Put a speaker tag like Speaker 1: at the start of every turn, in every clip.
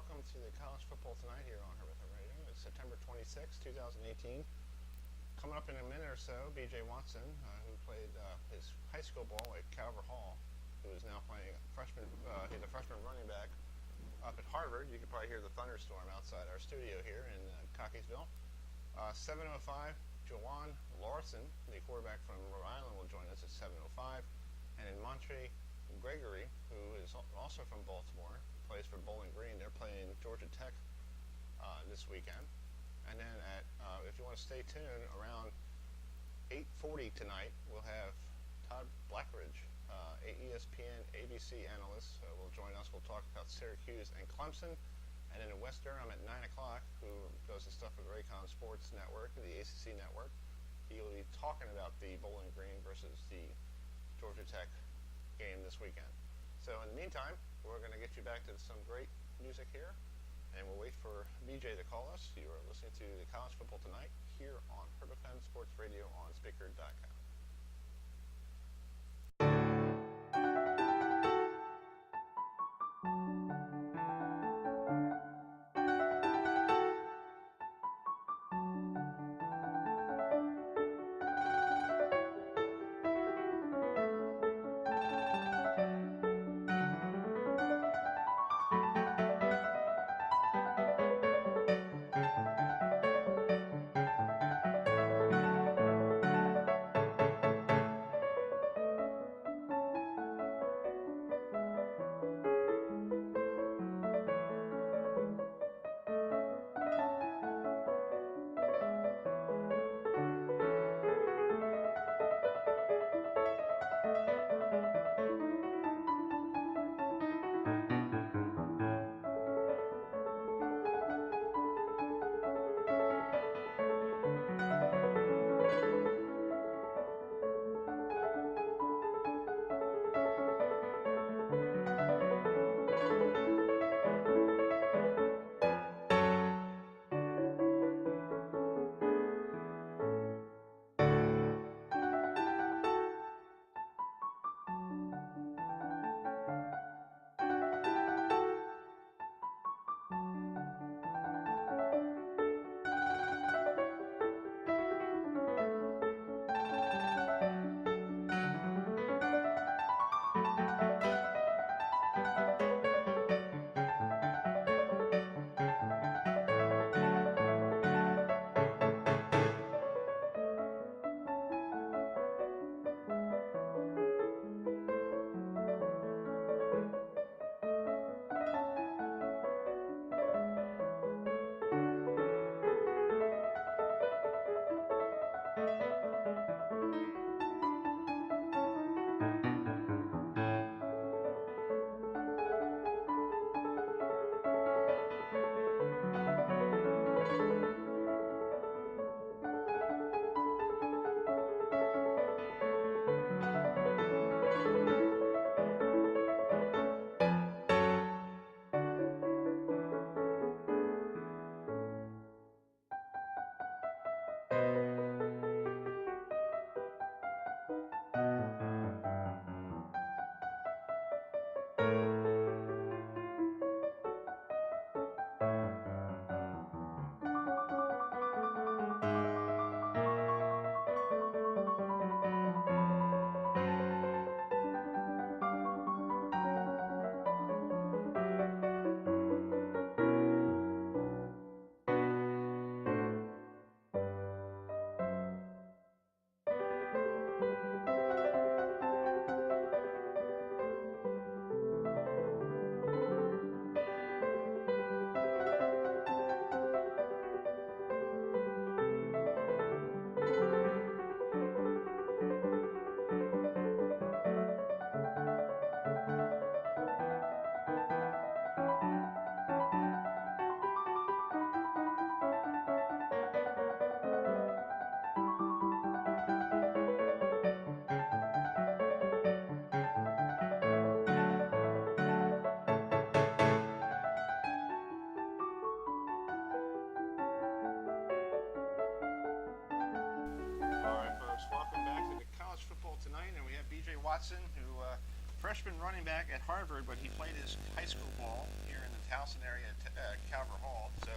Speaker 1: welcome to the College Football Tonight here on HerbFM Radio. It's September 26, 2018. Coming up in a minute or so, B.J. Watson, who played his high school ball at Calvert Hall, who is now playing he's a freshman running back up at Harvard. You can probably hear the thunderstorm outside our studio here in Cockeysville. 7:05, Jawan Larson, the quarterback from Rhode Island, will join us at 7:05. And in Montre Gregory, who is also from Baltimore, plays for Bowling Green. They're playing Georgia Tech this weekend. And then if you want to stay tuned, around 8:40 tonight, we'll have Todd Blackledge, ESPN ABC analyst, will join us. We'll talk about Syracuse and Clemson. And then Wes Durham at 9 o'clock, who does the stuff for the Raycon Sports Network, the ACC Network. He will be talking about the Bowling Green versus the Georgia Tech game this weekend. So in the meantime, we're going to get you back to some great music here, and we'll wait for BJ to call us. You are listening to the College Football Tonight here on HerbFM Sports Radio on Speaker.com. Watson, who freshman running back at Harvard, but he played his high school ball here in the Towson area at Calvert Hall. So,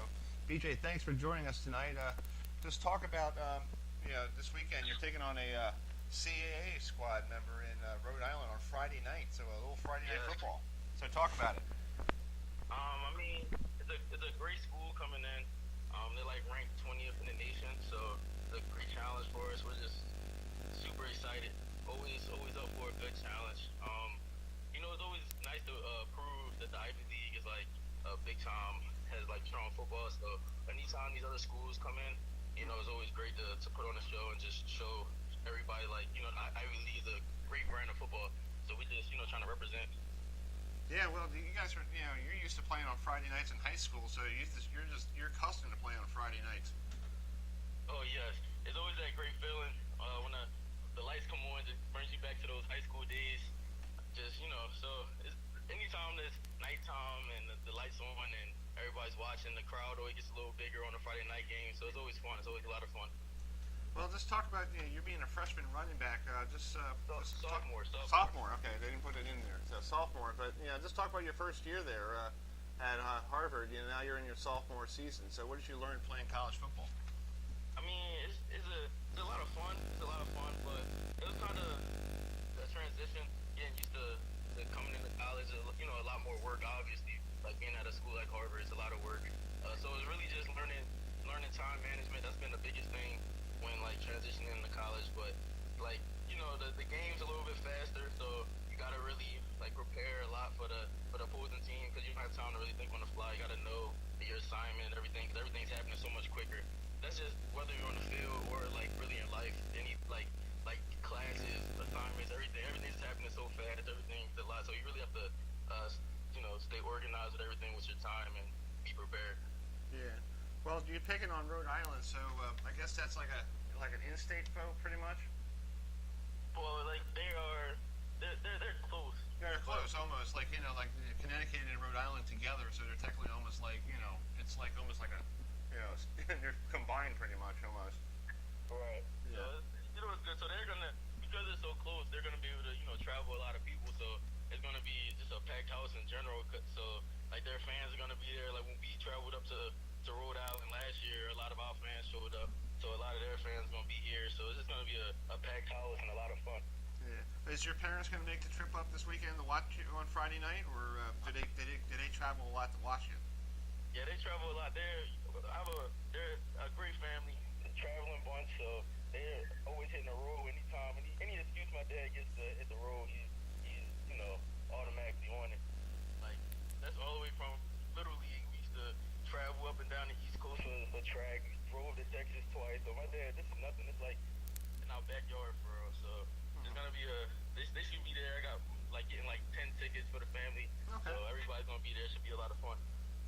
Speaker 1: BJ, thanks for joining us tonight. Just talk about, this weekend you're taking on a CAA squad member in Rhode Island on Friday night, so a little Friday night football. So talk about it.
Speaker 2: I mean, it's a great school coming in. They're like ranked 20th in the nation, so it's a great challenge for us. We're just super excited. Always up for a good challenge. It's always nice to prove that the Ivy League is like big time, has like strong football. So anytime these other schools come in, it's always great to put on a show and just show everybody like, Ivy League is a great brand of football. So we just, trying to represent.
Speaker 1: Yeah, well, you guys are, you're used to playing on Friday nights in high school, so you're accustomed to playing on Friday nights. Oh
Speaker 2: yes, it's always that great feeling when the lights come on. It brings you back to those high school days. Just so it's, anytime there's nighttime and the lights on and everybody's watching, the crowd always gets a little bigger on a Friday night game. So it's always fun. It's always a lot of fun.
Speaker 1: Well, just talk about you being a freshman running back.
Speaker 2: Sophomore.
Speaker 1: Okay, they didn't put it in there. So sophomore, but just talk about your first year there at Harvard. Now you're in your sophomore season. So what did you learn playing college football?
Speaker 2: I mean, it's a lot of fun. It's a lot of fun, but it was kind of a transition, getting used to coming into college. A lot more work, obviously. Like being at a school like Harvard, it's a lot of work. So it's really just learning time management. That's been the biggest thing when like transitioning into college. But like the game's a little bit faster, so you gotta really like prepare a lot for the opposing team because you don't have time to really think on the fly. You gotta know your assignment, everything, because everything's happening so much quicker. That's just whether you're on the field or like really in life. Any like classes, assignments, everything's happening so fast. Everything's a lot, so you really have to stay organized with everything with your time and be prepared.
Speaker 1: Yeah. Well, you're taking on Rhode Island, so I guess that's like an in-state foe, pretty much.
Speaker 2: Well, like they're close.
Speaker 1: They're close, almost like like Connecticut and Rhode Island together. So they're technically almost like it's like almost like a they're combined pretty much almost.
Speaker 2: Right.
Speaker 1: Yeah.
Speaker 2: So it's good. So they're gonna, because they're so close, they're gonna be able to travel a lot of people. So it's gonna be just a packed house in general. So like their fans are gonna be there. Like when we traveled up to Rhode Island last year, a lot of our fans showed up. So a lot of their fans are going to be here. So it's just going to be a packed house and a lot of fun.
Speaker 1: Yeah. Is your parents going to make the trip up this weekend to watch you on Friday night, or did they travel a lot to watch you?
Speaker 2: Yeah, they travel a lot. They're a great family, a traveling bunch. So they're always hitting the road anytime. Any excuse my dad gets to hit the road, he's automatically on it. Like that's all the way from Little League. We used to travel up and down the East Coast for track. We drove to Texas twice. So my dad, this is nothing. It's like in our backyard for us. So it's gonna be they should be there. I got getting 10 tickets for the family.
Speaker 1: Okay.
Speaker 2: So everybody's gonna be there. It should be a lot of fun.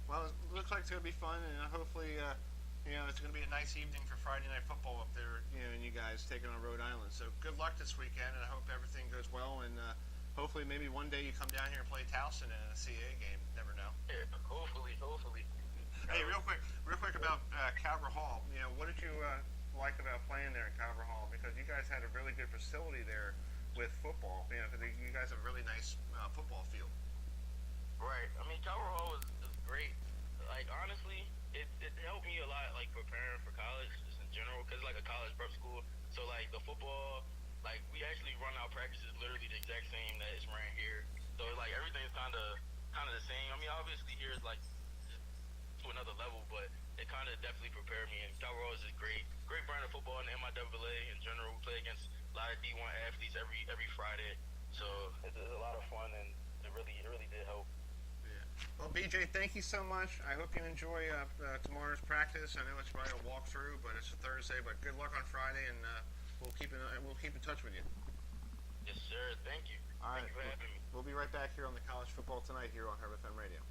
Speaker 1: Well, it looks like it's gonna be fun, and hopefully it's gonna be a nice evening for Friday night football up there. And you guys taking on Rhode Island. So good luck this weekend, and I hope everything goes well. And hopefully maybe one day you come down here and play Towson in a CAA game. Never know.
Speaker 2: Yeah, hopefully.
Speaker 1: Hey, real quick about Calvert Hall. What did you like about playing there in Calvert Hall? Because you guys had a really good facility there with football. You guys have a really nice football field.
Speaker 2: Right. I mean, Calvert Hall was great. Like honestly, it helped me a lot, like preparing for college just in general, because like a college prep school. So like the football, like we actually run our practices literally the exact same that is ran here. So like everything's kind of the same. I mean, obviously here is like to another level, but it kind of definitely prepared me. And Calvert Hall is just great brand of football in the MIAA in general. We play against a lot of D1 athletes every Friday, so it's a lot of fun, and it really did help.
Speaker 1: Yeah. Well, BJ, thank you so much. I hope you enjoy tomorrow's practice. I know it's probably a walkthrough, but it's a Thursday. But good luck on Friday, and we'll keep in touch with you.
Speaker 2: Yes, sir. Thank you.
Speaker 1: All right.
Speaker 2: Thank you for having me.
Speaker 1: We'll be right back here on the College Football Tonight here on HerbFM Radio.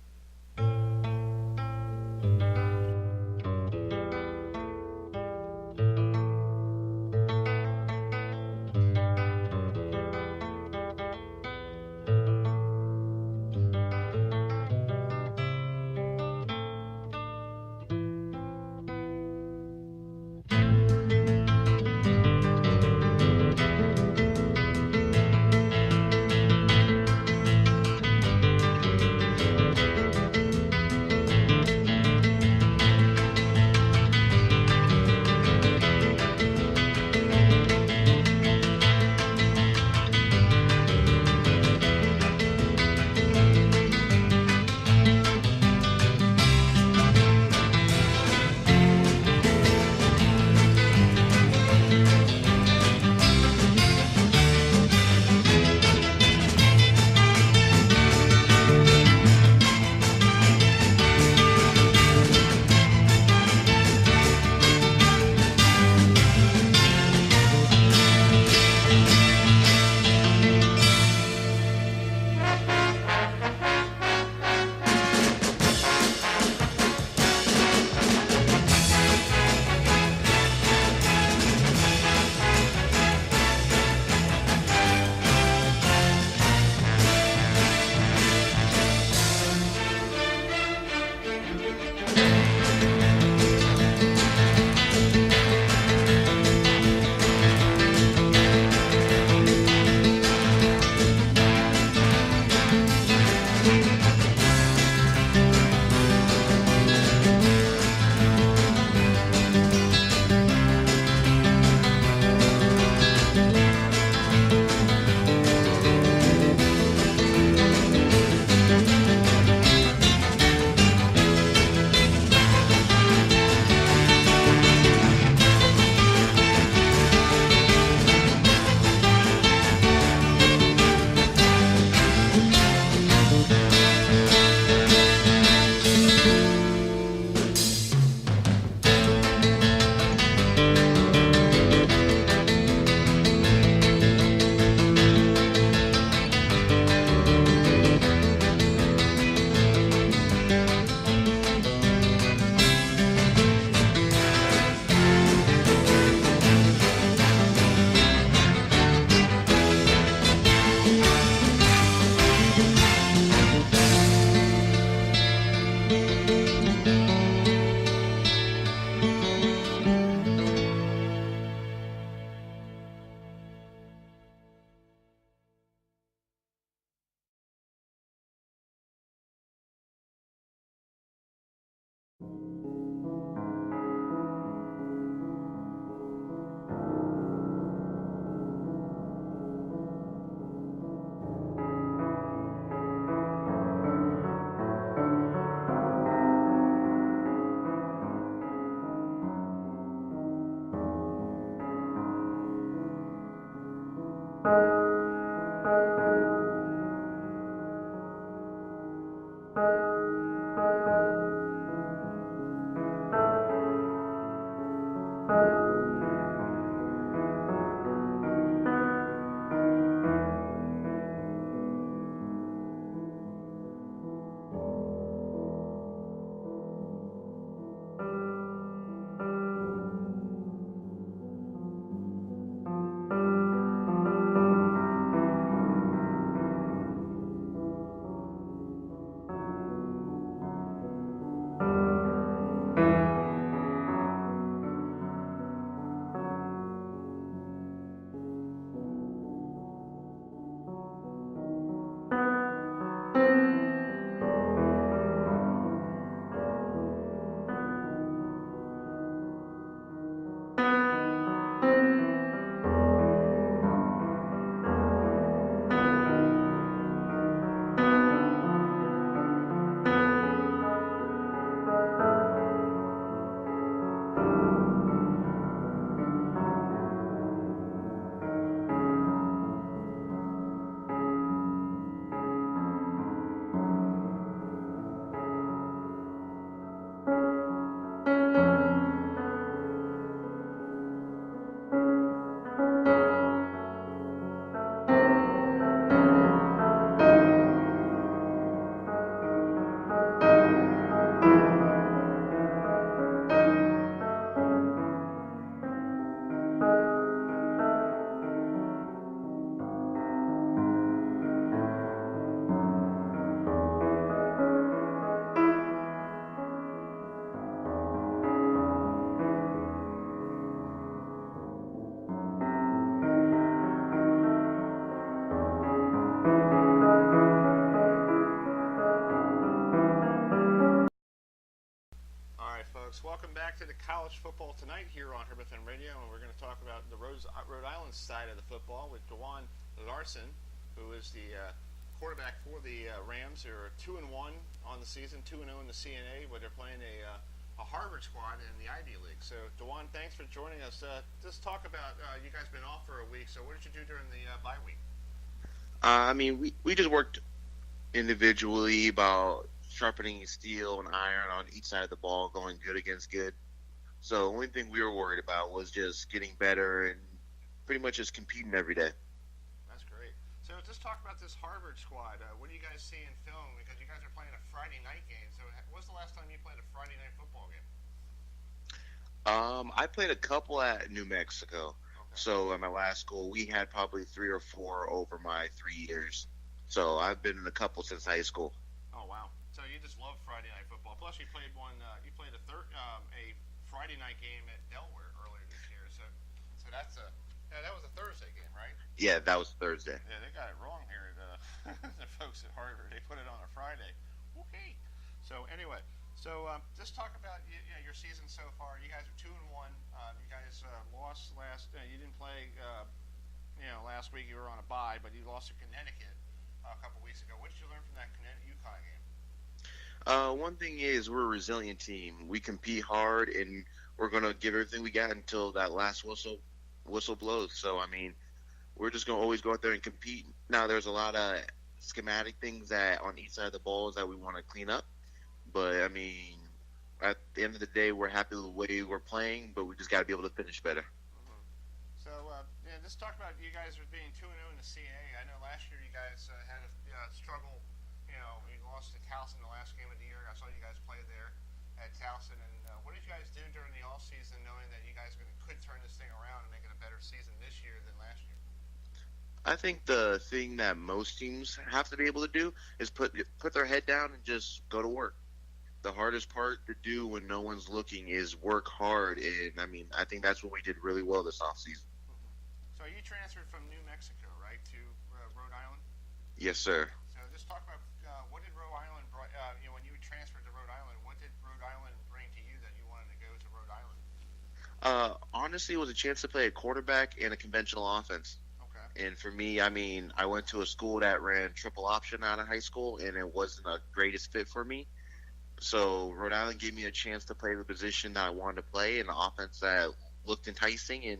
Speaker 1: folks. Welcome back to the College Football Tonight here on HerbFM Radio, and we're going to talk about the Rhode Island side of the football with DeJuan Larson, who is the quarterback for the Rams. They're 2-1 on the season, 2-0 in the CNA, but they're playing a Harvard squad in the Ivy League. So, DeJuan, thanks for joining us. Just talk about you guys been off for a week. So, what did you do during the bye week?
Speaker 3: I mean, we just worked individually about sharpening steel and iron on each side of the ball, going good against good. So the only thing we were worried about was just getting better and pretty much just competing every day.
Speaker 1: That's great. So just talk about this Harvard squad. What do you guys see in film? Because you guys are playing a Friday night game. So when's the last time you played a Friday night football game?
Speaker 3: I played a couple at New Mexico.
Speaker 1: Okay.
Speaker 3: So at my last school, we had probably 3 or 4 over my 3 years. So I've been in a couple since high school.
Speaker 1: Oh, wow. So you just love Friday night football. Plus, you played a Friday night game at Delaware earlier this year. So that was a Thursday game, right?
Speaker 3: Yeah, that was Thursday.
Speaker 1: Yeah, they got it wrong here. The folks at Harvard, they put it on a Friday. Okay. So anyway, just talk about your season so far. You guys are 2-1. You guys lost last. You didn't play. Last week you were on a bye, but you lost to Connecticut a couple weeks ago. What did you learn from that Connecticut-UConn game?
Speaker 3: One thing is we're a resilient team. We compete hard, and we're going to give everything we got until that last whistle blows. So, I mean, we're just going to always go out there and compete. Now, there's a lot of schematic things that on each side of the balls that we want to clean up. But, I mean, at the end of the day, we're happy with the way we're playing, but we just got to be able to finish better.
Speaker 1: Mm-hmm. So, just talk about you guys being 2-0 in the CAA. I know last year you guys had a struggle. You lost to Towson the last game of the year. I saw you guys play there at Towson. And what did you guys do during the off season, knowing that you guys could turn this thing around and make it a better season this year than last year?
Speaker 3: I think the thing that most teams have to be able to do is put their head down and just go to work. The hardest part to do when no one's looking is work hard, and I think that's what we did really well this offseason.
Speaker 1: Mm-hmm. So you transferred from New Mexico, right, to Rhode Island?
Speaker 3: Yes, sir.
Speaker 1: So just talk about what did Rhode Island bring, when you transferred to Rhode Island, what did Rhode Island bring to you that you wanted to go to Rhode Island?
Speaker 3: Honestly, it was a chance to play a quarterback and a conventional offense.
Speaker 1: Okay.
Speaker 3: And for me, I went to a school that ran triple option out of high school, and it wasn't the greatest fit for me. So Rhode Island gave me a chance to play the position that I wanted to play, and the offense that looked enticing. And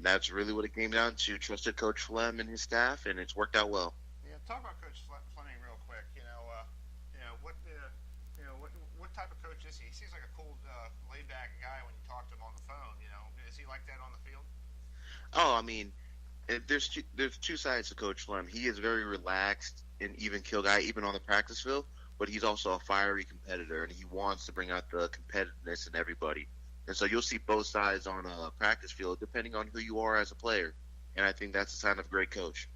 Speaker 3: that's really what it came down to. Trusted Coach Flem and his staff, and it's worked out well.
Speaker 1: Yeah, talk about Coach Fleming real quick. What type of coach is he? He seems like a cool, laid back guy when you talk to him on the phone. Is he like that on the field?
Speaker 3: Oh, I mean, there's two sides to Coach Flem. He is very relaxed and even kill guy, even on the practice field. But he's also a fiery competitor, and he wants to bring out the competitiveness in everybody. And so you'll see both sides on a practice field, depending on who you are as a player. And I think that's a sign of a great coach.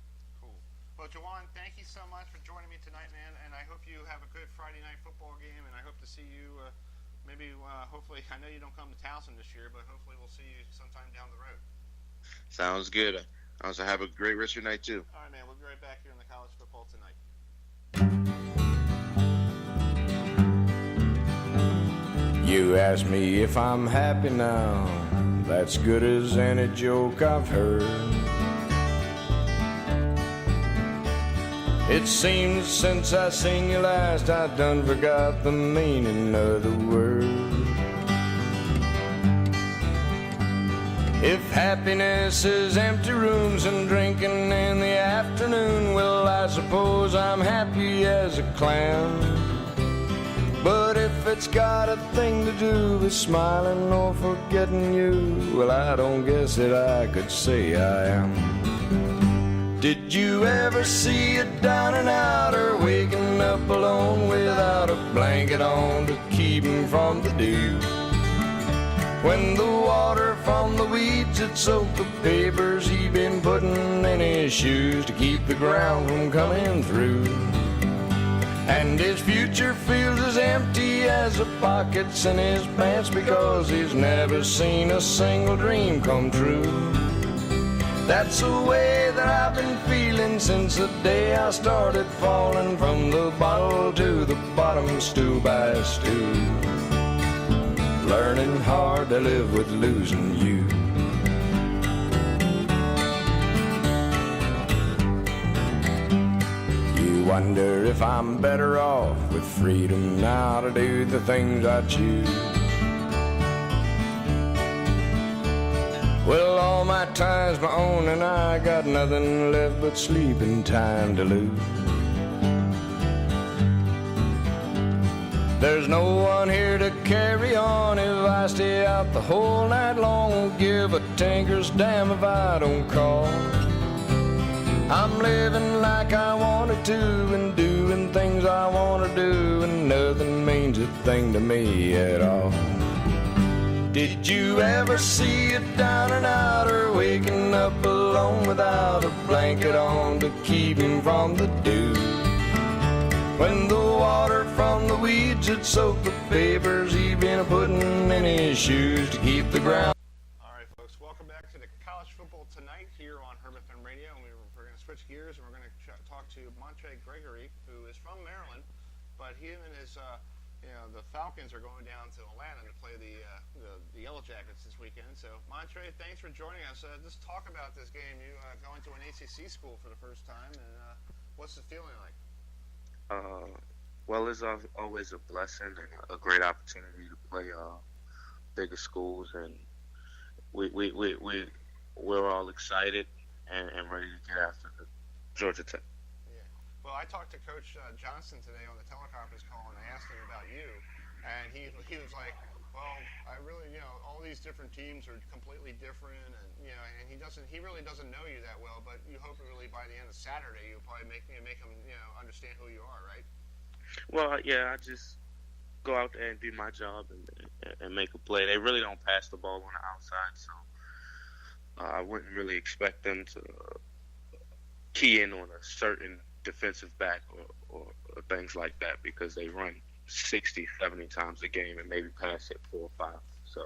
Speaker 1: Cool. Well, Jawan, thank you so much for joining me tonight, man. And I hope you have a good Friday night football game. And I hope to see you, hopefully. I know you don't come to Towson this year, but hopefully we'll see you sometime down the road.
Speaker 3: Sounds good. Also, have a great rest of your night, too.
Speaker 1: All right, man. We'll be right back here in the college football tonight.
Speaker 4: You ask me if I'm happy now. That's good as any joke I've heard. It seems since I seen you last, I done forgot the meaning of the word. If happiness is empty rooms and drinking in the afternoon, well, I suppose I'm happy as a clam. But if it's got a thing to do with smiling or forgetting you, well, I don't guess that I could say I am. Did you ever see a down and outer waking up alone without a blanket on to keep him from the dew? When the water from the weeds had soaked the papers he'd been putting in his shoes to keep the ground from coming through. And his future feels as empty as the pockets in his pants because he's never seen a single dream come true. That's the way that I've been feeling since the day I started falling from the bottle to the bottom, stool by stool, learning hard to live with losing you. Wonder if I'm better off with freedom now to do the things I choose. Well, all my time's my own and I got nothing left but sleeping time to lose. There's no one here to carry on if I stay out the whole night long. Won't give a tinker's damn if I don't call. I'm living like I wanted to and doing things I want to do, and nothing means a thing to me at all. Did you ever see a down and outer waking up alone without a blanket on to keep him from the dew? When the water from the weeds had soaked the papers he'd been putting in his shoes to keep the ground.
Speaker 1: All right, folks, welcome back to the College Football Tonight here on HerbFM Radio, and we're going to switch gears and we're going to talk to Montre Gregory, who is from Maryland, but he and his, the Falcons are going down to Atlanta to play the Yellow Jackets this weekend. So, Montre, thanks for joining us. Just talk about this game. You going to an ACC school for the first time, and what's the feeling like?
Speaker 5: Well, it's always a blessing and a great opportunity to play bigger schools, and we're all excited and ready to get after Georgia Tech.
Speaker 1: Yeah. Well, I talked to Coach Johnson today on the teleconference call, and I asked him about you, and he was like, "Well, I really, all these different teams are completely different, and and he really doesn't know you that well, but you hope really by the end of Saturday you'll probably make him understand who you are, right?"
Speaker 5: Well, yeah, I just go out there and do my job and make a play. They really don't pass the ball on the outside, so I wouldn't really expect them to key in on a certain defensive back or things like that because they run 60, 70 times a game and maybe pass it 4 or 5. So.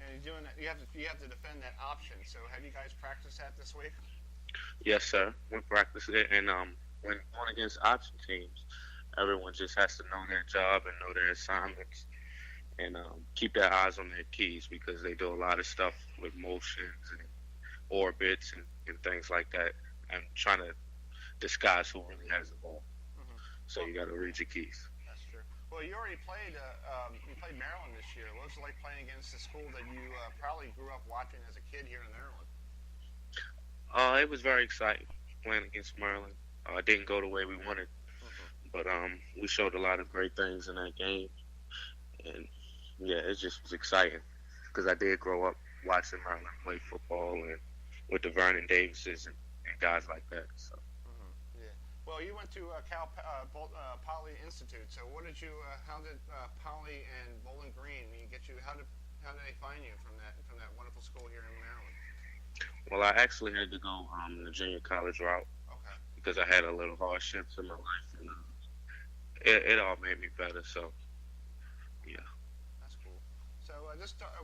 Speaker 1: And you're doing that. You have to defend that option. So have you guys practiced that this week?
Speaker 5: Yes, sir. We practiced it, and when going against option teams, everyone just has to know their job and know their assignments and keep their eyes on their keys because they do a lot of stuff with motions and orbits and things like that and trying to disguise who really has the ball.
Speaker 1: Mm-hmm.
Speaker 5: So you got to read your keys.
Speaker 1: That's true. Well, you played Maryland this year. What was it like playing against the school that you probably grew up watching as a kid here in Maryland?
Speaker 5: It was very exciting playing against Maryland. It didn't go the way we wanted, but we showed a lot of great things in that game, and yeah, it just was exciting because I did grow up watching Maryland play football and with the Vernon Davises and guys like that. So.
Speaker 1: Yeah. Well, you went to Poly Institute. So, how did Poly and Bowling Green how did they find you from that wonderful school here in Maryland?
Speaker 5: Well, I actually had to go the junior college route because I had a little hardships in my life, and it all made me better. So, yeah.
Speaker 1: That's cool. So,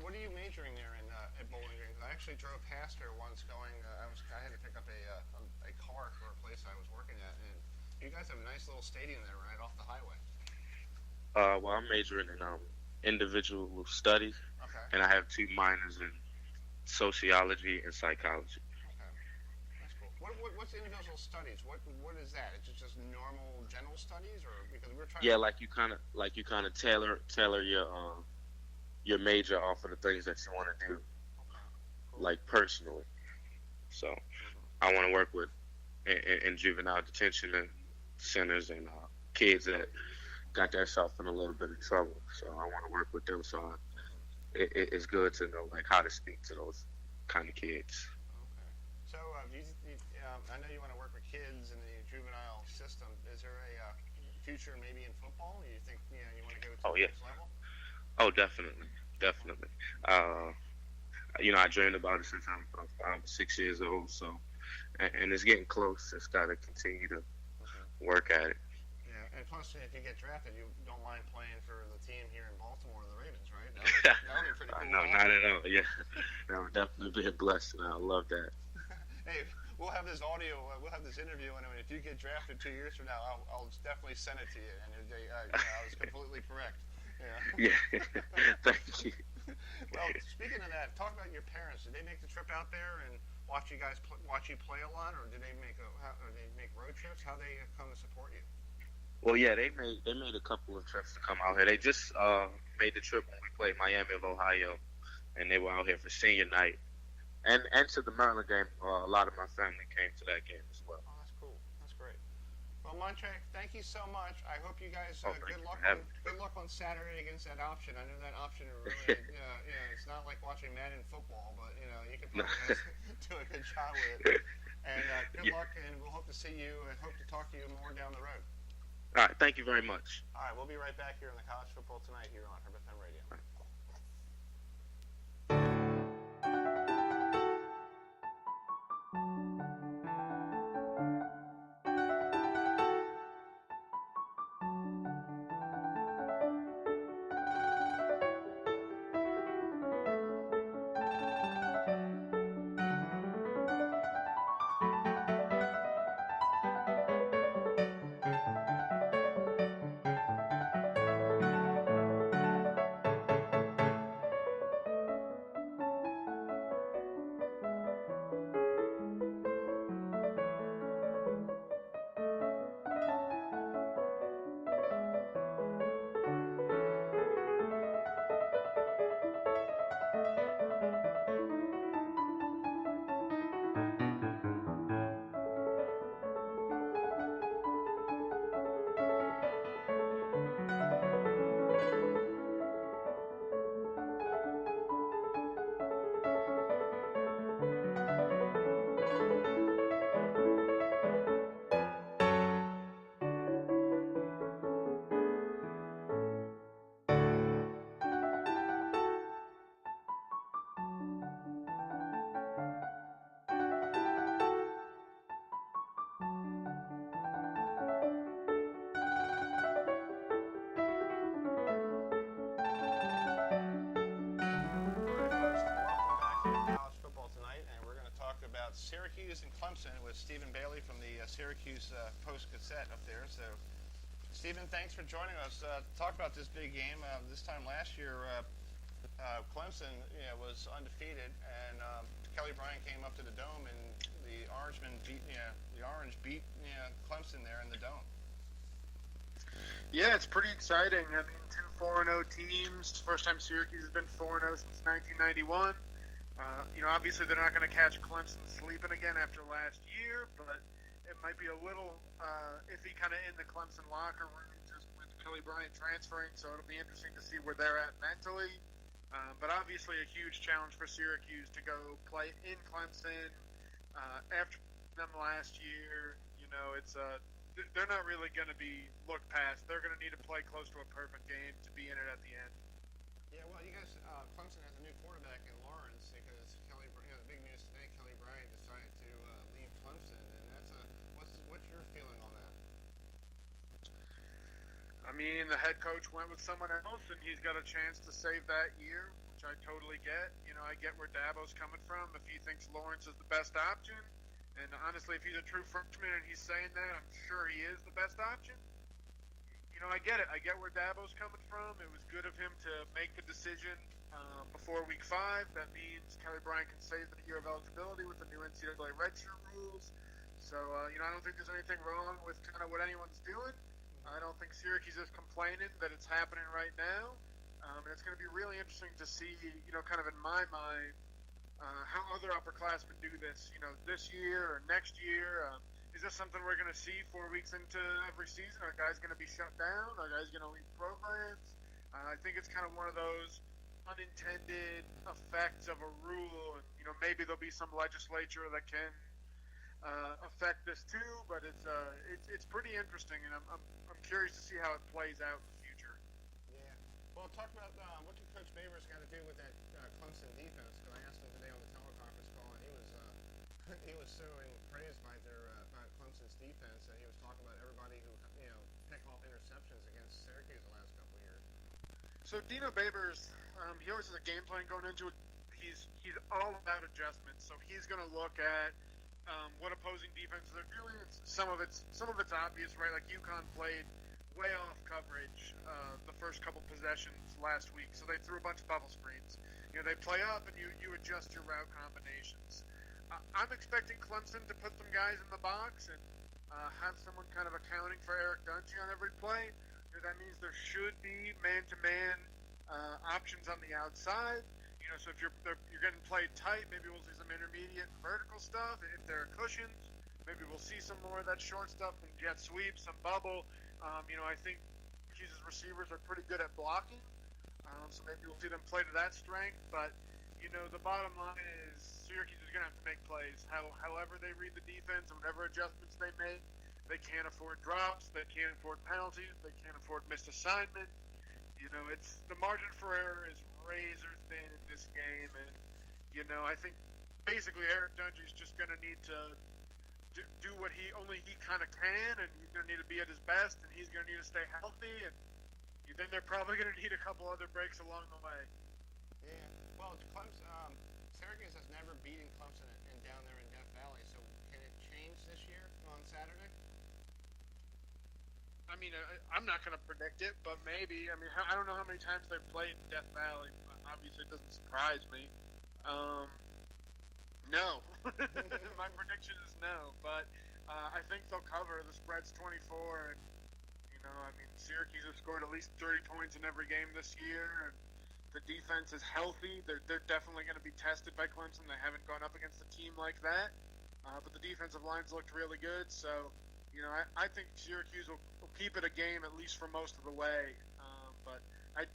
Speaker 1: what are you majoring there at Bowling Green? I actually drove past there once going. I had to pick up a car for a place I was working at, and you guys have a nice little stadium there right off the highway.
Speaker 5: Well, I'm majoring in individual studies, and I have 2 minors in sociology and psychology.
Speaker 1: Okay, that's cool. What's individual studies? What is that? Is it just normal general studies, or because we're trying?
Speaker 5: Yeah, like you kind of tailor your major off of the things that you want to do, like personally. So, I want to work with in juvenile detention centers and kids that got themselves in a little bit of trouble. So I want to work with them. So it's good to know like how to speak to those kind of kids.
Speaker 1: Okay. So I know you want to work with kids in the juvenile system. Is there a future maybe in football? You think you want to go to the next level?
Speaker 5: Oh, definitely. I dreamed about it since I'm 6 years old. So, and it's getting close. Just got to continue to work at it.
Speaker 1: Yeah, and plus, if you get drafted, you don't mind playing for the team here in Baltimore, the Ravens, right? That would be pretty cool.
Speaker 5: No, not at all. Yeah, that would definitely be a blessing. I love that.
Speaker 1: Hey, we'll have this audio. We'll have this interview, and if you get drafted 2 years from now, I'll definitely send it to you. And I was completely correct.
Speaker 5: Yeah. Thank you.
Speaker 1: Well, speaking of that, talk about your parents. Did they make the trip out there and watch you play a lot, or did they make road trips? How they come to support you?
Speaker 5: Well, yeah, they made a couple of trips to come out here. They just made the trip when we played Miami of Ohio, and they were out here for senior night, and to the Maryland game. A lot of my family came to that game as well.
Speaker 1: Oh, that's cool. That's great. Well, Montre, thank you so much. I hope you guys good luck on Saturday against that option. I know that option really, it's not like watching Madden football, but you can probably do a good job with it. And good luck, and we'll hope to see you and hope to talk to you more down the road.
Speaker 5: All right, thank you very much.
Speaker 1: All right, we'll be right back here on the College Football Tonight here on HerbFM Radio. Syracuse and Clemson with Stephen Bailey from the Syracuse Post-Gazette up there. So, Stephen, thanks for joining us. Talk about this big game. This time last year, Clemson was undefeated, and Kelly Bryant came up to the Dome, and the Orange beat Clemson there in the Dome.
Speaker 6: Yeah, it's pretty exciting. I mean, two 4-0 teams. First time Syracuse has been 4-0 since 1991. Obviously they're not going to catch Clemson sleeping again after last year, but it might be a little iffy kind of in the Clemson locker room just with Kelly Bryant transferring, so it'll be interesting to see where they're at mentally. But obviously a huge challenge for Syracuse to go play in Clemson after them last year. They're not really going to be looked past. They're going to need to play close to a perfect game to be in it at the end.
Speaker 1: Yeah, well, you guys, Clemson has a new quarterback in Lawrence because the big news today, Kelly Bryant decided to leave Clemson, and what's your feeling on that?
Speaker 6: I mean, the head coach went with someone else, and he's got a chance to save that year, which I totally get. I get where Dabo's coming from. If he thinks Lawrence is the best option, and honestly, if he's a true freshman and he's saying that, I'm sure he is the best option. I get it. I get where Dabo's coming from. It was good of him to make the decision before Week 5. That means Kelly Bryant can save the year of eligibility with the new NCAA redshirt rules. So, I don't think there's anything wrong with kind of what anyone's doing. I don't think Syracuse is complaining that it's happening right now. And it's going to be really interesting to see, kind of in my mind, how other upperclassmen do this, this year or next year. Is this something we're going to see 4 weeks into every season? Are guys going to be shut down? Are guys going to leave programs? I think it's kind of one of those unintended effects of a rule. And, maybe there'll be some legislature that can affect this too. But it's pretty interesting, and I'm curious to see how it plays out in the future.
Speaker 1: Yeah. Well, talk about what did Coach Babers got to do with that Clemson defense? Because I asked him today on the teleconference call, and he was so praised by their Clemson's defense that he was talking about everybody who picked off interceptions against Syracuse the last couple of years.
Speaker 6: So Dino Babers, he always has a game plan going into it. He's all about adjustments. So he's going to look at what opposing defenses are doing. Some of it's obvious, right? Like UConn played way off coverage the first couple possessions last week, so they threw a bunch of bubble screens. They play up and you adjust your route combinations. I'm expecting Clemson to put some guys in the box and have someone kind of accounting for Eric Dungey on every play. That means there should be man-to-man options on the outside. So if you're getting played tight, maybe we'll see some intermediate and vertical stuff. If there are cushions, maybe we'll see some more of that short stuff, some jet sweeps, some bubble. I think Syracuse's receivers are pretty good at blocking, so maybe we'll see them play to that strength. But the bottom line is Syracuse is going to have to make plays. However they read the defense and whatever adjustments they make, they can't afford drops, they can't afford penalties, they can't afford missed assignment. It's the margin for error is razor thin in this game, and I think basically Eric Dungey is just going to need to do what he kind of can, and he's going to need to be at his best, and he's going to need to stay healthy, and then they're probably going to need a couple other breaks along the way.
Speaker 1: Yeah. Well, Syracuse has never beaten Clemson down there in Death Valley, so can it change this year on Saturday?
Speaker 6: I mean, I'm not going to predict it, but maybe. I mean, I don't know how many times they've played Death Valley. Obviously, it doesn't surprise me. No. My prediction is no, but I think they'll cover. The spread's 24, and Syracuse have scored at least 30 points in every game this year, and the defense is healthy. They're definitely going to be tested by Clemson. They haven't gone up against a team like that, but the defensive line's looked really good. So, I think Syracuse will keep it a game at least for most of the way, but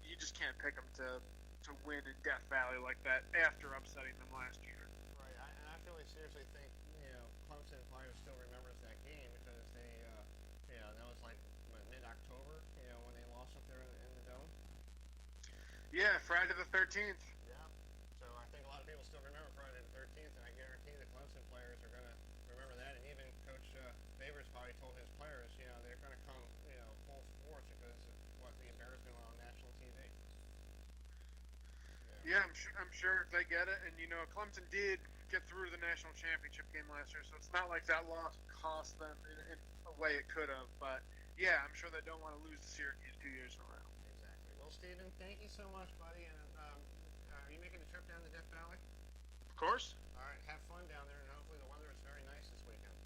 Speaker 6: you just can't pick them to win in Death Valley like that after upsetting them last year.
Speaker 1: Right, and I really seriously think Clemson players still remembers that game because that was like mid-October, when they lost up there in the Dome.
Speaker 6: Yeah, Friday the 13th.
Speaker 1: Yeah, so I think a lot of people still remember Friday the 13th, and I guarantee the Clemson players are going to remember that, and even Coach Babers probably told his players, they're going to come, full force because of what the embarrassment on national TV.
Speaker 6: Yeah, I'm sure they get it, and Clemson did get through the national championship game last year, so it's not like that loss cost them in a way it could have. But yeah, I'm sure they don't want to lose to Syracuse 2 years in a row.
Speaker 1: Exactly. Well, Stephen, thank you so much, buddy. And are you making a trip down to Death Valley?
Speaker 6: Of course.
Speaker 1: All right, have fun down there, and hopefully the weather is very nice this weekend.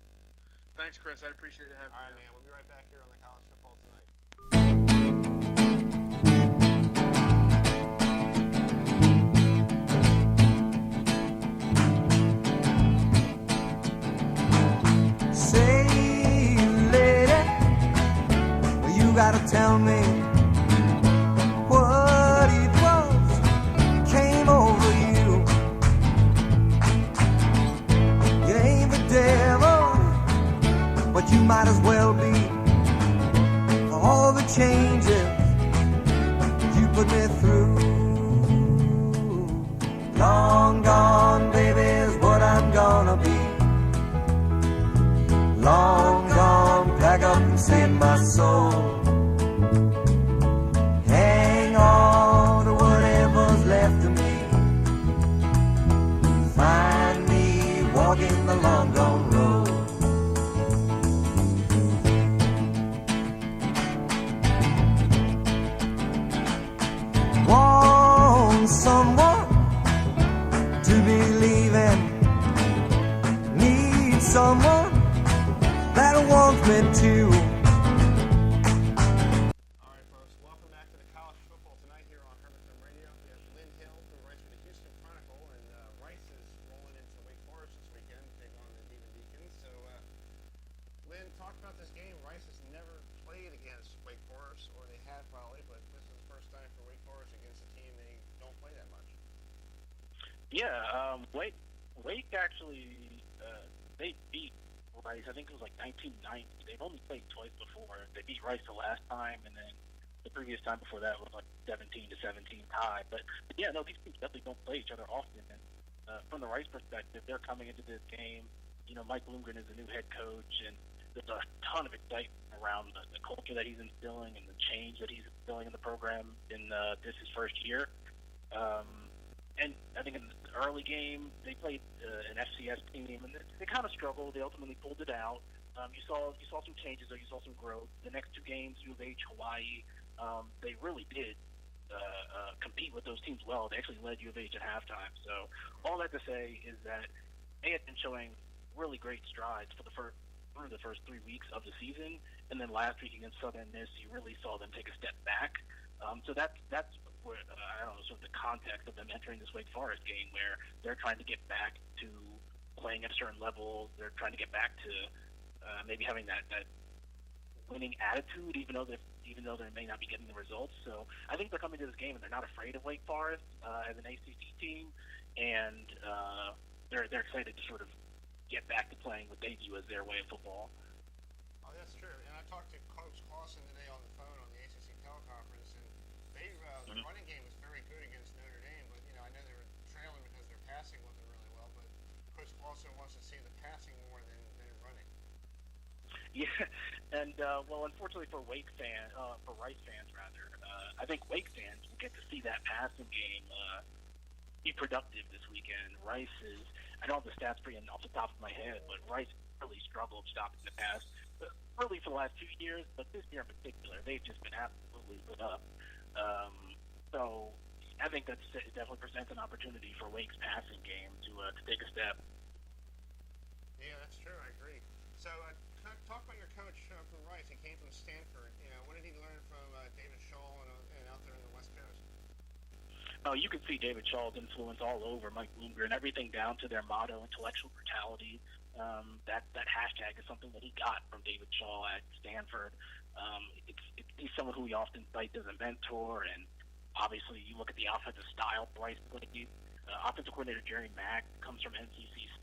Speaker 6: Thanks, Chris. I appreciate you having me.
Speaker 1: All right, man. We'll be right back here on the College Football Tonight.
Speaker 4: gotta tell me what it was came over you. You ain't the devil, but you might as well be. For all the changes you put me through. Long gone, baby, is what I'm gonna be. Long gone, pack up and save my soul. Hang on to whatever's left of me. Find me walking the long gone road. Want someone to believe in. Need someone that wants me to.
Speaker 1: All right, folks, welcome back to the college football tonight here on HerbFM Radio. We have Lynn Hill, who writes for the Houston Chronicle, and Rice is rolling into Wake Forest this weekend, big on the Demon Deacons. So, Lynn, talk about this game. Rice has never played against Wake Forest, or they have probably, but this is the first time for Wake Forest against a team they don't play that much.
Speaker 7: Yeah, Wake actually, they beat Rice. I think it was like 1990. They've only played twice before. They beat Rice the last time, and then the previous time before that was like 17-17 tie. But yeah, no, these teams definitely don't play each other often. And from the Rice perspective, they're coming into this game. You know, Mike Bloomgren is the new head coach, and there's a ton of excitement around the culture that he's instilling and the change that he's instilling in the program in this his first year. And I think in the early game, they played an FCS team, and they kind of struggled. They ultimately pulled it out. You saw some changes, or you saw some growth. The next two games, U of H, Hawaii, they really did compete with those teams well. They actually led U of H at halftime. So all that to say is that they had been showing really great strides through the first 3 weeks of the season, and then last week against Southern Miss, you really saw them take a step back. So that's where, I don't know, sort of the context of them entering this Wake Forest game, where they're trying to get back to playing at a certain level. They're trying to get back to maybe having that winning attitude, even though they may not be getting the results. So I think they're coming to this game and they're not afraid of Wake Forest as an ACC team, and they're excited to sort of get back to playing what they view as their way of football.
Speaker 1: Oh, that's true. And I talked to Coach Clausen today on the phone on the ACC teleconference, and they the running game was very good against Notre Dame, but I know they were trailing because their passing wasn't really well. But Coach Clausen wants to see the passing more than running.
Speaker 7: Yeah, and well, unfortunately for Rice fans rather, I think Wake fans will get to see that passing game be productive this weekend. Rice is, I don't have the stats for you off the top of my head, but Rice really struggled stopping the pass, really for the last 2 years, but this year in particular, they've just been absolutely lit up. So I think it definitely presents an opportunity for Wake's passing game to take a step.
Speaker 1: Yeah, that's true. I agree. So talk about your coach from Rice. He came from Stanford. What did he learn from David Shaw and out there in the West Coast?
Speaker 7: Oh, you can see David Shaw's influence all over Mike Bloomgren, everything down to their motto, intellectual brutality. That hashtag is something that he got from David Shaw at Stanford. He's someone who we often cite as a mentor, and obviously you look at the offensive style Bryce played. Offensive coordinator Jerry Mack comes from NCCU,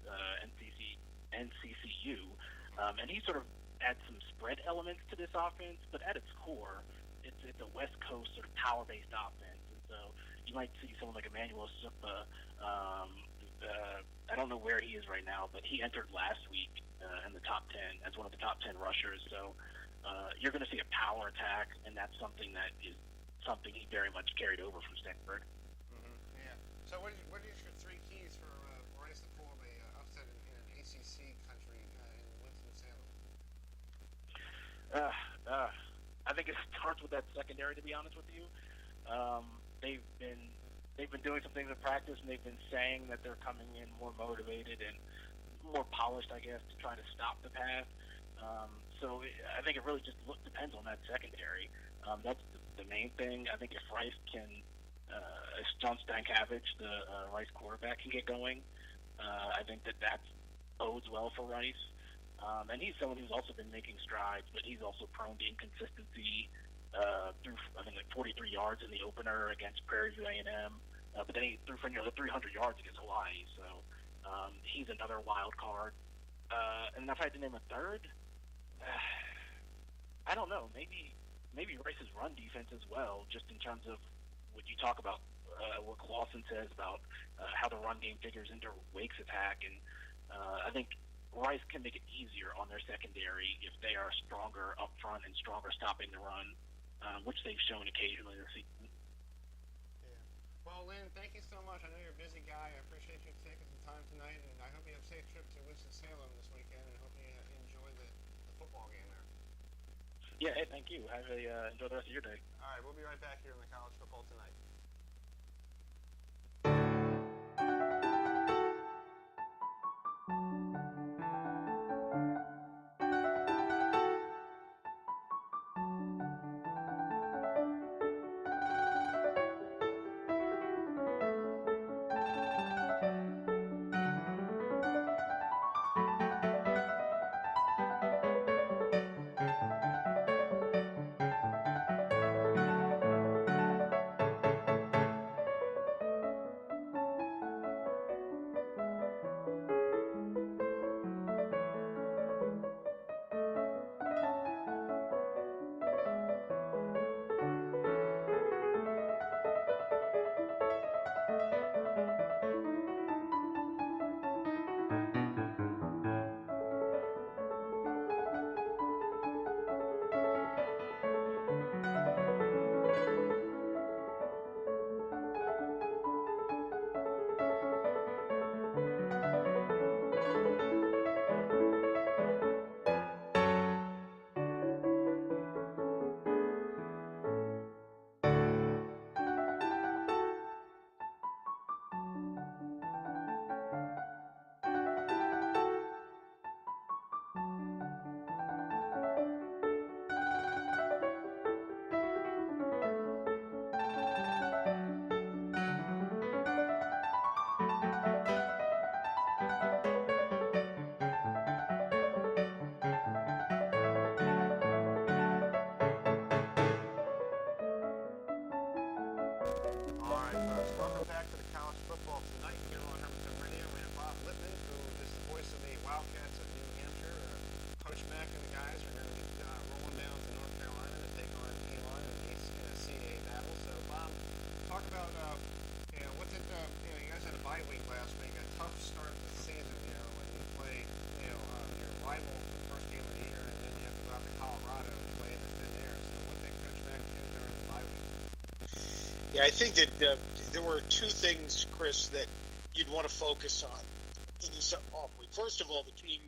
Speaker 7: and he sort of adds some spread elements to this offense, but at its core, it's a West Coast sort of power-based offense. And so you might see someone like Emmanuel Supa. I don't know where he is right now, but he entered last week in the top 10 as one of the top 10 rushers. So you're going to see a power attack, and that's something he very much carried over from Stanford.
Speaker 1: Mm-hmm. Yeah. So what is your three keys for Rice to pull a upset in an ACC country in Winston-Salem?
Speaker 7: I think it starts with that secondary, to be honest with you. They've been doing some things in practice, and they've been saying that they're coming in more motivated and more polished, I guess, to try to stop the pass. So I think it really just depends on that secondary. That's the main thing. I think if Rice can, if John Stankiewicz, the Rice quarterback, can get going, I think that bodes well for Rice. And he's someone who's also been making strides, but he's also prone to inconsistency threw I think like 43 yards in the opener against Prairie View A&M, but then he threw for nearly 300 yards against Hawaii. So he's another wild card. And if I had to name a third, I don't know. Maybe Rice's run defense as well, just in terms of what you talk about, what Clawson says about how the run game figures into Wake's attack. And I think Rice can make it easier on their secondary if they are stronger up front and stronger stopping the run, which they've shown occasionally this season.
Speaker 1: Yeah. Well, Lynn, thank you so much. I know you're a busy guy. I appreciate you taking some time tonight, and I hope you have a safe trip to Winston-Salem this weekend, and hope you enjoy the football game there.
Speaker 7: Yeah, hey, thank you. Enjoy the rest of your day.
Speaker 1: All right, we'll be right back here on the College Football Tonight. All right, folks, welcome back to the College Football Tonight here on HerbFM Radio. We have Bob Lippman, who is the voice of the Wildcats of New Hampshire. Coach Mack and the guys are going to be rolling down to North Carolina to take on Elon in the CAA battle. So, Bob, talk about, what did, you guys had a bye week last week, a tough start to the season, when you play, your rival for the first game of the year, and then you have to go out to Colorado and play in the thin air. So, what did Coach Mack do during the bye week?
Speaker 8: Yeah, I think that there were two things, Chris, that you'd want to focus on in this off week. First of all, the team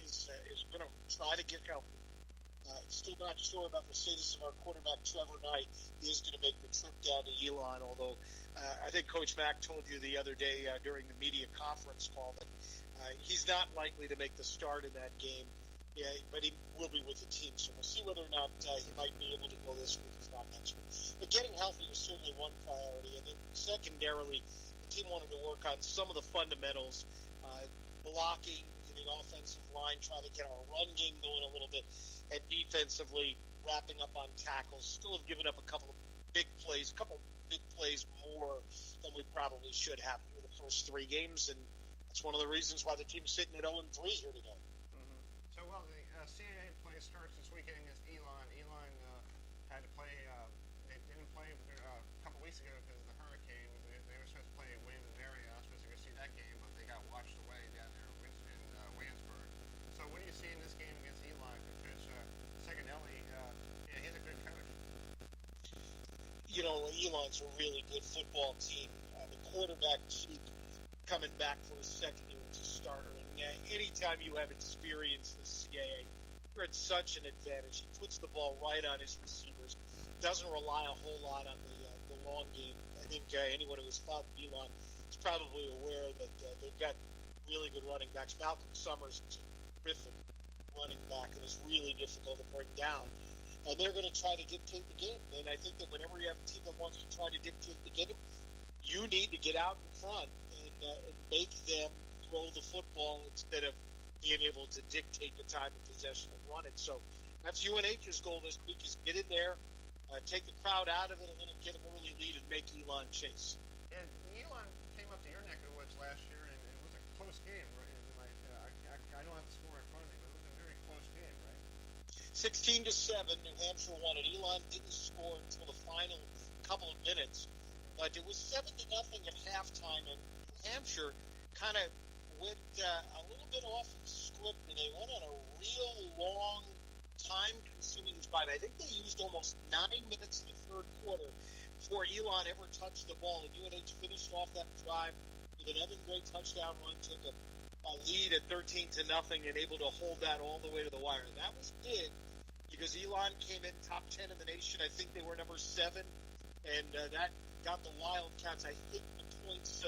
Speaker 8: is going to try to get healthy. Still not sure about the status of our quarterback, Trevor Knight. He is going to make the trip down to Elon, although I think Coach Mack told you the other day during the media conference call that he's not likely to make the start in that game. Yeah, but he will be with the team, so we'll see whether or not he might be able to go this week, if not next week. But getting healthy is certainly one priority, and then secondarily, the team wanted to work on some of the fundamentals, blocking in the offensive line, trying to get our run game going a little bit, and defensively wrapping up on tackles. Still have given up a couple big plays more than we probably should have through the first three games, and that's one of the reasons why the team's sitting at 0-3 here today.
Speaker 1: So, well, the CAA play starts this weekend against Elon. Elon had to play, they didn't play a couple weeks ago because of the hurricane. They were supposed to play Williams and Mary. I was supposed to go see that game, but they got washed away down there in Williamsburg. So, what do you see in this game against Elon? Coach Seganelli, he's a good coach.
Speaker 8: Elon's a really good football team. The quarterback keep coming back for his second year as a starter. Anytime you have experience in the CAA, you're at such an advantage. He puts the ball right on his receivers, doesn't rely a whole lot on the long game. I think anyone who has followed Elon is probably aware that they've got really good running backs. Malcolm Summers is a terrific running back and is really difficult to bring down. And they're going to try to dictate the game. And I think that whenever you have a team that wants to try to dictate the game, you need to get out in front and make them throw the football instead of being able to dictate the time of possession and run it. So that's UNH's goal this week, is get in there, take the crowd out of it, and then get an early lead and make Elon chase.
Speaker 1: And Elon came up to your neck of the woods last year, and it was a close game, right? I don't have the score in front of me, but it was a very close game, right?
Speaker 8: 16-7, New Hampshire won it. Elon didn't score until the final couple of minutes, but it was 7-0 at halftime, and New Hampshire kind of went a little bit off of script, and they went on a real long, time-consuming drive. I think they used almost 9 minutes in the third quarter before Elon ever touched the ball, and UNH finished off that drive with an Evan Gray touchdown run, took a lead at 13-0, and able to hold that all the way to the wire. And that was big because Elon came in top 10 in the nation. I think they were number 7, and that got the Wildcats, I think, the points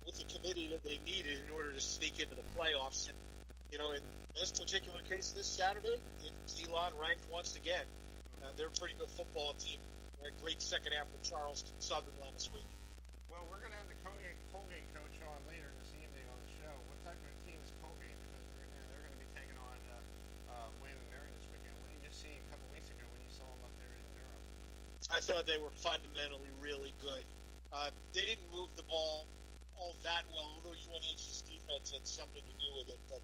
Speaker 8: with the committee that they needed in order to sneak into the playoffs. And, in this particular case this Saturday, Elon ranked once again. They're a pretty good football team. They're a great second half with Charleston Southern last week.
Speaker 1: Well, we're going to have the Colgate coach on later this evening on the show. What type of team is Colgate? Because they're going to be taking on Wayne and Marion this weekend. What did you see a couple weeks ago when you saw them up there in Durham?
Speaker 8: I thought they were fundamentally really good. They didn't move the ball all that well, although UNH's defense had something to do with it. But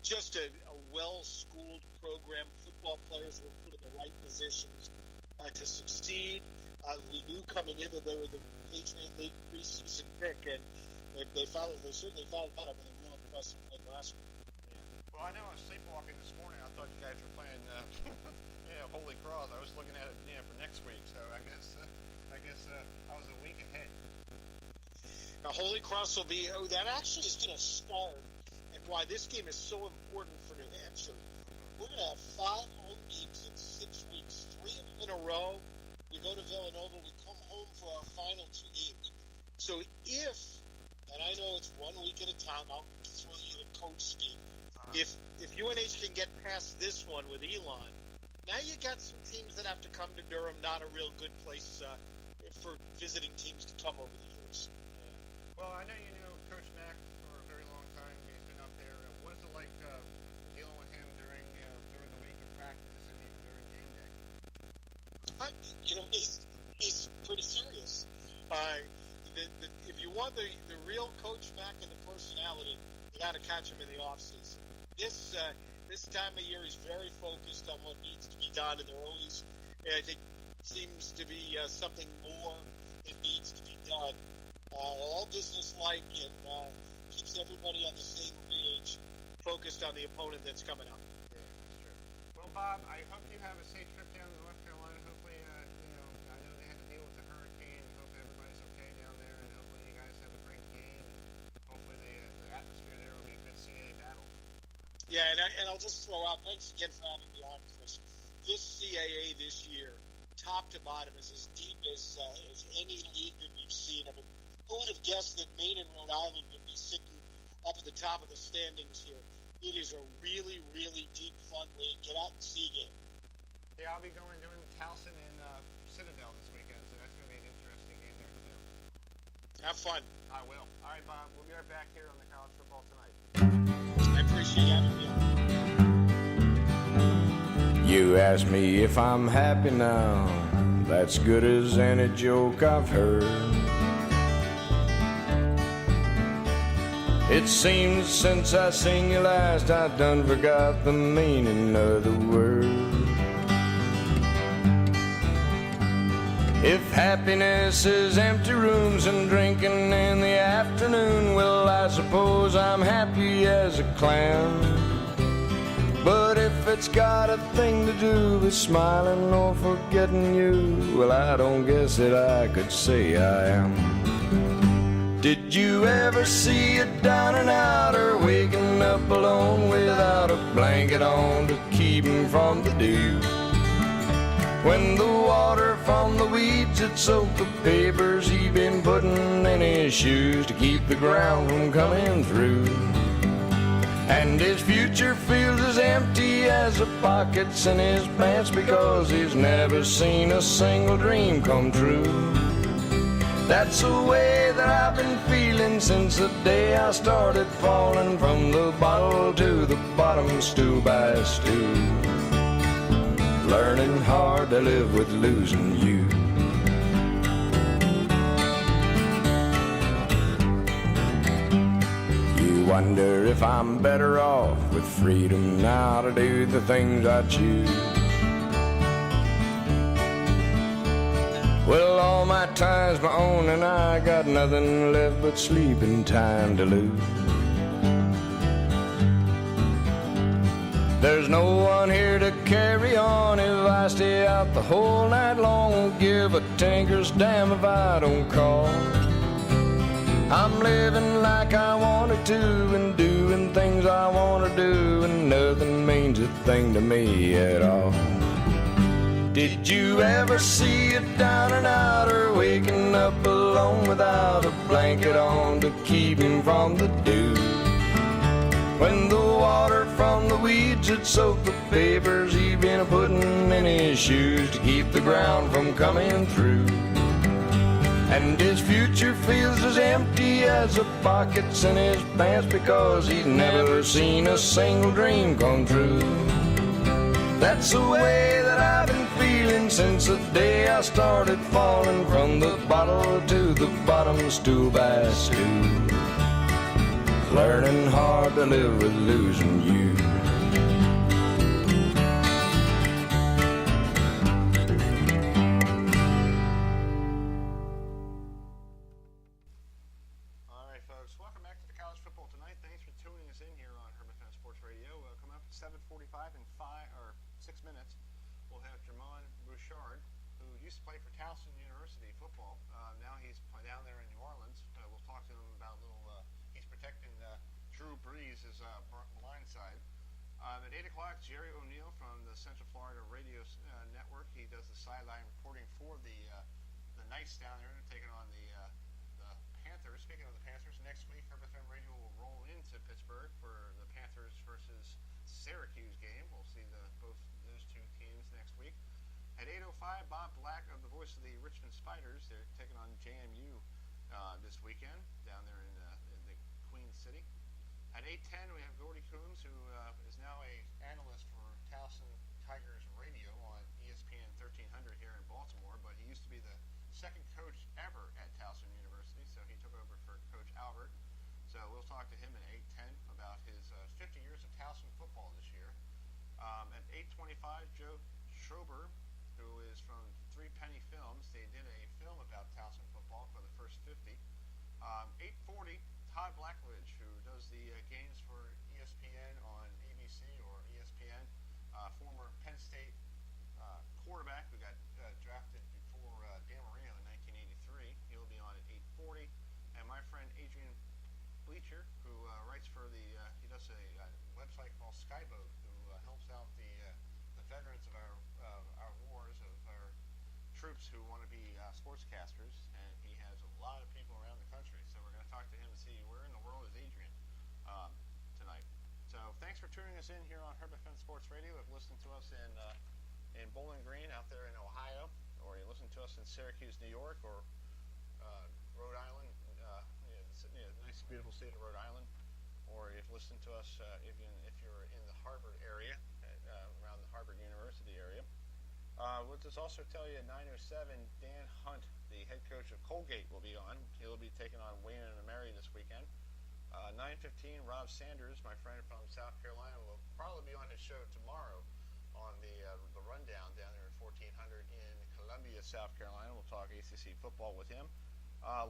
Speaker 8: just a well-schooled program. Football players were put in the right positions to succeed. We knew coming in that they were the Patriot League preseason pick, and they certainly followed that up with a real impressive play last week.
Speaker 1: Yeah. Well, I know I was sleepwalking this morning. I thought you guys were playing Holy Cross. I was looking at it for next week, so I guess I was a week ahead.
Speaker 8: Now, Holy Cross will be that actually is going to start, and why this game is so important for New Hampshire. We're going to have 5 home games in 6 weeks, 3 of them in a row. We go to Villanova. We come home for our final 2 games. So and I know it's 1 week at a time, I'll throw you the coach speak. If UNH can get past this one with Elon, now you got some teams that have to come to Durham. Not a real good place for visiting teams to come over the years.
Speaker 1: Well, I know you knew Coach Mack for a very long time. He's been up there. What is it like dealing with him during the week of practice and even during game day?
Speaker 8: He's pretty serious. If you want the real Coach Mack and the personality, you got to catch him in the offseason. This time of year, he's very focused on what needs to be done, and there always, I think, seems to be something more that needs to be done. All business-like, and keeps everybody on the same page, focused on the opponent that's coming up.
Speaker 1: Yeah, that's true. Well, Bob, I hope you have a safe trip down to North Carolina. Hopefully, I know they had to deal with the hurricane. I hope everybody's okay down there, and hopefully you guys have a great game. And hopefully the atmosphere there will be a good CAA battle.
Speaker 8: Yeah, and I'll just throw out, thanks again for having me on, Chris. This CAA this year, top to bottom, is as deep as any league that we've seen. I mean, who would have guessed that Maine and Rhode Island would be sitting up at the top of the standings here? It is a really, really deep, fun league. Get out and see a game.
Speaker 1: Yeah, I'll be doing Towson and Citadel this weekend, so that's going to be an interesting game there, too.
Speaker 8: Have fun.
Speaker 1: I will. All right, Bob, we'll be right back here on the College Football Tonight.
Speaker 8: I appreciate having me on.
Speaker 4: You ask me if I'm happy now. That's good as any joke I've heard. It seems since I seen you last, I done forgot the meaning of the word. If happiness is empty rooms and drinking in the afternoon, well, I suppose I'm happy as a clam. But if it's got a thing to do with smiling or forgetting you, well, I don't guess that I could say I am. Did you ever see a down and outer waking up alone without a blanket on to keep him from the dew? When the water from the weeds had soaked the papers he'd been putting in his shoes to keep the ground from coming through. And his future feels as empty as the pockets in his pants because he's never seen a single dream come true. That's the way that I've been feeling since the day I started falling from the bottle to the bottom, stool by stool. learning hard to live with losing you. You wonder if I'm better off with freedom now to do the things I choose. Well, all my time's my own and I got nothing left but sleeping time to lose. There's no one here to carry on if I stay out the whole night long. Won't give a tinker's damn if I don't call. I'm living like I wanted to and doing things I want to do, and nothing means a thing to me at all. Did you ever see a down and outer waking up alone without a blanket on to keep him from the dew? When the water from the weeds had soaked the papers he'd been putting in his shoes to keep the ground from coming through. And his future feels as empty as the pockets in his pants because he's never seen a single dream come true. That's the way that I've been feeling since the day I started falling from the bottle to the bottom, stool by stool. Learning hard to live with losing you.
Speaker 1: All right, folks, welcome back to the College Football Tonight. Thanks for tuning us in here on HerbFM Sports Radio. Coming up at 7:45 in 6 minutes, we'll have Jermon Bouchard, who used to play for Towson University football. Now he's down there in New Orleans. We'll talk to him about a little. He's protecting Drew Brees' blind side. At 8 o'clock, Jerry O'Neill from the Central Florida Radio Network. He does the sideline reporting for the Knights down there, taking on the Panthers. Speaking of the Panthers, next week, HerbFM Radio will roll into Pittsburgh for the Panthers versus Syracuse game. We'll see both those two teams next week. At 8:05, Bob Black of the voice of the Richmond Spiders. They're taking on JMU this weekend down there in the Queen City. At 8:10, we have Gordy Coombs, who is now an analyst for Towson Tigers Radio on ESPN 1300 here in Baltimore, but he used to be the second coach ever at Towson University, so he took over for Coach Albert. So we'll talk to him at 8:10 about his 50 years of Towson football this year. At 8:25, Joe Schrober, who is from Three Penny Films. They did a film about Towson football for the first 50. 8:40, Todd Blackledge, who does the games for ESPN on ABC or ESPN, former Penn State quarterback who got drafted before Dan Marino in 1983. He'll be on at 8:40. And my friend Adrian Bleacher, who writes for he does a website called Skyboat, who helps out the veterans of our wars, of our troops who want to be sportscasters, and he has a lot of people around the country. So we're going to talk to him and see where in the world is Adrian tonight. So thanks for tuning us in here on HerbFM Sports Radio. If you listen to us in Bowling Green out there in Ohio, or you listen to us in Syracuse, New York, or Rhode Island, nice, beautiful state of Rhode Island, or if you listen to us if you're in the Harvard area, around the Harvard University area. We'll just also tell you at 9:07, Dan Hunt, the head coach of Colgate, will be on. He'll be taking on Wayne and Mary this weekend. 9:15, Rob Sanders, my friend from South Carolina, will probably be on his show tomorrow on the rundown down there in 1400 in Columbia, South Carolina. We'll talk ACC football with him.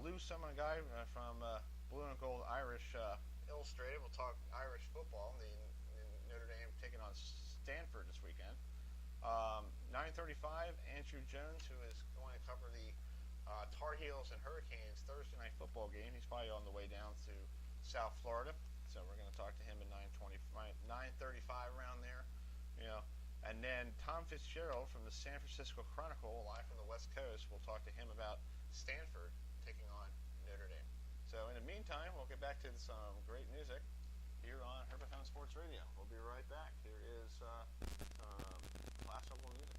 Speaker 1: Lou Summer guy from Blue and Gold Irish Illustrated. We'll talk Irish football. The Notre Dame taking on Stanford this weekend. 9:35, Andrew Jones, who is going to cover the Tar Heels and Hurricanes Thursday night football game. He's probably on the way down to South Florida, so we're going to talk to him at 9:35 around there. And then Tom Fitzgerald from the San Francisco Chronicle, live from the West Coast. We'll talk to him about Stanford taking on Notre Dame. So in the meantime, we'll get back to some great music here on HerbFM Sports Radio. We'll be right back. Here is classical music.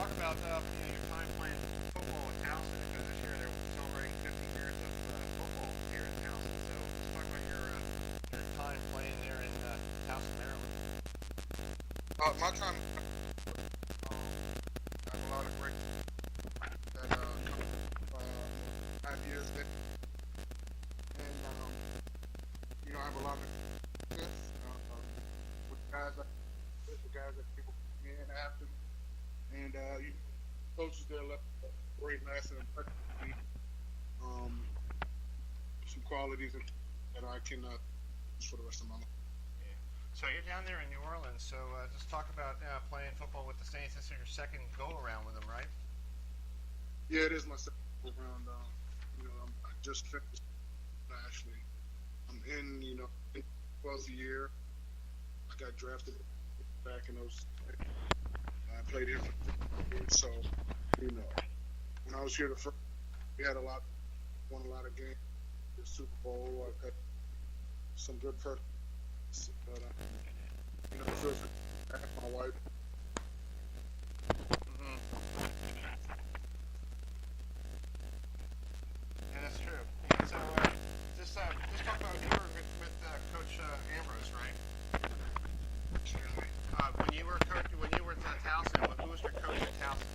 Speaker 1: talk about your time playing football with Towson, because this year they're celebrating 50 years of football here in Towson. So let's talk about your time playing there in Towson, Maryland.
Speaker 6: My time, I have a lot of great that 5 years there, and I have a lot of success with guys that people come in after me, and coaches there left a great lasting impression on me. Some qualities that I can use for the rest of my life.
Speaker 1: So you're down there in New Orleans. So just talk about playing football with the Saints. This is your second go around with them, right?
Speaker 6: Yeah, it is my second go around. I just finished. Actually, I'm in. In 12th year. I got drafted back in those. I played here for years, so when I was here the first, we had won a lot of games. The Super Bowl. I got some good person. But it feels like my wife.
Speaker 1: Yeah, that's true. Yeah, so just talk about you were with Coach Ambrose, right? When you were at Towson, who was your coach at Towson?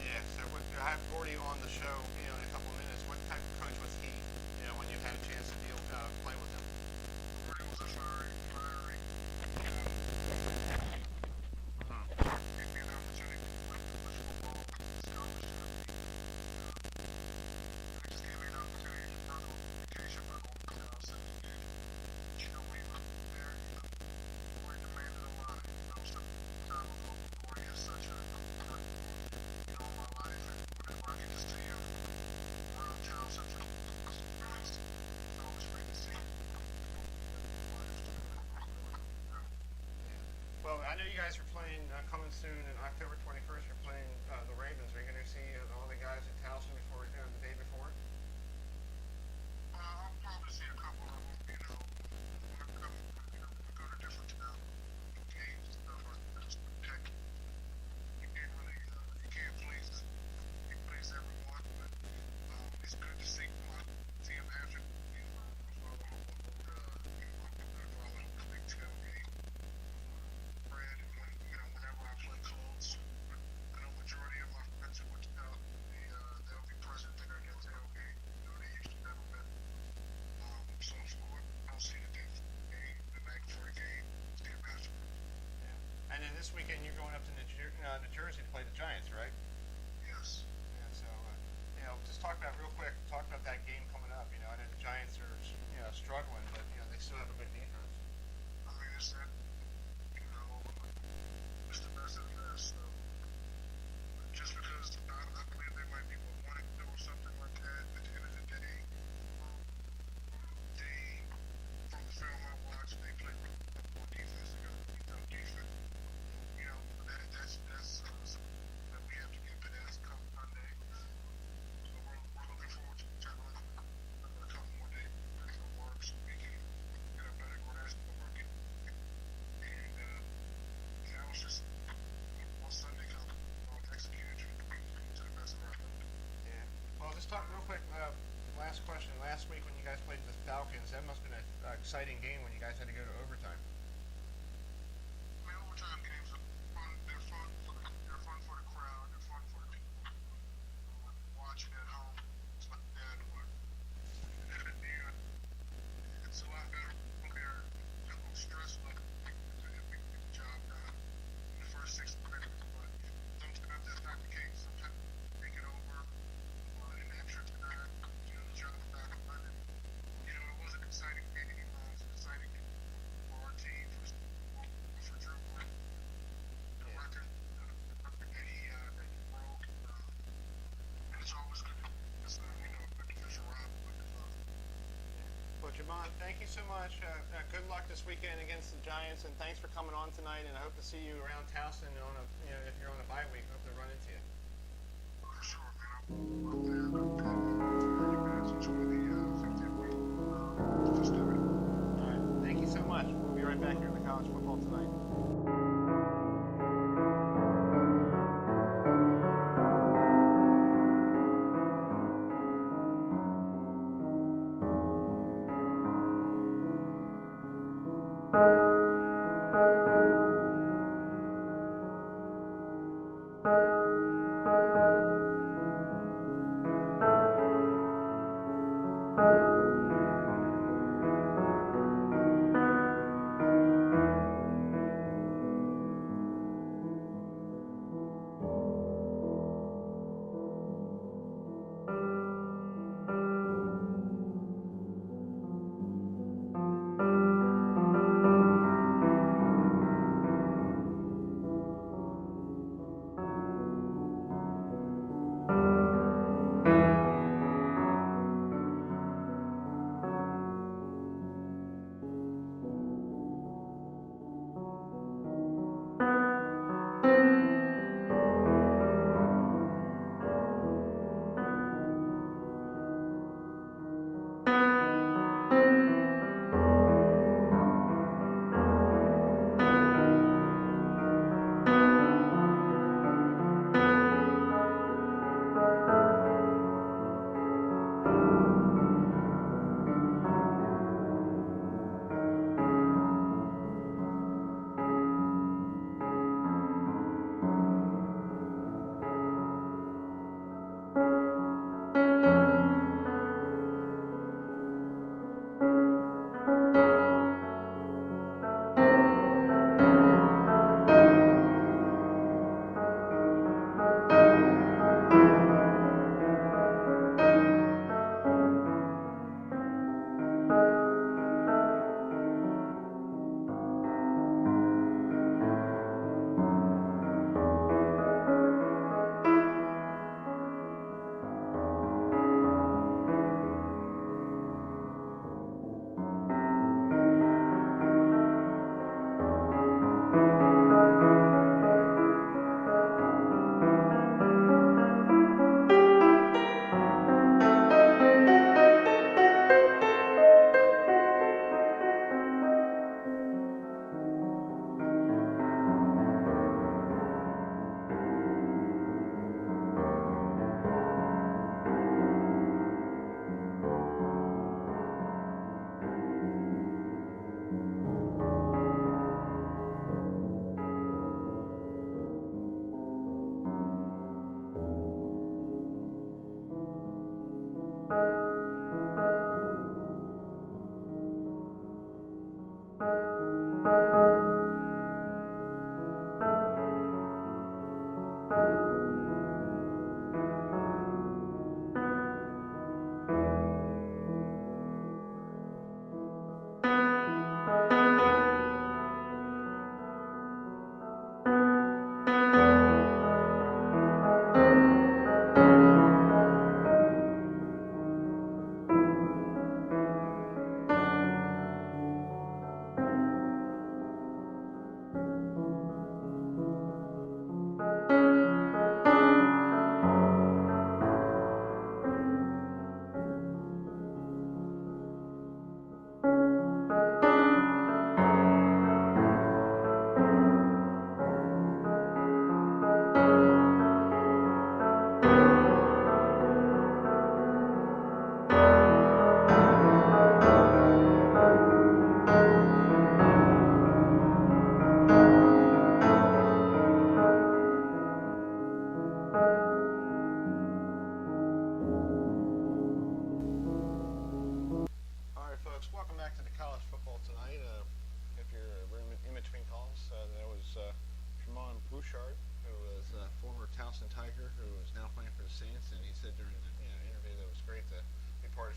Speaker 1: Yeah. So I have Gordy on the show, in a couple of minutes. What type of coach was he? When you had a chance to play with him. Well, I know you guys are playing coming soon on October 21st. You're playing the Ravens. Are you going to see all the guys at Towson before the day before?
Speaker 6: I'll probably see a couple of them. We go to different games and stuff. You can't please everyone, but it's good to see them after. Follow the big tailgate. Whenever I play close, I know majority of my friends who went out, they'll be present there and they'll tailgate. They usually have a bit. So I'll see the day before the game, the night before the game, see them after.
Speaker 1: Yeah. And then this weekend you're going up to New Jersey to play the Giants, right?
Speaker 6: Yes.
Speaker 1: Yeah. So just talk about real quick. Talk about that game coming up. I know the Giants are struggling, but they still have a good defense.
Speaker 6: I mean, it's that. It's the best of the best. So just because I believe they might be wanting to do or something like that, at the end of the day, from the film I watched, they play more defense. They got tough defense. That's something that we have to get past come Monday. So we're looking forward to traveling a couple more days of work so we can get a better grasp of our game. And I was just on Sunday executed to the best of our ability.
Speaker 1: Yeah. Well, just talk real quick. Last question. Last week when you guys played the Falcons, that must have been an exciting game when you guys had to go to overtime.
Speaker 6: I mean, overtime games are fun. They're fun for the crowd. They're fun for the people watching at home. It's like that, but it's a lot better when they're a little stress level to get the job done in the first 6 minutes. But sometimes that's not the case. Sometimes they take it over in extra time. The job is not done. It was an exciting game. It was an exciting game for our team, for Drew. The record that he broke. And it's always good to good division rival with the club.
Speaker 1: Well, Javon, thank you so much. Good luck this weekend against the Giants, and thanks for coming on tonight. And I hope to see you around Towson if you're on a bye week. Hope to run into you.
Speaker 6: For sure, man. I'm there. You guys enjoy the 50th week. Just do it.
Speaker 1: All right. Thank you so much. We'll be right back here in the College Football Tonight.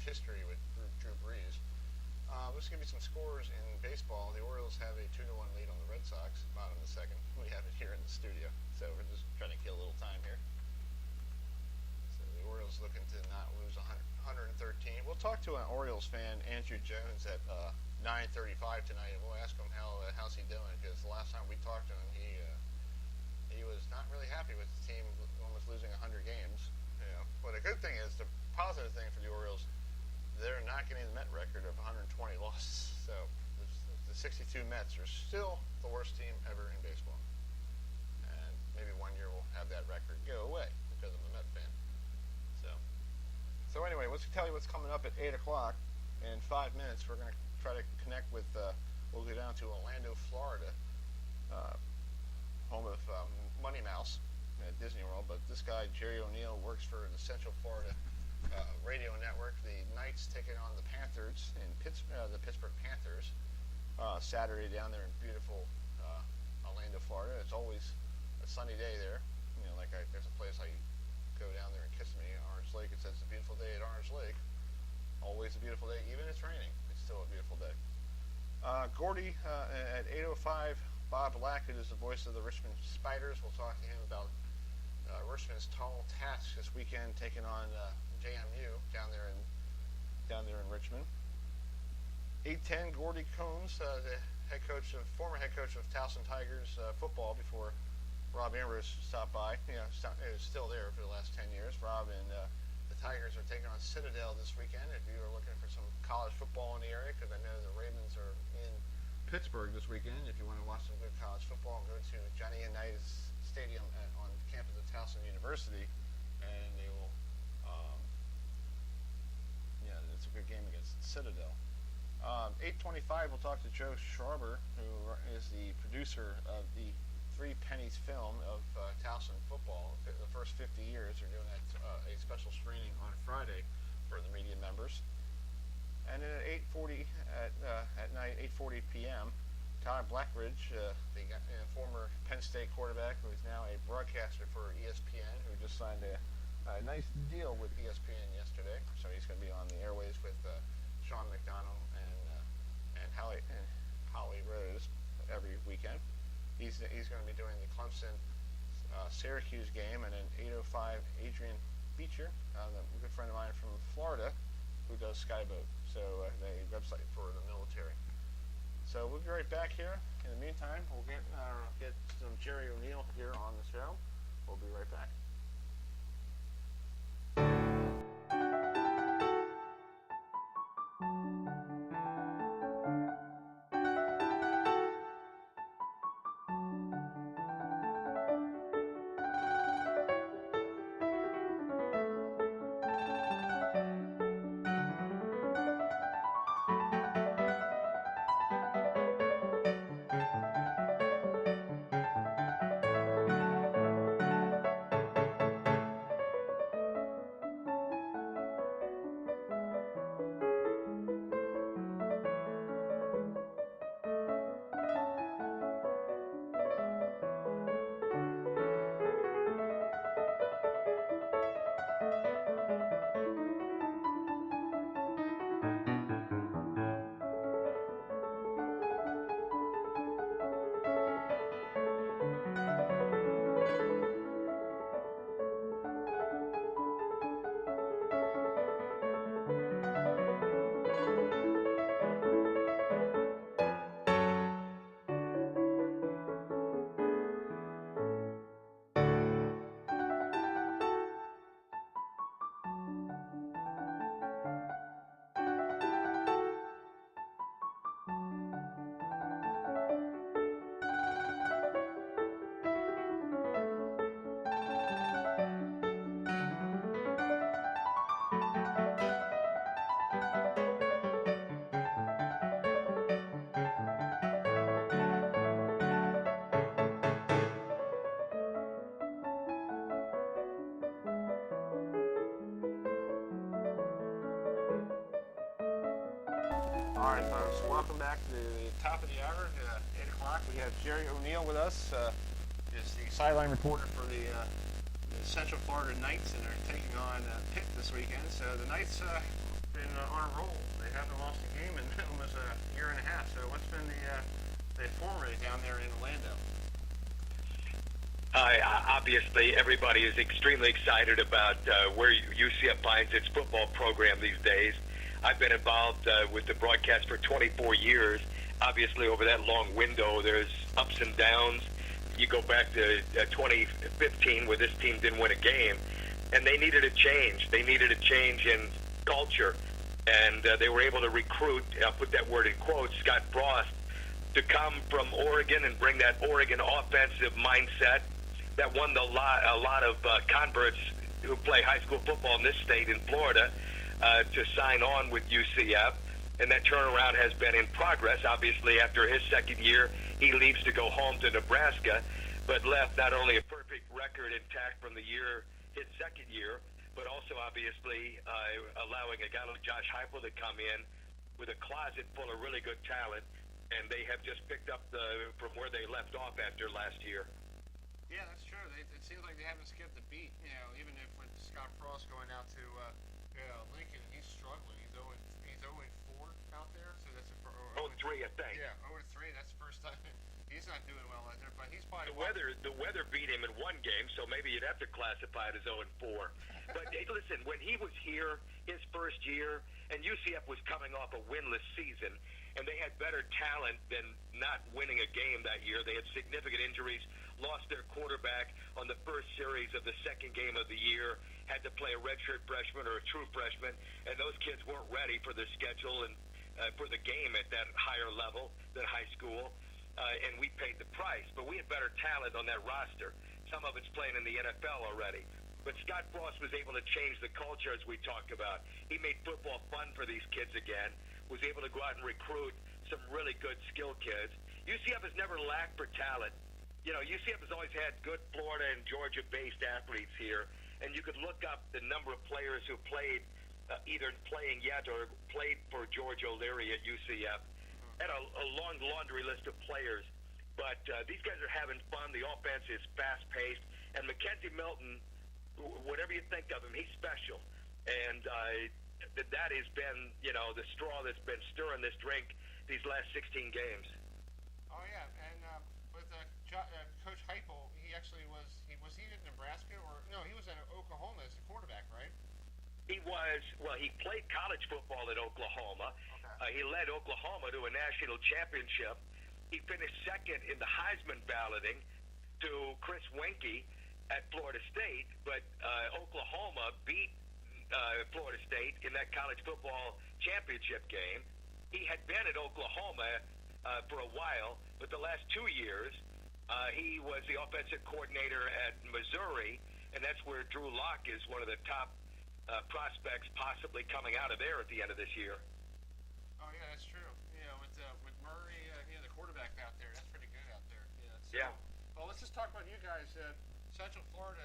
Speaker 1: history with Drew Brees. Let's give you some scores in baseball. The Orioles have a 2-1 lead on the Red Sox, bottom of the second. We have it here in the studio, so we're just trying to kill a little time here. So the Orioles looking to not lose 113. We'll talk to an Orioles fan, Andrew Jones, at 9:35 tonight, and we'll ask him how's he doing, because the last time we talked to him, he was not really happy with the team almost losing 100 games. You know, but a good thing is, the positive thing for the Orioles, they're not getting the Met record of 120 losses. So the 62 Mets are still the worst team ever in baseball. And maybe one year we'll have that record go away because I'm a Met fan. So anyway, let's tell you what's coming up at 8 o'clock. In 5 minutes, we're going to try to connect with we'll go down to Orlando, Florida, home of Money Mouse at Disney World. But this guy, Jerry O'Neill, works for the Central Florida radio network. The Knights taking on the Panthers in the Pittsburgh Panthers Saturday down there in beautiful Orlando, Florida. It's always a sunny day there. There's a place I go down there in Kissimmee, Orange Lake. It says it's a beautiful day at Orange Lake. Always a beautiful day, even if it's raining. It's still a beautiful day. Gordy at 8:05. Bob Blackledge is the voice of the Richmond Spiders. We'll talk to him about Richmond's tall task this weekend, taking on JMU down there in Richmond. 8:10. Gordy Combs, the former head coach of Towson Tigers football before Rob Ambrose stopped by. Is still there for the last 10 years. Rob and the Tigers are taking on Citadel this weekend. If you are looking for some college football in the area, because I know the Ravens are in Pittsburgh this weekend. If you want to watch some good college football, go to Johnny Unitas Stadium on campus of Towson University, and they will. It's a good game against Citadel. 8:25. We'll talk to Joe Schraber, who is the producer of the Three Pennies film of Towson football. The first 50 years, they're doing a special screening on Friday for the media members. And then at 8:40 at night, 8:40 p.m., Todd Blackledge, the former Penn State quarterback, who is now a broadcaster for ESPN, who just signed a nice deal with ESPN yesterday. So he's going to be on the airways with Sean McDonald and Holly Rose every weekend. He's going to be doing the Clemson Syracuse game, and then 8:05 Adrian Beecher, a good friend of mine from Florida, who does Skyboat, so the website for the military. So we'll be right back here. In the meantime, we'll get some Jerry O'Neill here on the show. We'll be right back. All right, folks, welcome back to the top of the hour, 8 o'clock. We have Jerry O'Neill with us. Is the sideline reporter for the Central Florida Knights, and they're taking on Pitt this weekend. So the Knights been on a roll. They haven't lost a game in almost a year and a half. So what's been the form rate down there in Orlando?
Speaker 9: Obviously, everybody is extremely excited about where UCF finds its football program these days. I've been involved with the broadcast for 24 years. Obviously, over that long window, there's ups and downs. You go back to 2015, where this team didn't win a game, and they needed a change. They needed a change in culture, and they were able to recruit, I'll put that word in quotes, Scott Frost, to come from Oregon and bring that Oregon offensive mindset that won a lot of converts who play high school football in this state in Florida to sign on with UCF. and that turnaround has been in progress. Obviously, after his second year, he leaves to go home to Nebraska, but left not only a perfect record intact from the year, his second year, but also obviously allowing a guy like Josh Heupel to come in with a closet full of really good talent, and they have just picked up from where they left off after last year.
Speaker 1: Yeah, that's true. It seems like they haven't skipped a beat. Even if with Scott Frost going out to Lincoln, he's struggling. He's 0-4 out there, so that's a
Speaker 9: 0-3, I think.
Speaker 1: Yeah, 0-3. That's the first time he's not doing well out there, but he's probably
Speaker 9: the weather beat him in one game, so maybe you'd have to classify it as 0-4. But hey, listen, when he was here his first year, and UCF was coming off a winless season, and they had better talent than not winning a game that year. They had significant injuries, lost their quarterback on the first series of the second game of the year, had to play a redshirt freshman or a true freshman, and those kids weren't ready for the schedule and for the game at that higher level than high school, and we paid the price. But we had better talent on that roster. Some of it's playing in the NFL already. But Scott Frost was able to change the culture, as we talked about. He made football fun for these kids again, was able to go out and recruit some really good skill kids. UCF has never lacked for talent. UCF has always had good Florida and Georgia-based athletes here, and you could look up the number of players who played, either playing yet or played for George O'Leary at UCF. And a long laundry list of players. But these guys are having fun. The offense is fast-paced. And Mackenzie Milton, whatever you think of him, he's special. And that has been, the straw that's been stirring this drink these last 16 games.
Speaker 1: Oh, yeah. And with Coach Heupel, he actually was he at Nebraska? He was at Oklahoma as a quarterback, right?
Speaker 9: He was, he played college football at Oklahoma. Okay. He led Oklahoma to a national championship. He finished second in the Heisman balloting to Chris Weinke at Florida State, but Oklahoma beat Florida State in that college football championship game. He had been at Oklahoma for a while, but the last 2 years he was the offensive coordinator at Missouri, and that's where Drew Lock is one of the top prospects possibly coming out of there at the end of this year.
Speaker 1: Oh yeah, that's true. With Murray, the quarterback out there, that's pretty good out there.
Speaker 9: Yeah.
Speaker 1: Well, let's just talk about you guys. Central Florida,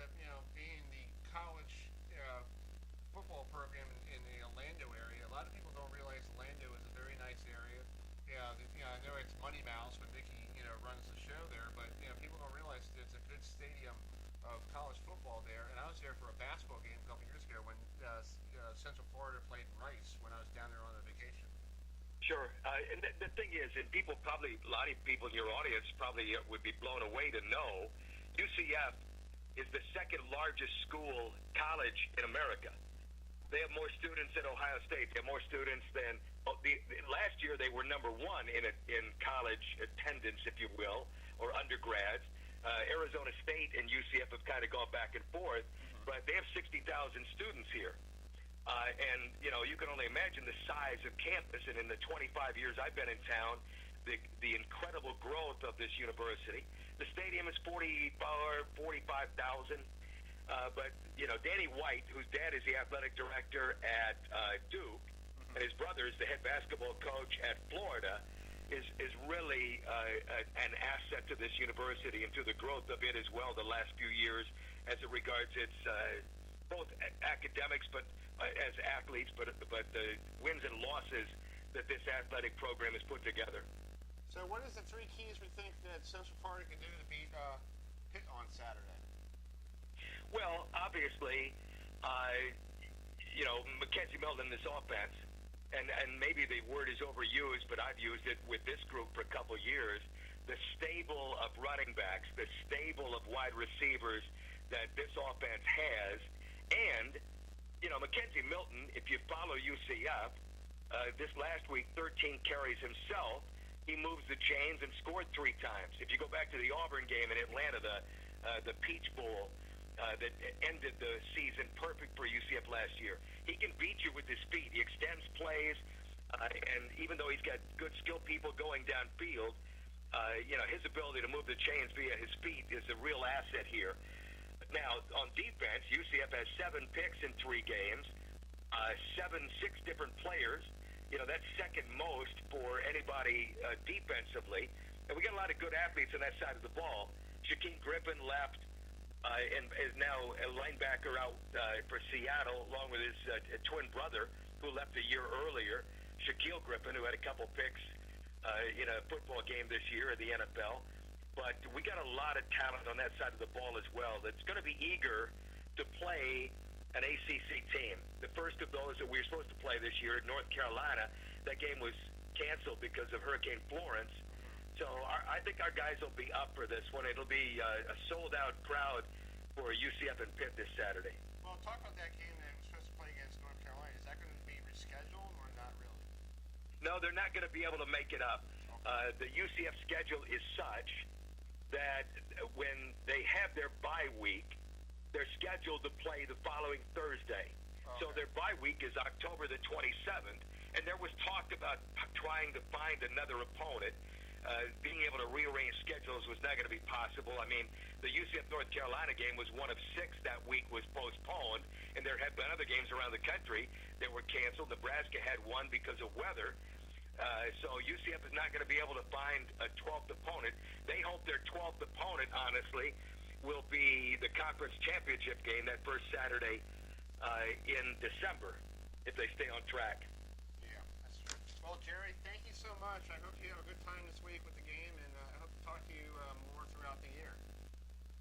Speaker 1: being the college football program in the Orlando area. A lot of people don't realize Orlando is a very nice area. I know it's Money Mouse when Mickey, runs the show there, but people don't realize it's a good stadium of college football there. And I was there for a basketball game a couple years ago when Central Florida played Rice when I was down there on a vacation.
Speaker 9: Sure. And the thing is, and a lot of people in your audience probably would be blown away to know, UCF is the second largest college in America. They have more students than Ohio State. They have more students than last year. They were number one in college attendance, if you will, or undergrads. Arizona State and UCF have kind of gone back and forth, but they have 60,000 students here. And you can only imagine the size of campus. And in the 25 years I've been in town, the incredible growth of this university. The stadium is 45,000. But Danny White, whose dad is the athletic director at Duke, and his brother is the head basketball coach at Florida, is really an asset to this university and to the growth of it as well the last few years as it regards its both academics, but as athletes, but the wins and losses that this athletic program has put together.
Speaker 1: So what is the three keys we think that Central Florida can do to beat Pitt on Saturday?
Speaker 9: Well, obviously, Mackenzie Milton, this offense, and maybe the word is overused, but I've used it with this group for a couple years, the stable of running backs, the stable of wide receivers that this offense has, and, Mackenzie Milton, if you follow UCF, this last week, 13 carries himself. He moves the chains and scored 3 times. If you go back to the Auburn game in Atlanta, the Peach Bowl, that ended the season perfect for UCF last year. He can beat you with his feet. He extends plays, and even though he's got good skilled people going downfield, his ability to move the chains via his feet is a real asset here. Now, on defense, UCF has 7 picks in 3 games, 6 different players, That's second most for anybody defensively. And we got a lot of good athletes on that side of the ball. Shaquem Griffin left and is now a linebacker out for Seattle, along with his twin brother, who left a year earlier, Shaquille Griffin, who had a couple picks in a football game this year in the NFL. But we got a lot of talent on that side of the ball as well that's going to be eager to play an ACC team. The first of those that we were supposed to play this year in North Carolina, that game was canceled because of Hurricane Florence. So I think our guys will be up for this one. It'll be a sold-out crowd for UCF and Pitt this Saturday.
Speaker 1: Well, talk about that game that was supposed to play against North Carolina. Is that going to be rescheduled or not really?
Speaker 9: No, they're not going to be able to make it up. The UCF schedule is such that when they have their bye week, they're scheduled to play the following Thursday. Okay. So their bye week is October the 27th, and there was talk about trying to find another opponent. Being able to rearrange schedules was not going to be possible. I mean, the UCF North Carolina game was one of 6 that week was postponed, and there had been other games around the country that were canceled. Nebraska had one because of weather. So UCF is not going to be able to find a 12th opponent. They hope their 12th opponent, honestly, will be the conference championship game that first Saturday in December, if they stay on track.
Speaker 1: Yeah, that's true. Well, Jerry, thank you so much. I hope you have a good time this week with the game, and I hope to talk to you more throughout the year.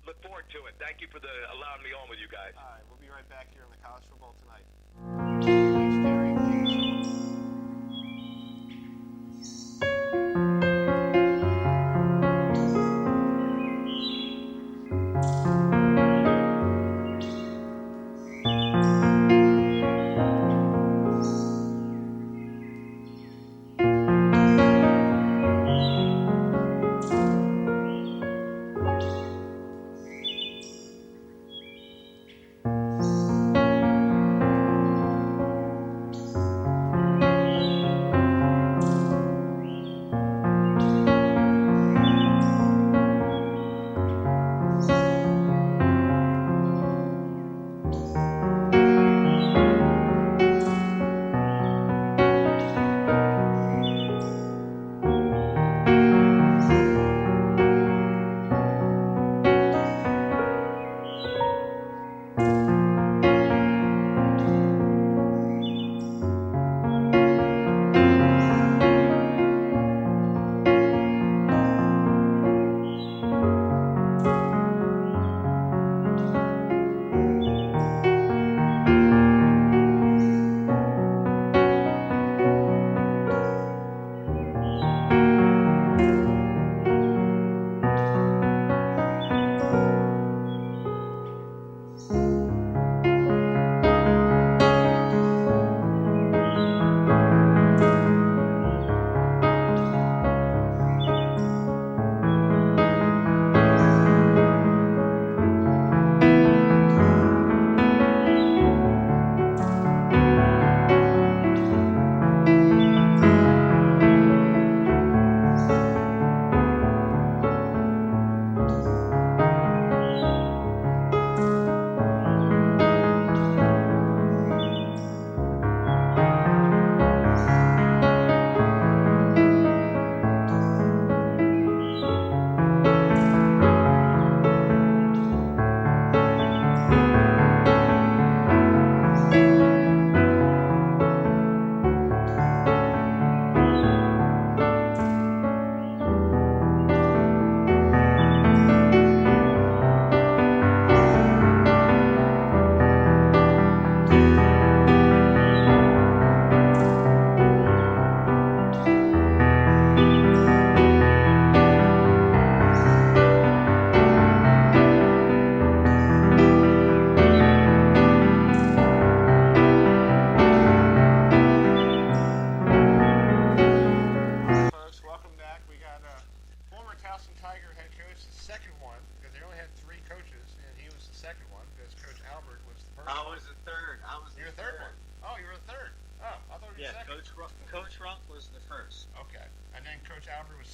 Speaker 9: Look forward to it. Thank you for allowing me on with you guys.
Speaker 1: All right, we'll be right back here on the College Football Tonight. Thanks, Jerry.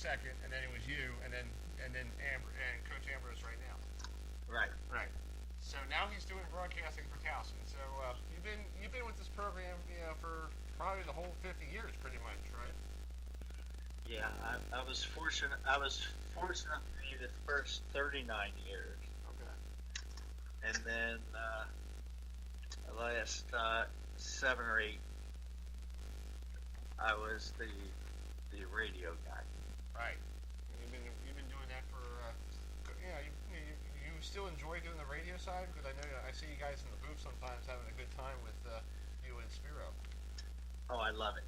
Speaker 1: second, and then it was you, and then Amber and Coach Ambrose right now.
Speaker 10: Right.
Speaker 1: Right. So now he's doing broadcasting for Towson. So you've been with this program, for probably the whole 50 years, pretty much, right?
Speaker 10: Yeah, I was fortunate. I was fortunate to be the first 39 years,
Speaker 1: Okay.
Speaker 10: and then the last 7 or 8, I was the radio guy.
Speaker 1: Right. And you've been doing that for you still enjoy doing the radio side, because I know I see you guys in the booth sometimes having a good time with you and Spiro.
Speaker 10: Oh, I love it.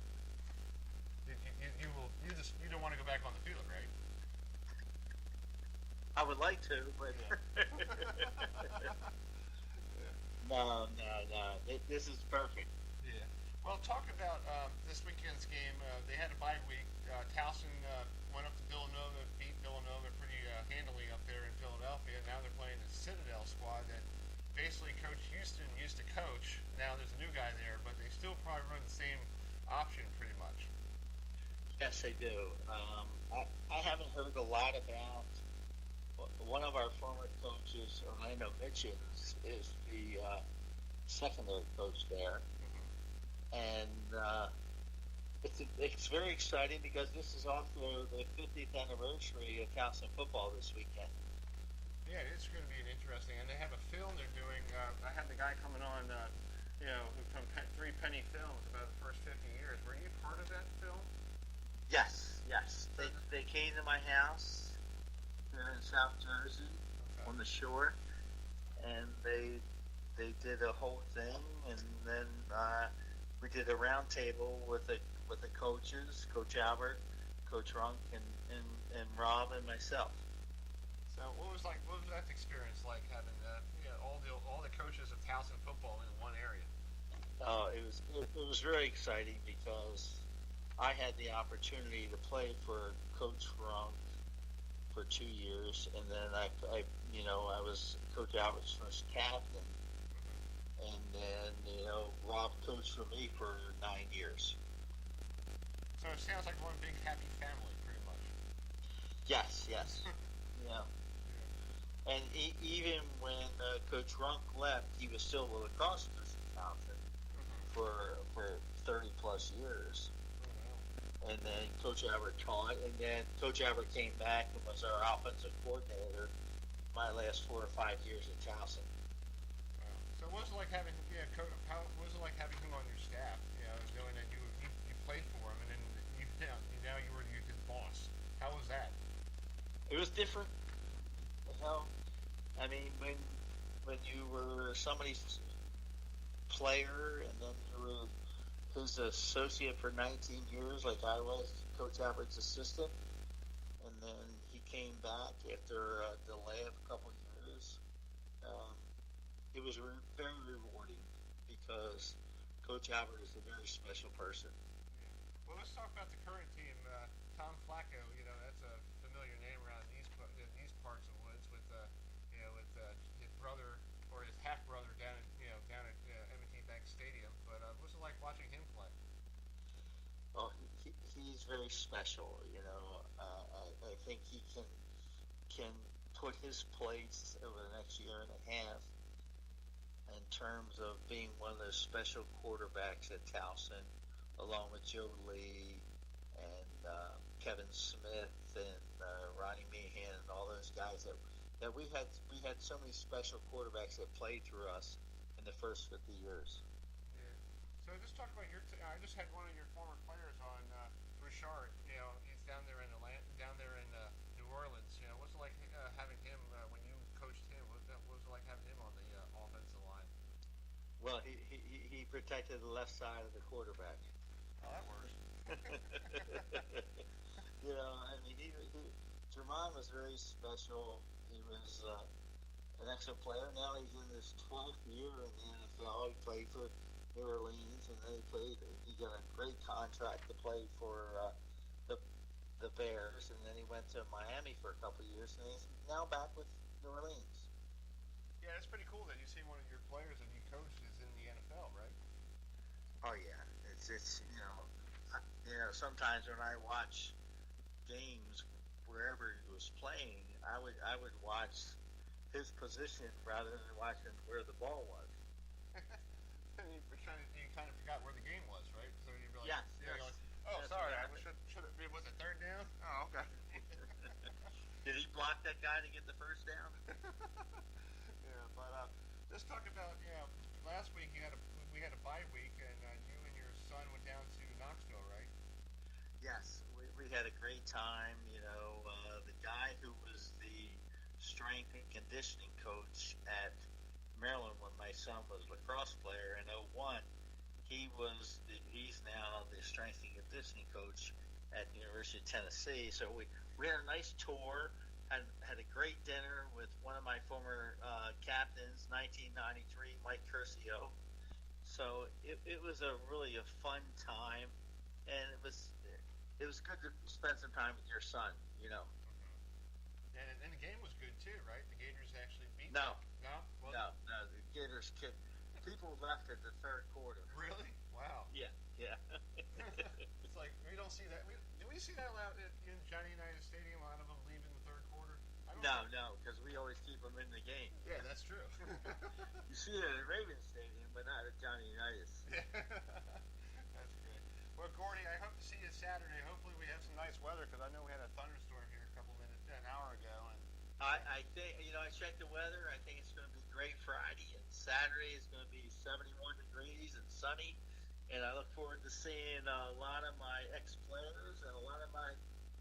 Speaker 1: You don't want to go back on the field, right?
Speaker 10: I would like to, but no. This is perfect.
Speaker 1: Yeah. Well, talk about this weekend's game. They had a bye week. Towson went up to Villanova, beat Villanova pretty handily up there in Philadelphia. Now they're playing the Citadel squad that basically Coach Houston used to coach. Now there's a new guy there, but they still probably run the same option pretty much.
Speaker 10: Yes, they do. I haven't heard a lot about one of our former coaches, Orlando Mitchens, is the secondary coach there, and it's very exciting because this is also the 50th anniversary of Towson football this weekend.
Speaker 1: Yeah, it's going to be an interesting, and they have a film they're doing. I had the guy coming on, from Three Penny Films about the first 50 years. Were you part of that film?
Speaker 10: Yes. They came to my house here in South Jersey, on the shore, and they did a whole thing, and then we did a round table with the coaches, Coach Albert, Coach Runk, and Rob and myself.
Speaker 1: So what was that experience like, having all the coaches of Towson football in one area?
Speaker 10: It was very exciting because I had the opportunity to play for Coach Runk for 2 years, and then I was Coach Albert's first captain, and then Rob coached for me for 9 years.
Speaker 1: So it sounds like one big happy family, pretty much.
Speaker 10: Yes. Yeah. And even when Coach Runk left, he was still a lacrosse coach in Towson for 30 plus years. And then Coach Albert taught, and then Coach Albert came back and was our offensive coordinator my last 4 or 5 years at Towson.
Speaker 1: So what was it like having what was it like having him on your staff? Knowing that you played for him, and then now you were his boss. How was that?
Speaker 10: It was different. I mean, when you were somebody's player, and then you were his associate for 19 years, like I was, Coach Albert's assistant, and then he came back after a delay of a couple years. It was very rewarding because Coach Albert is a very special person.
Speaker 1: Well, let's talk about the current team. Tom Flacco, that's a familiar name around these parts of Woods with his brother or his half brother down at M&T Bank Stadium. But what's it like watching him play?
Speaker 10: Oh, he's very special. I think he can put his place over the next year and a half in terms of being one of those special quarterbacks at Towson, along with Joe Lee and Kevin Smith and Ronnie Meehan and all those guys that we had so many special quarterbacks that played through us in the first 50 years.
Speaker 1: Yeah. So just talk about I just had one of your former players on, Bouchard. He's down there in New Orleans. What's it like having him when you coached him? What was it like having him on the offensive line?
Speaker 10: Well, he protected the left side of the quarterback.
Speaker 1: Oh, that works.
Speaker 10: Jermon was very special. He was an excellent player. Now he's in his 12th year in the NFL. He played for New Orleans, and then he got a great contract to play for the Bears, and then he went to Miami for a couple of years, and he's now back with New Orleans.
Speaker 1: Yeah, it's pretty cool that you see one of your players that you coached is in the NFL, right?
Speaker 10: Oh yeah, it's sometimes when I watch games wherever he was playing, I would watch his position rather than watching where the ball was.
Speaker 1: you kind of forgot where the game was, right? So you were like,
Speaker 10: Yes,
Speaker 1: you're
Speaker 10: yes.
Speaker 1: like, oh,
Speaker 10: That's
Speaker 1: sorry,
Speaker 10: what
Speaker 1: I
Speaker 10: happened.
Speaker 1: should have. Was it third down? Oh, okay.
Speaker 10: Did he block that guy to get the first down?
Speaker 1: Yeah, but let's talk about last week we had a bye week, and you and your son went down to Knoxville, right?
Speaker 10: Yes, we had a great time. The guy who was the strength and conditioning coach at Maryland when my son was a lacrosse player in '01, he's now the strength and conditioning coach at the University of Tennessee. So we had a nice tour, had a great dinner with one of my former captains, 1993, Mike Curcio. So it was really a fun time, and it was good to spend some time with your son.
Speaker 1: And the game was good too, right? The Gators actually beat
Speaker 10: No.
Speaker 1: them. No? Well,
Speaker 10: No, the Gators kicked. People left at the third quarter.
Speaker 1: Really? Wow.
Speaker 10: Yeah.
Speaker 1: It's like we don't see that. Do we see that a lot in Johnny Unitas Stadium? A lot of them leave in the third quarter.
Speaker 10: No, because we always keep them in the game.
Speaker 1: Yeah, that's true.
Speaker 10: You see it at Ravens Stadium, but not at Johnny Unitas.
Speaker 1: Yeah. That's great. Well, Gordy, I hope to see you Saturday. Hopefully, we have some nice weather because I know we had a thunderstorm here an hour ago, and
Speaker 10: I think I checked the weather. I think it's going to be great Friday, and Saturday is going to be 71 degrees and sunny. And I look forward to seeing a lot of my ex-players and a lot of my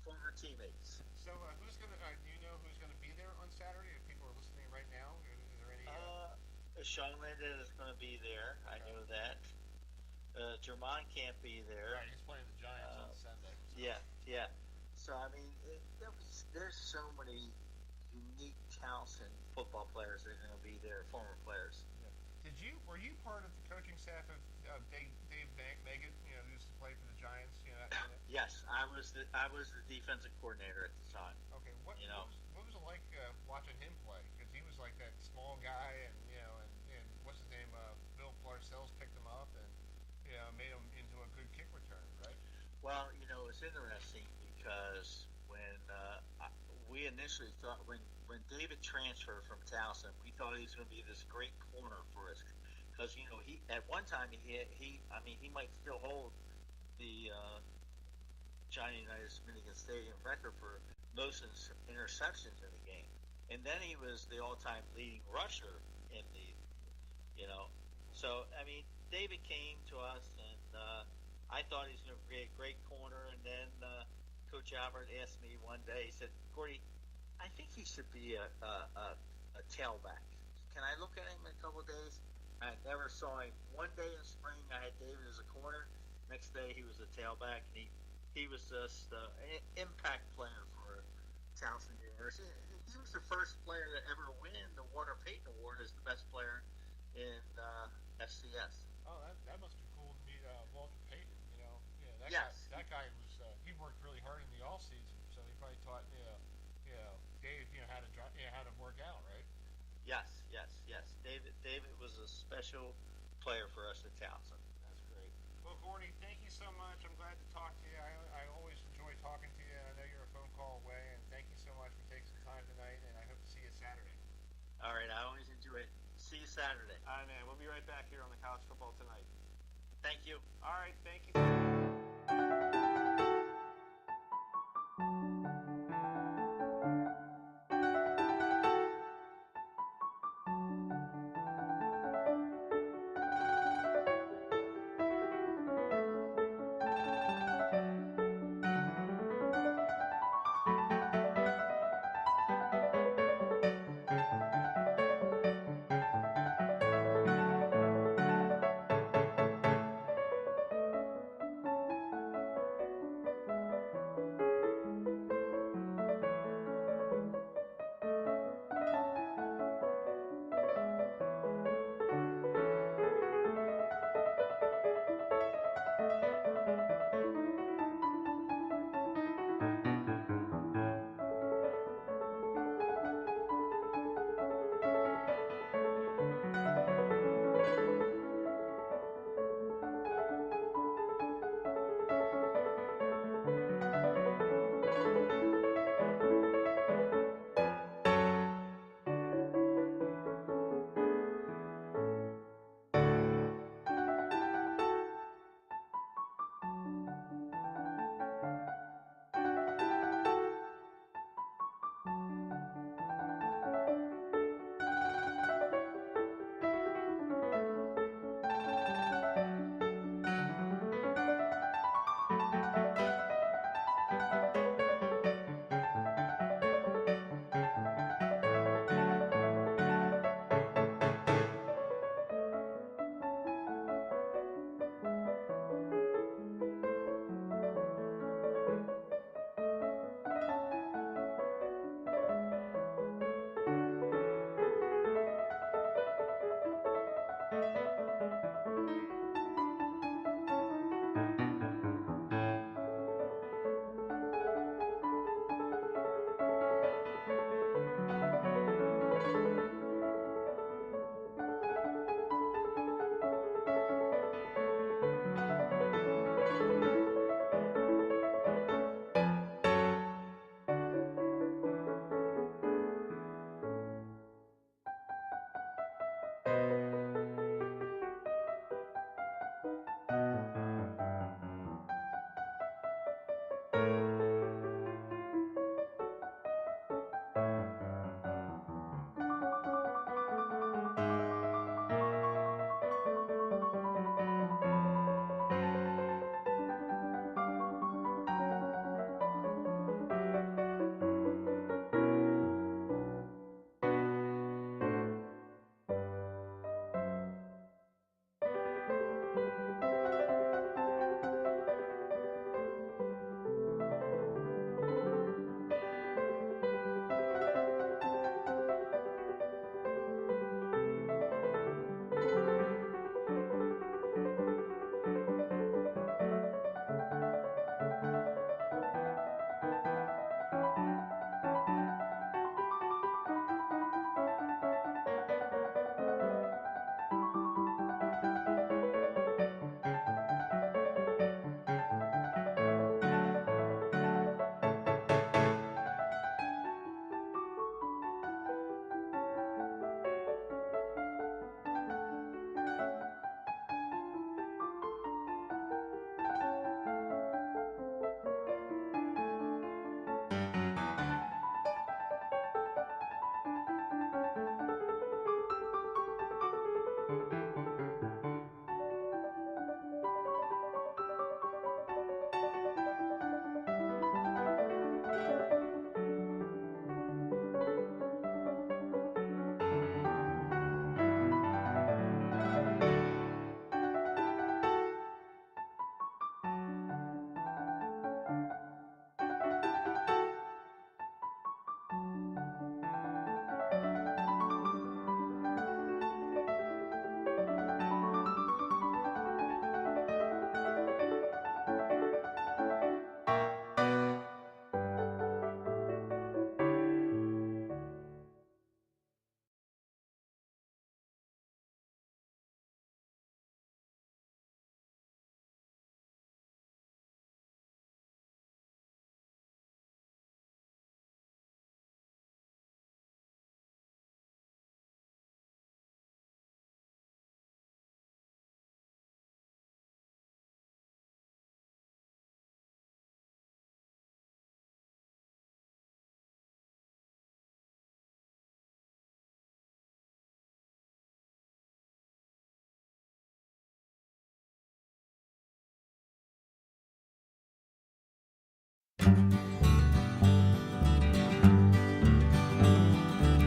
Speaker 10: former teammates.
Speaker 1: So, who's going to? Do you know who's going to be there on Saturday? If people are listening right now, is there any?
Speaker 10: Sean Linden is going to be there. I know that. Jermon can't be there.
Speaker 1: Right, he's playing the Giants on Sunday. So.
Speaker 10: Yeah. So I mean, there's so many unique Towson football players that are going to be there, former players.
Speaker 1: Yeah. Were you part of the coaching staff of Dave Megan? Who used to play for the Giants.
Speaker 10: Yes, I was the defensive coordinator at the time.
Speaker 1: Okay, what was it like watching him play? Because he was like that small guy, and what's his name? Bill Parcells picked him up and made him into a good kick returner, right?
Speaker 10: Well, it's interesting because when we initially thought when David transferred from Towson, we thought he was going to be this great corner for us because he at one time he might still hold the Johnny Unitas Minigan Stadium record for most interceptions in the game, and then he was the all-time leading rusher in the So I mean, David came to us and I thought he was going to be a great corner, and then Coach Albert asked me one day. He said, "Gordy, I think he should be a tailback. Can I look at him in a couple of days?" I never saw him. One day in spring, I had David as a corner. Next day, he was a tailback, and he was just an impact player for Towson University. He was the first player to ever win the Walter Payton Award as the best player in FCS.
Speaker 1: Oh, that must be cool to meet Walter Payton. That guy was he worked really hard in the off season, so he probably taught Dave how to work out, right?
Speaker 10: Yes. David was a special player for us at Towson.
Speaker 1: That's great. Well, Gordy, thank you so much. I'm glad to talk to you. I always enjoy talking to you. I know you're a phone call away, and thank you so much for taking some time tonight. And I hope to see you Saturday.
Speaker 10: All right, I always enjoy it. See you Saturday.
Speaker 1: All right, man. We'll be right back here on the College Football Tonight.
Speaker 10: Thank you.
Speaker 1: All right, thank you.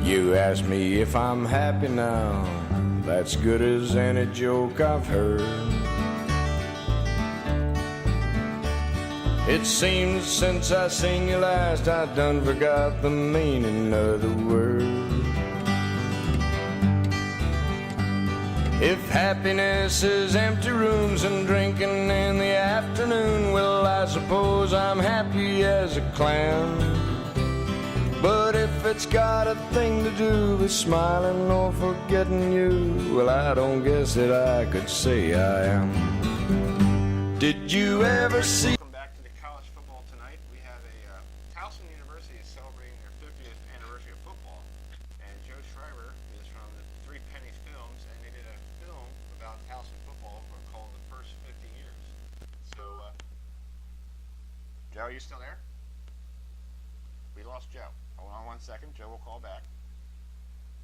Speaker 4: You ask me if I'm happy now, that's good as any joke I've heard. It seems since I seen you last, I done forgot the meaning of the word. If happiness is empty rooms and drinking in the afternoon, well, I suppose I'm happy as a clam. But if it's got a thing to do with smiling or forgetting you, well, I don't guess that I could say I am. Did you ever see...
Speaker 1: Welcome back to the college football tonight. We have Towson University is celebrating their 50th anniversary of football. And Joe Schreiber is from the Three Pennies Films, and they did a film about Towson football called The First 50 Years. So, Joe, are you still there? We lost Joe. Hold on 1 second. Joe will call back.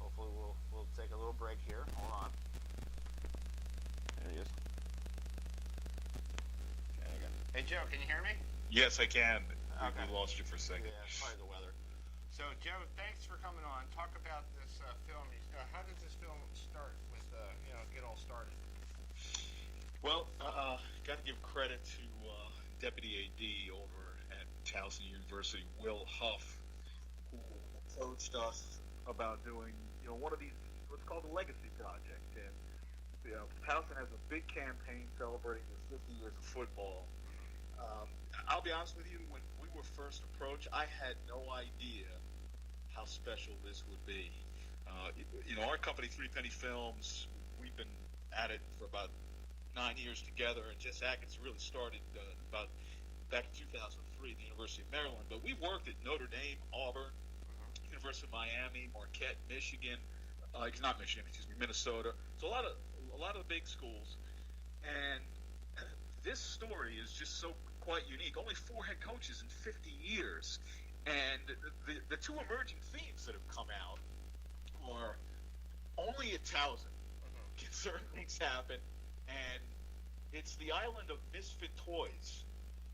Speaker 1: Hopefully we'll take a little break here. Hold on. There he is. Okay, again. Hey, Joe, can you hear me?
Speaker 11: Yes, I can.
Speaker 1: Okay.
Speaker 11: We lost you for a second.
Speaker 1: Yeah, it's probably the weather. So, Joe, thanks for coming on. Talk about this film. How did this film start with, get all started?
Speaker 11: Well, got to give credit to Deputy AD over at Towson University, Will Huff, who approached us about doing, one of these, what's called a legacy project. And, Towson has a big campaign celebrating the 50 years of football. I'll be honest with you, when we were first approached, I had no idea how special this would be. Our company, Three Penny Films, we've been at it for about 9 years together, and Jess Atkins really started about back in 2003 at the University of Maryland. But we worked at Notre Dame, Auburn, University of Miami, Marquette, Michigan, not Michigan, excuse me, Minnesota. So a lot of the big schools. And this story is just so quite unique. Only 4 head coaches in 50 years. And the two emerging themes that have come out are only at Towson can certain things happen, and it's the island of misfit toys,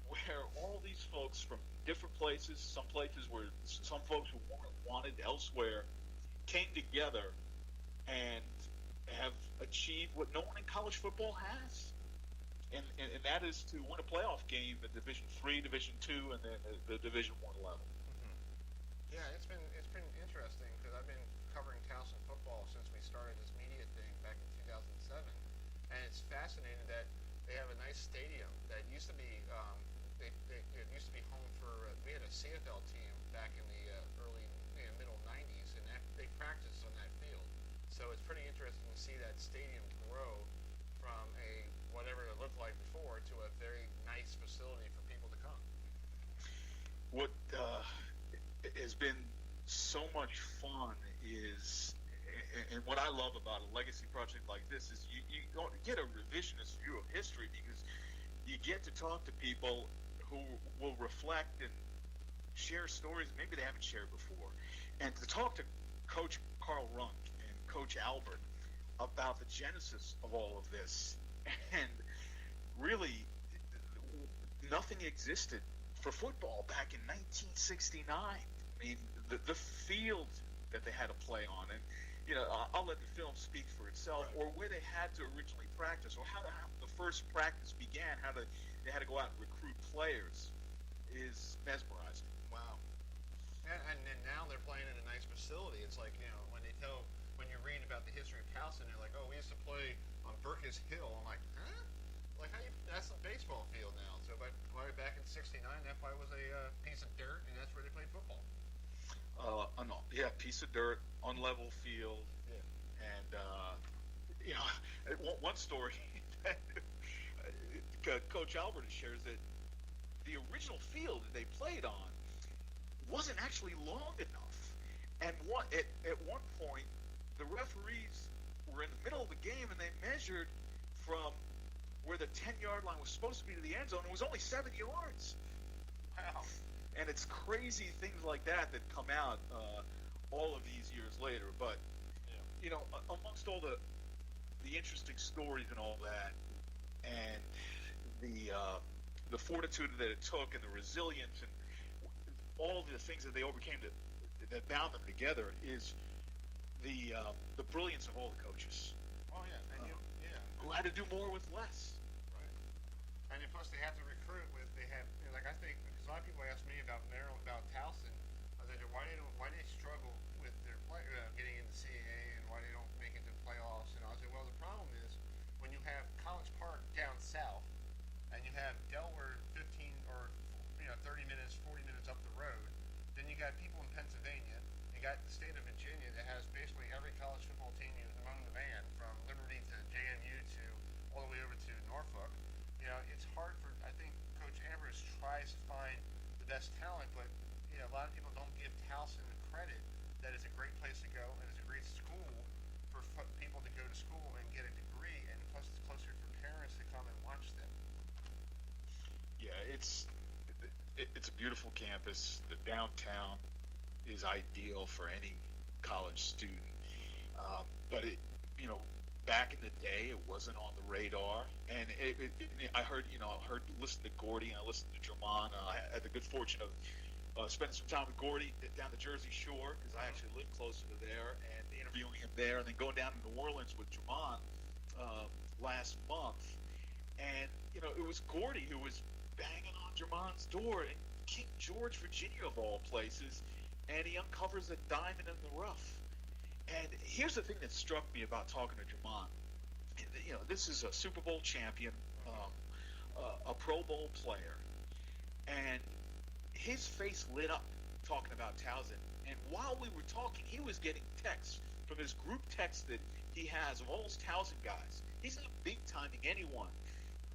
Speaker 11: where all these folks from different places, some places where some folks who weren't wanted elsewhere, came together and have achieved what no one in college football has. And that is to win a playoff game at Division III, Division II, and then the Division I level.
Speaker 1: Yeah, it's been interesting because I've been covering Towson football since we started this media thing back in 2007, and it's fascinating that they have a nice stadium that used to be it used to be home for we had a CFL team back in the middle 90s, and they practiced on that field. So it's pretty interesting to see that stadium grow from a whatever it looked like before to a very nice facility for people to come.
Speaker 11: What has been so much fun is, and what I love about a legacy project like this is you don't get a revisionist view of history, because you get to talk to people who will reflect and share stories maybe they haven't shared before. And to talk to Coach Carl Runk and Coach Albert about the genesis of all of this, and really nothing existed for football back in 1969. I mean, the field that they had to play on, and I'll let the film speak for itself, or where they had to originally practice, or how the first practice began, how they had to go out and recruit players, is mesmerizing.
Speaker 1: Wow. And now they're playing in a nice facility. It's like, when you read about the history of Towson, they're like, oh, we used to play on Burkiss Hill. I'm like, huh? Like, that's a baseball field now. So back in '69, that probably was a piece of dirt, and that's where they played football.
Speaker 11: No, yeah, piece of dirt, unlevel field.
Speaker 1: Yeah.
Speaker 11: And one story that Coach Albert shares, that the original field that they played on wasn't actually long enough. And at one point, the referees were in the middle of the game, and they measured from where the 10-yard line was supposed to be to the end zone. It was only 7 yards. Wow. And it's crazy things like that come out all of these years later. But, amongst all the interesting stories and all that, and the fortitude that it took, and the resilience, and all the things that they overcame that bound them together is the brilliance of all the coaches.
Speaker 1: Oh yeah, and
Speaker 11: who had to do more with less.
Speaker 1: Right. And then plus they have to recruit with like I think because a lot of people ask me about Maryland, about Towson. I said why they struggle with their getting into CAA and why they don't make it to playoffs. And I said well the problem is when you have College Park down south and you have Delaware 15 or 30 minutes, 40 minutes up the road, then you got people in Pennsylvania. You got the state of Virginia that has basically every college football team among the band, from Liberty to JMU to all the way over to Norfolk. It's hard for, I think Coach Ambrose tries to find the best talent, but a lot of people don't give Towson the credit that it's a great place to go and it's a great school for people to go to school and get a degree, and plus it's closer for parents to come and watch them.
Speaker 11: Yeah, it's a beautiful campus. The downtown is ideal for any college student. But back in the day, it wasn't on the radar. And I heard listen to Gordy and I listened to Jermon. I had the good fortune of spending some time with Gordy down the Jersey Shore because I actually live closer to there, and interviewing him there, and then going down to New Orleans with Jermon last month. And it was Gordy who was banging on Jermon's door in King George, Virginia, of all places, and he uncovers a diamond in the rough. And here's the thing that struck me about talking to Jermon. This is a Super Bowl champion, a Pro Bowl player, and his face lit up talking about Towson. And while we were talking, he was getting texts from his group text that he has of all those Towson guys. He's not big-timing anyone.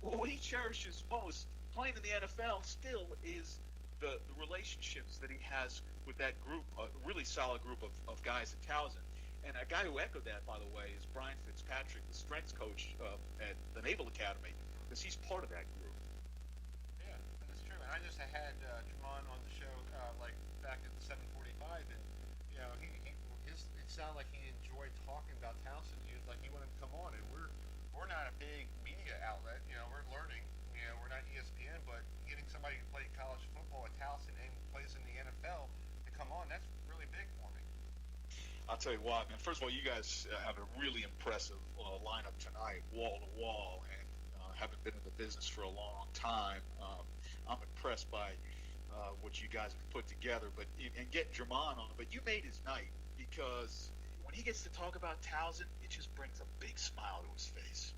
Speaker 11: What he cherishes most, playing in the NFL, still is the relationships that he has with that group, a really solid group of guys at Towson. And a guy who echoed that, by the way, is Brian Fitzpatrick, the strength coach at the Naval Academy, because he's part of that group.
Speaker 1: Yeah, that's true. And I just had Jermon on the show back at the 7:45, and it sounded like he enjoyed talking about Towson. He was like he wanted to come on, and we're not a big media outlet. We're learning. We're not ESPN, but getting somebody who played college football at Towson and plays in the NFL to come on, that's really big for me.
Speaker 11: I'll tell you what, man. First of all, you guys have a really impressive lineup tonight, wall to wall, and haven't been in the business for a long time. I'm impressed by what you guys have put together, and getting Jermon on. But you made his night because when he gets to talk about Towson, it just brings a big smile to his face.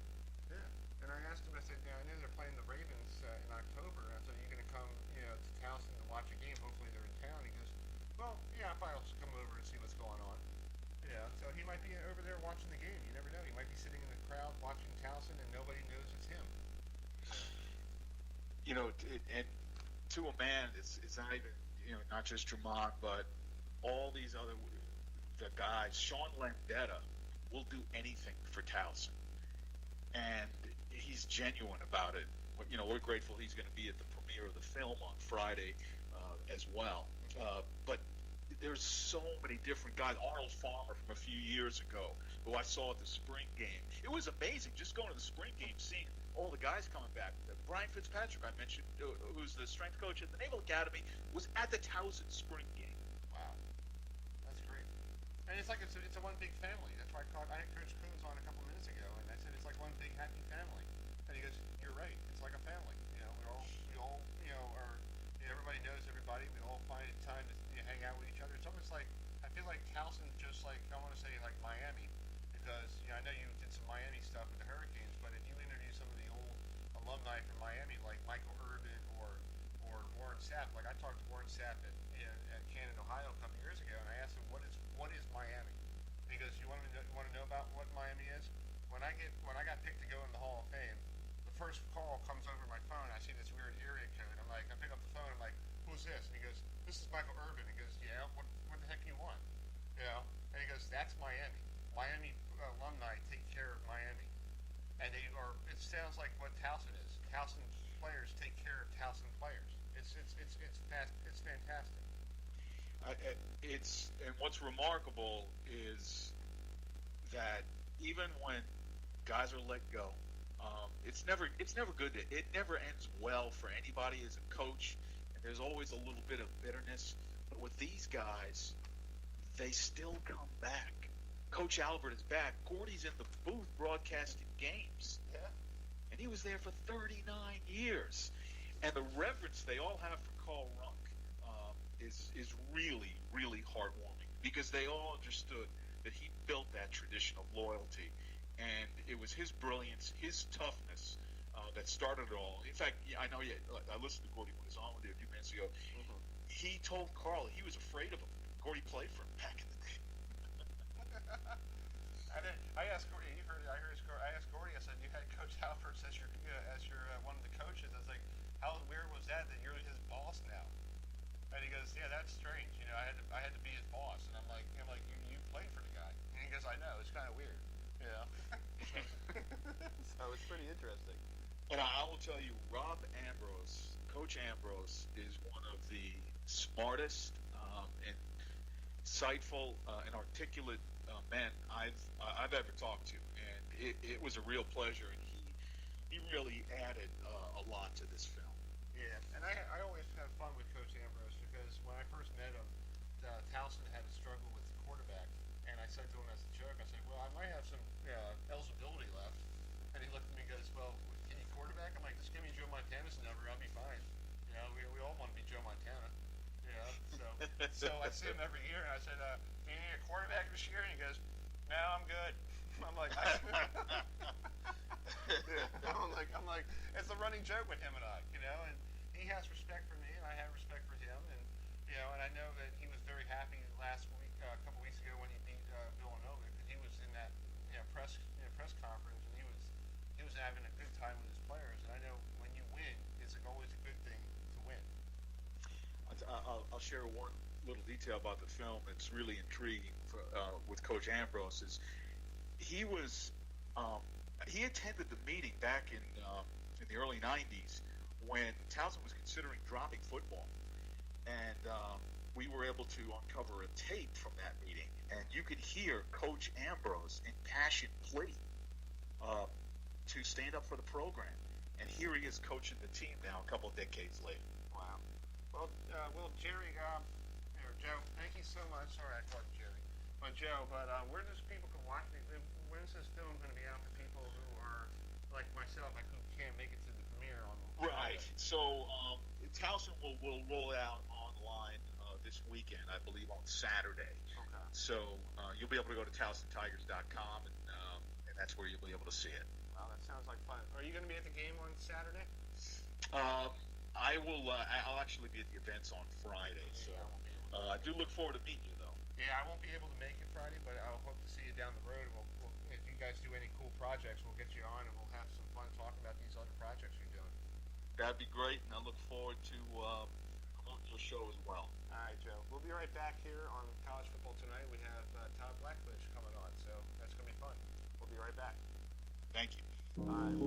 Speaker 1: Yeah, and I asked him. I said, I know they're playing the Ravens in October. And I said, are you going to come, to Towson to watch a game? Hopefully they're in town. He goes, well, yeah, I'll probably come over and see what's going on. So he might be over there watching the game. You never know. He might be sitting in the crowd watching Towson, and nobody knows it's him.
Speaker 11: And to a man, it's not even not just Jermon, but all these other the guys. Sean Landetta will do anything for Towson, and he's genuine about it. We're grateful he's going to be at the premiere of the film on Friday as well. But there's so many different guys. Arnold Farmer from a few years ago, who I saw at the spring game. It was amazing just going to the spring game, seeing all the guys coming back. Brian Fitzpatrick, I mentioned, who's the strength coach at the Naval Academy, was at the Towson spring game.
Speaker 1: Wow, that's great. And it's like it's a one big family. That's why I had Coach Coons on a couple minutes ago, and I said it's like one big happy family. And he goes, "You're right. It's like a family. We all are. Everybody knows everybody. We all find time to hang out with each other. It's almost like I feel like Towson, just like I want to say like Miami, because I know you did some Miami stuff with the Hurricanes, but if you interview some of the old alumni from Miami, like Michael Urban or Warren Sapp, like I talked to Warren Sapp at Canton, Ohio, a couple years ago, and I asked him what is Miami. And he goes, you want to know about what Miami is? When I got picked to go in the Hall of Fame, the first call comes over my phone. I see this weird area code. I'm like, I pick up the phone. I'm like, who's this? And he goes, this is Michael Urban. He goes, yeah. What the heck do you want? And he goes, that's Miami. Miami alumni take care of Miami, and it sounds like what Towson is. Towson players take care of Towson players. It's fantastic.
Speaker 11: And what's remarkable is that even when guys are let go, it's never good. It never ends well for anybody as a coach, and and there's always a little bit of bitterness. But with these guys, they still come back. Coach Albert is back. Gordy's in the booth broadcasting games.
Speaker 1: Yeah.
Speaker 11: And he was there for 39 years. And the reverence they all have for Carl Runk is really, really heartwarming, because they all understood that he built that tradition of loyalty. And it was his brilliance, his toughness that started it all. In fact, I know I listened to Gordy when he was on with you a few minutes ago. Mm-hmm. He told Carl he was afraid of him. Gordy played for him back in the day.
Speaker 1: I asked Gordy. I asked Gordy. I said, "You had Coach Alberts as your one of the coaches." I was like, "How weird was that you're his boss now?" And he goes, "Yeah, that's strange. You know, I had to be his boss." And I'm like, you played for the guy. And he goes, "I know. It's kind of weird." You know. So it's pretty interesting.
Speaker 11: And I will tell you, Coach Ambrose, is one of the smartest and insightful and articulate men I've ever talked to, and it was a real pleasure. And he really added a lot to this film.
Speaker 1: Yeah, and I always have fun with Coach Ambrose, because when I first met him, Towson had a struggle with the quarterback, and I said to him as a joke, I said, "Well, I might have some eligibility left," and he looked at me and goes, "Well, can you quarterback?" I'm like, "Just give me Joe Montana's number, I'll be fine." You know, we all want to be Joe Montana. You know, so I see him every year, and I said, "Do you need a quarterback this year?" And he goes, "No, I'm good." I'm like, I'm like, it's a running joke with him and I, you know, and he has respect for me, and I have respect for him, and you know, and I know that he was very happy last week, a couple weeks ago, when he beat Villanova, because he was in that press conference, and he was having a good time with his players, and I know when you win, it's always a good thing to win.
Speaker 11: I'll share one little detail about the film that's really intriguing with Coach Ambrose. Is he attended the meeting back in the early 90s when Towson was considering dropping football, and we were able to uncover a tape from that meeting, and you could hear Coach Ambrose in passion plea to stand up for the program, and here he is coaching the team now a couple of decades later.
Speaker 1: Wow. Well, Jerry, or Joe, thank you so much. Sorry, I called you Jerry. But Joe, where does people can watch it? When is this film going to be out for people who are like myself, like who can't make it to the premiere on?
Speaker 11: Right. So Towson will roll out online this weekend, I believe, on Saturday.
Speaker 1: Okay.
Speaker 11: So you'll be able to go to TowsonTigers.com, and that's where you'll be able to see it.
Speaker 1: Wow, that sounds like fun. Are you going to be at the game on Saturday?
Speaker 11: I will. I'll actually be at the events on Friday. So I do look forward to meeting you, though.
Speaker 1: Yeah, I won't be able to make it Friday, but I'll hope to see you down the road. And if you guys do any cool projects, we'll get you on, and we'll have some fun talking about these other projects you're doing.
Speaker 11: That'd be great, and I look forward to promoting your show as well.
Speaker 1: All right, Joe. We'll be right back here on College Football Tonight. We have Todd Blackledge coming on, so that's going to be fun. We'll be right back.
Speaker 11: Thank you.
Speaker 1: All right.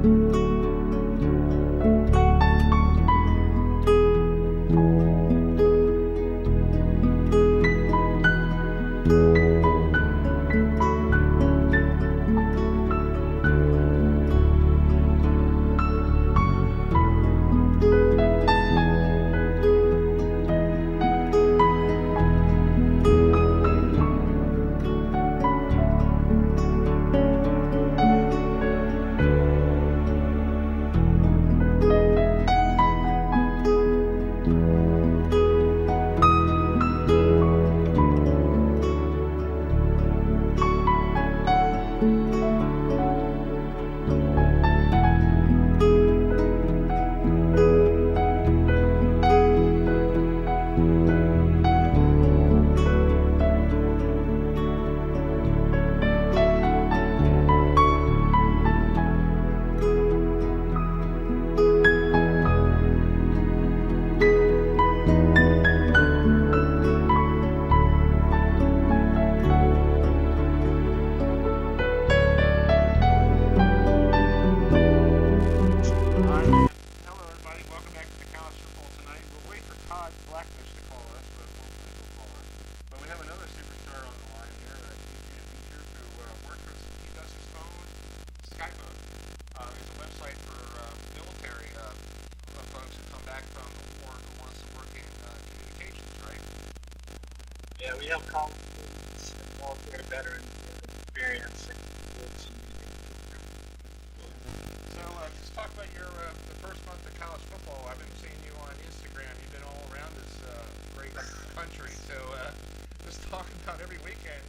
Speaker 1: Hello, everybody. Welcome back to the College Football Tonight. We'll wait for Todd Blackledge to call us, but hopefully he'll call us. But we have another superstar on the line here, Adrian Beecher, who works for, he does his phone, Skype phone. It's a website for military folks who come back from the war who wants to work in communications, right?
Speaker 12: Yeah, we have college students and military veterans with experience in sports and
Speaker 1: So just talk about your the first month of college football. I've been seeing you on Instagram. You've been all around this great country. So just talk about every weekend.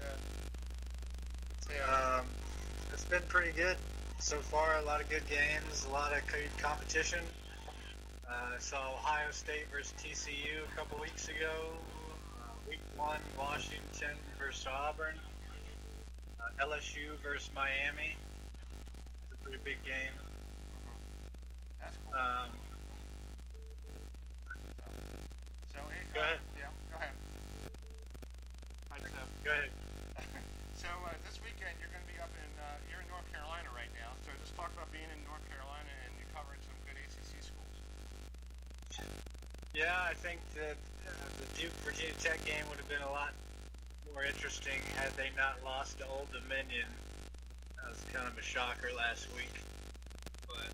Speaker 12: it's been pretty good so far. A lot of good games, a lot of good competition. Saw Ohio State versus TCU a couple weeks ago. Week 1, Washington versus Auburn. LSU versus Miami. It's a pretty big game.
Speaker 1: That's cool. So
Speaker 12: Go ahead.
Speaker 1: Yeah, go ahead.
Speaker 12: Go ahead.
Speaker 1: So this weekend you're going to be up in you're in North Carolina right now. So just talk about being in North Carolina and you're covering some good ACC schools.
Speaker 12: Yeah, I think that the Duke Virginia Tech game would have been a lot more interesting had they not lost to Old Dominion. That was kind of a shocker last week. But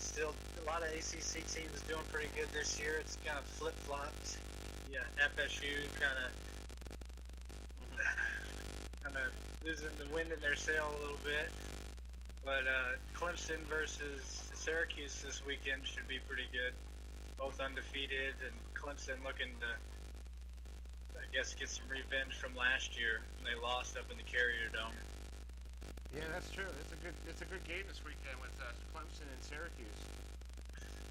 Speaker 12: still, a lot of ACC teams doing pretty good this year. It's kind of flip-flopped. Yeah, FSU kind of losing the wind in their sail a little bit. But Clemson versus Syracuse this weekend should be pretty good. Both undefeated, and Clemson looking to, I guess, get some revenge from last year when they lost up in the Carrier Dome.
Speaker 1: Yeah, that's true. It's a good game this weekend with Clemson and Syracuse.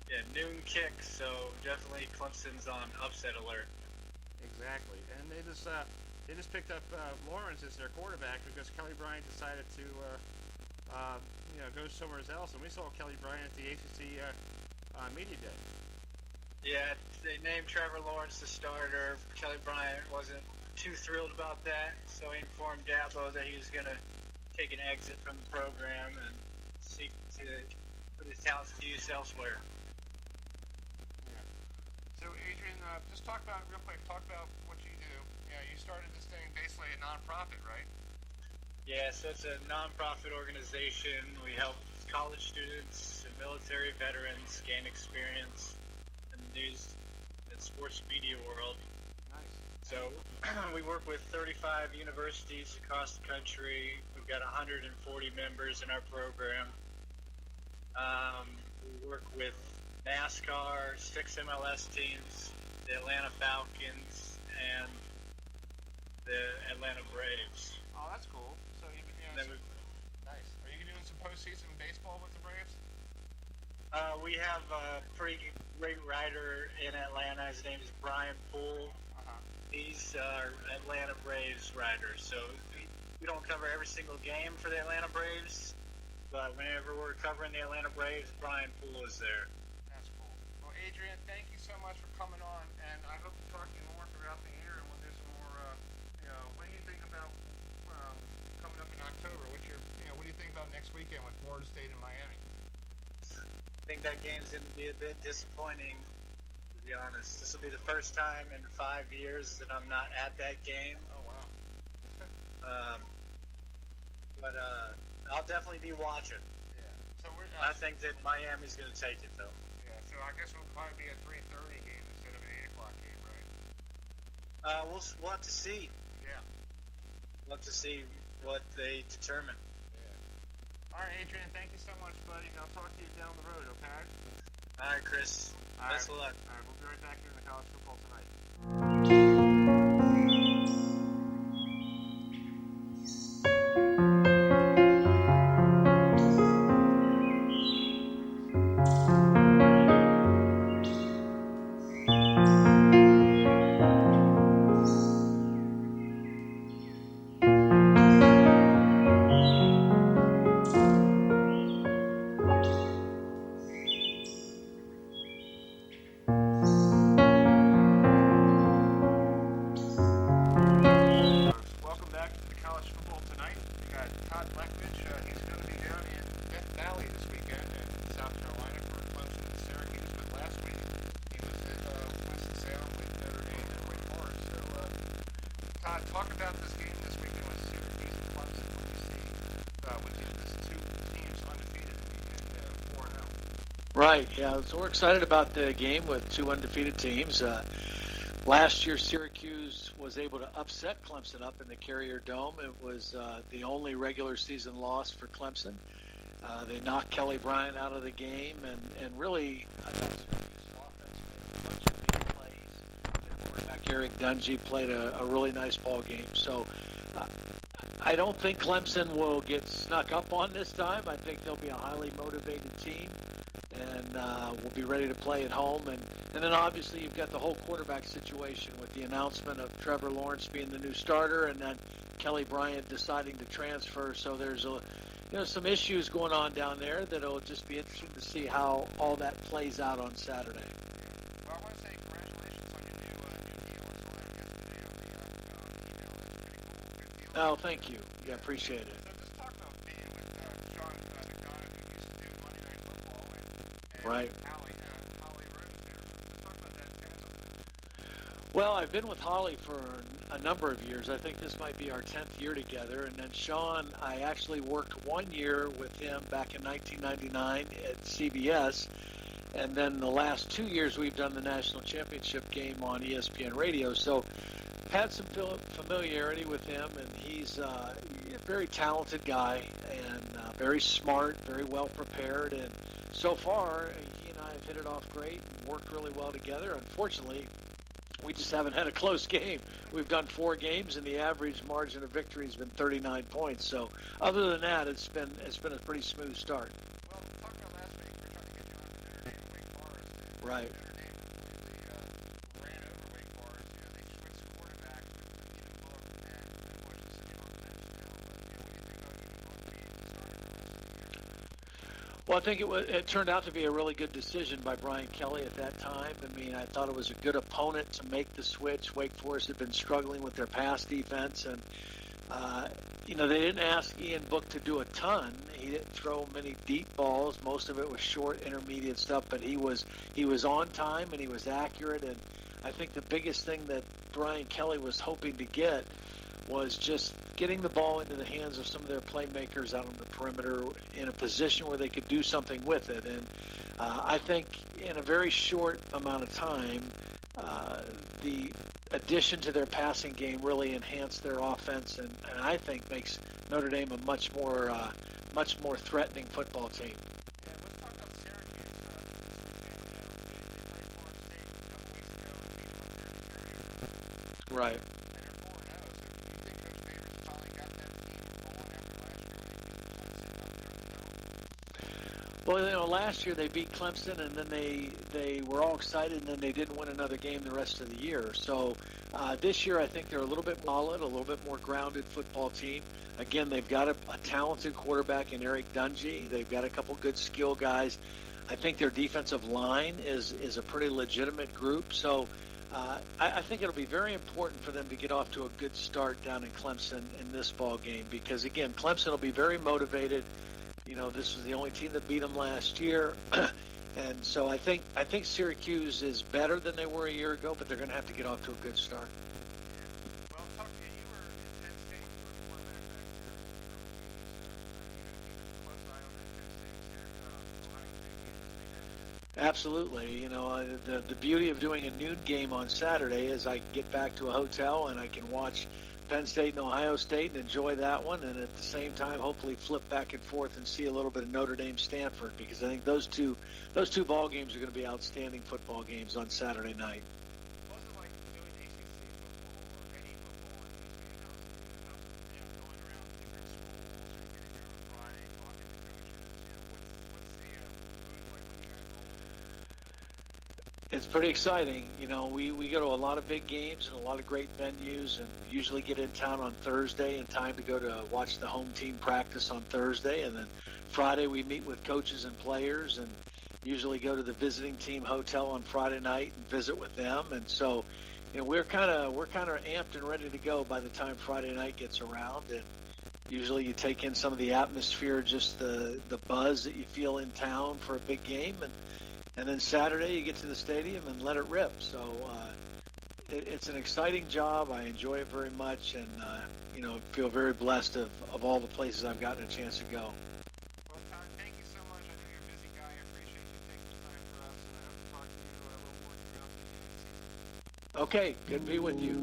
Speaker 12: Yeah, noon kick, so definitely Clemson's on upset alert.
Speaker 1: Exactly, and they just picked up Lawrence as their quarterback because Kelly Bryant decided to go somewhere else, and we saw Kelly Bryant at the ACC media day.
Speaker 12: Yeah, they named Trevor Lawrence the starter. Kelly Bryant wasn't too thrilled about that, so he informed Dabo that he was going to take an exit from the program and seek to put his talents to use elsewhere.
Speaker 1: Yeah. So, Adrian, just talk about what you do. Yeah, you started this thing basically a nonprofit, right?
Speaker 12: Yeah, so it's a nonprofit organization. We help college students and military veterans gain experience in the news and sports media world.
Speaker 1: Nice.
Speaker 12: So we work with 35 universities across the country. We've got 140 members in our program. We work with NASCAR, 6 MLS teams, the Atlanta Falcons, and the Atlanta Braves.
Speaker 1: Oh, that's cool. So nice. Are you doing some postseason baseball with the Braves?
Speaker 12: We have a pretty great writer in Atlanta. His name is Brian Poole. He's our Atlanta Braves writer. So we don't cover every single game for the Atlanta Braves, but whenever we're covering the Atlanta Braves, Brian Poole is there.
Speaker 1: That's cool. Well, Adrian, thank you so much for coming on, and I hope to talk to you more throughout the year, and we'll do some more. What do you think about coming up in October? What do you think about next weekend with Florida State and Miami?
Speaker 12: think that game's going to be a bit disappointing, to be honest. This will be the first time in 5 years that I'm not at that game.
Speaker 1: Oh, wow.
Speaker 12: But I'll definitely be watching.
Speaker 1: Yeah. So
Speaker 12: I think that Miami's going to take it, though.
Speaker 1: Yeah, so I guess it'll probably be a 3:30 game instead of an 8 o'clock game, right?
Speaker 12: We'll have to see.
Speaker 1: Yeah.
Speaker 12: We'll have to see what they determine.
Speaker 1: Yeah. All right, Adrian, thank you so much, buddy. I'll talk to you down the road, okay?
Speaker 12: All right, Chris. Best of luck.
Speaker 1: All right, we'll be right back here in the College Football Tonight. Welcome back to the College Football Tonight. We got Todd Blackledge. He's going to be down in Death Valley this weekend in South Carolina for Clemson and Syracuse. But last week he was at Winston-Salem with Notre Dame and Wake Forest. So, Todd, talk about this game this weekend with Syracuse and Clemson. What you see with these two teams undefeated and 4-0.
Speaker 13: Right, yeah. So we're excited about the game with two undefeated teams. Last year, Syracuse was able to upset Clemson up in the Carrier Dome. It was the only regular season loss for Clemson. They knocked Kelly Bryant out of the game, and really, I thought Syracuse's offense made a bunch of big plays. Their quarterback, Eric Dungy, played a really nice ball game. So I don't think Clemson will get snuck up on this time. I think they'll be a highly motivated team, and we'll be ready to play at home. And then obviously you've got the whole quarterback situation with the announcement of Trevor Lawrence being the new starter, and then Kelly Bryant deciding to transfer. So there's some issues going on down there that it'll just be interesting to see how all that plays out on Saturday.
Speaker 1: Well, I want to say congratulations on your new deal. I saw that yesterday on the email. That's pretty cool. Good deal.
Speaker 13: Oh, thank you. Yeah, appreciate it.
Speaker 1: So just talk about being with Sean McDonough, who used to do Monday Night Football, and
Speaker 13: Right.
Speaker 1: Holly Rose there. Just talk about that experience a little bit.
Speaker 13: Well, I've been with Holly for a number of years. I think this might be our 10th year together. And then Sean, I actually worked 1 year with him back in 1999 at CBS. And then the last 2 years we've done the national championship game on ESPN radio. So had some familiarity with him, and he's a very talented guy and very smart, very well prepared. And so far, he and I have hit it off great and worked really well together. Unfortunately, we just haven't had a close game. We've done 4 games, and the average margin of victory has been 39 points. So other than that, it's been a pretty smooth start.
Speaker 1: Well, talk about last week. We're trying to get you on to Notre Dame and Wake Forest. And
Speaker 13: Right.
Speaker 1: Notre Dame completely ran over Wake Forest. They switched quarterbacks with Ian Book, and Bush is sitting on the bench now. But what do you think of Ian Book being the starter the rest of the year?
Speaker 13: Well, I think it turned out to be a really good decision by Brian Kelly at that time. I mean, I thought it was a good opponent to make the switch. Wake Forest had been struggling with their pass defense, and they didn't ask Ian Book to do a ton. He didn't throw many deep balls. Most of it was short, intermediate stuff, but he was on time and he was accurate. And I think the biggest thing that Brian Kelly was hoping to get was just getting the ball into the hands of some of their playmakers out on the perimeter in a position where they could do something with it. And I think in a very short amount of time, the addition to their passing game really enhanced their offense, and I think makes Notre Dame a much more threatening football team.
Speaker 1: Yeah, let's talk about Syracuse this weekend. They played Florida State a couple weeks ago and beat them up there in the Carrier.
Speaker 13: Right.
Speaker 1: And they're 4-0. So do you think Coach Favors finally got that team going after last year when they beat Clemson up there in the Dome?
Speaker 13: Well, last year they beat Clemson, and then they were all excited, and then they didn't win another game the rest of the year. So this year I think they're a little bit solid, a little bit more grounded football team. Again, they've got a talented quarterback in Eric Dungy. They've got a couple good skill guys. I think their defensive line is a pretty legitimate group. So I think it'll be very important for them to get off to a good start down in Clemson in this ball game, because, again, Clemson will be very motivated. This was the only team that beat them last year. And so I think Syracuse is better than they were a year ago, but they're going to have to get off to a good start.
Speaker 1: Well, talk to you. You were in Penn State. You were one back there. You know, close eye on that Penn State, Ohio State game.
Speaker 13: Absolutely. You know, the beauty of doing a noon game on Saturday is I get back to a hotel and I can watch Penn State and Ohio State and enjoy that one, and at the same time hopefully flip back and forth and see a little bit of Notre Dame Stanford, because I think those two ball games are going to be outstanding football games on Saturday night.
Speaker 1: What was it like doing ACC football or any football in Penn State? How's going around different schools and getting there on Friday, talking to coaches? What's the mood like when you guys roll?
Speaker 13: It's pretty exciting. You know, we go to a lot of big games and a lot of great venues, and usually get in town on Thursday in time to go to watch the home team practice on Thursday, and then Friday we meet with coaches and players, and usually go to the visiting team hotel on Friday night and visit with them. And so, you know, we're kind of amped and ready to go by the time Friday night gets around. And usually you take in some of the atmosphere, just the buzz that you feel in town for a big game, and then Saturday you get to the stadium and let it rip. So it's an exciting job. I enjoy it very much, and you know, feel very blessed of all the places I've gotten a chance to go.
Speaker 1: Well, Todd, thank you so much. I know you're a busy guy. I appreciate you taking the time for us, and I hope to talk to you a little more throughout the season.
Speaker 13: Okay, good to be with you.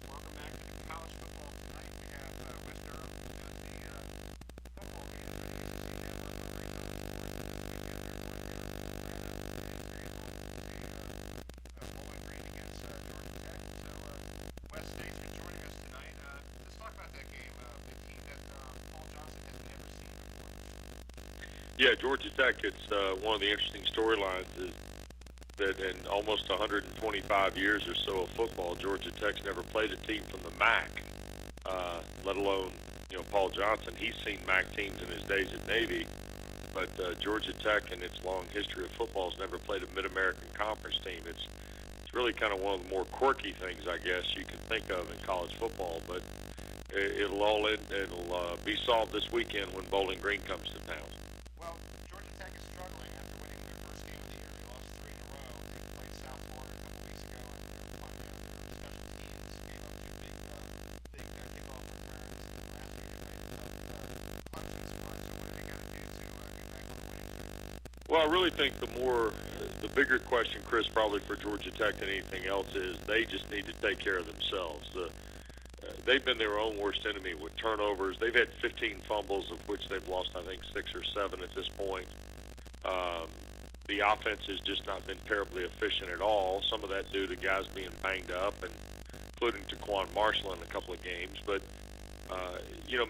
Speaker 1: Welcome back to the college football tonight. We have Wes Durham doing the football game for the ACC Network on Raycom Sports. This weekend they're going to Bowling Green against Georgia Tech. So, Wes, thanks for joining us tonight. Let's talk about that game. The team that Paul Johnson has never seen before.
Speaker 14: Yeah, Georgia Tech. It's one of the interesting storylines is that in almost 125 years or so of football, Georgia Tech's never played a team from the MAC, let alone, Paul Johnson. He's seen MAC teams in his days at Navy, but Georgia Tech in its long history of football has never played a Mid-American Conference team. It's really kind of one of the more quirky things, I guess, you can think of in college football, but it'll be solved this weekend when Bowling Green comes to town.
Speaker 1: Well, Georgia Tech is struggling after winning their first game of the year. They lost 3 in a row. They played South Florida a couple weeks ago, and their special teams gave up 2 big kickoff returns. And last week they played Clemson's run. So what do they got to do to get back on the winning streak?
Speaker 14: Well, I really think the bigger question, Chris, probably for Georgia Tech than anything else is they just need to take care of themselves. They've been their own worst enemy with turnovers. They've had 15 fumbles, of which they've lost, I think, 6 or 7 at this point. The offense has just not been terribly efficient at all. Some of that due to guys being banged up, and including Taquan Marshall in a couple of games. But,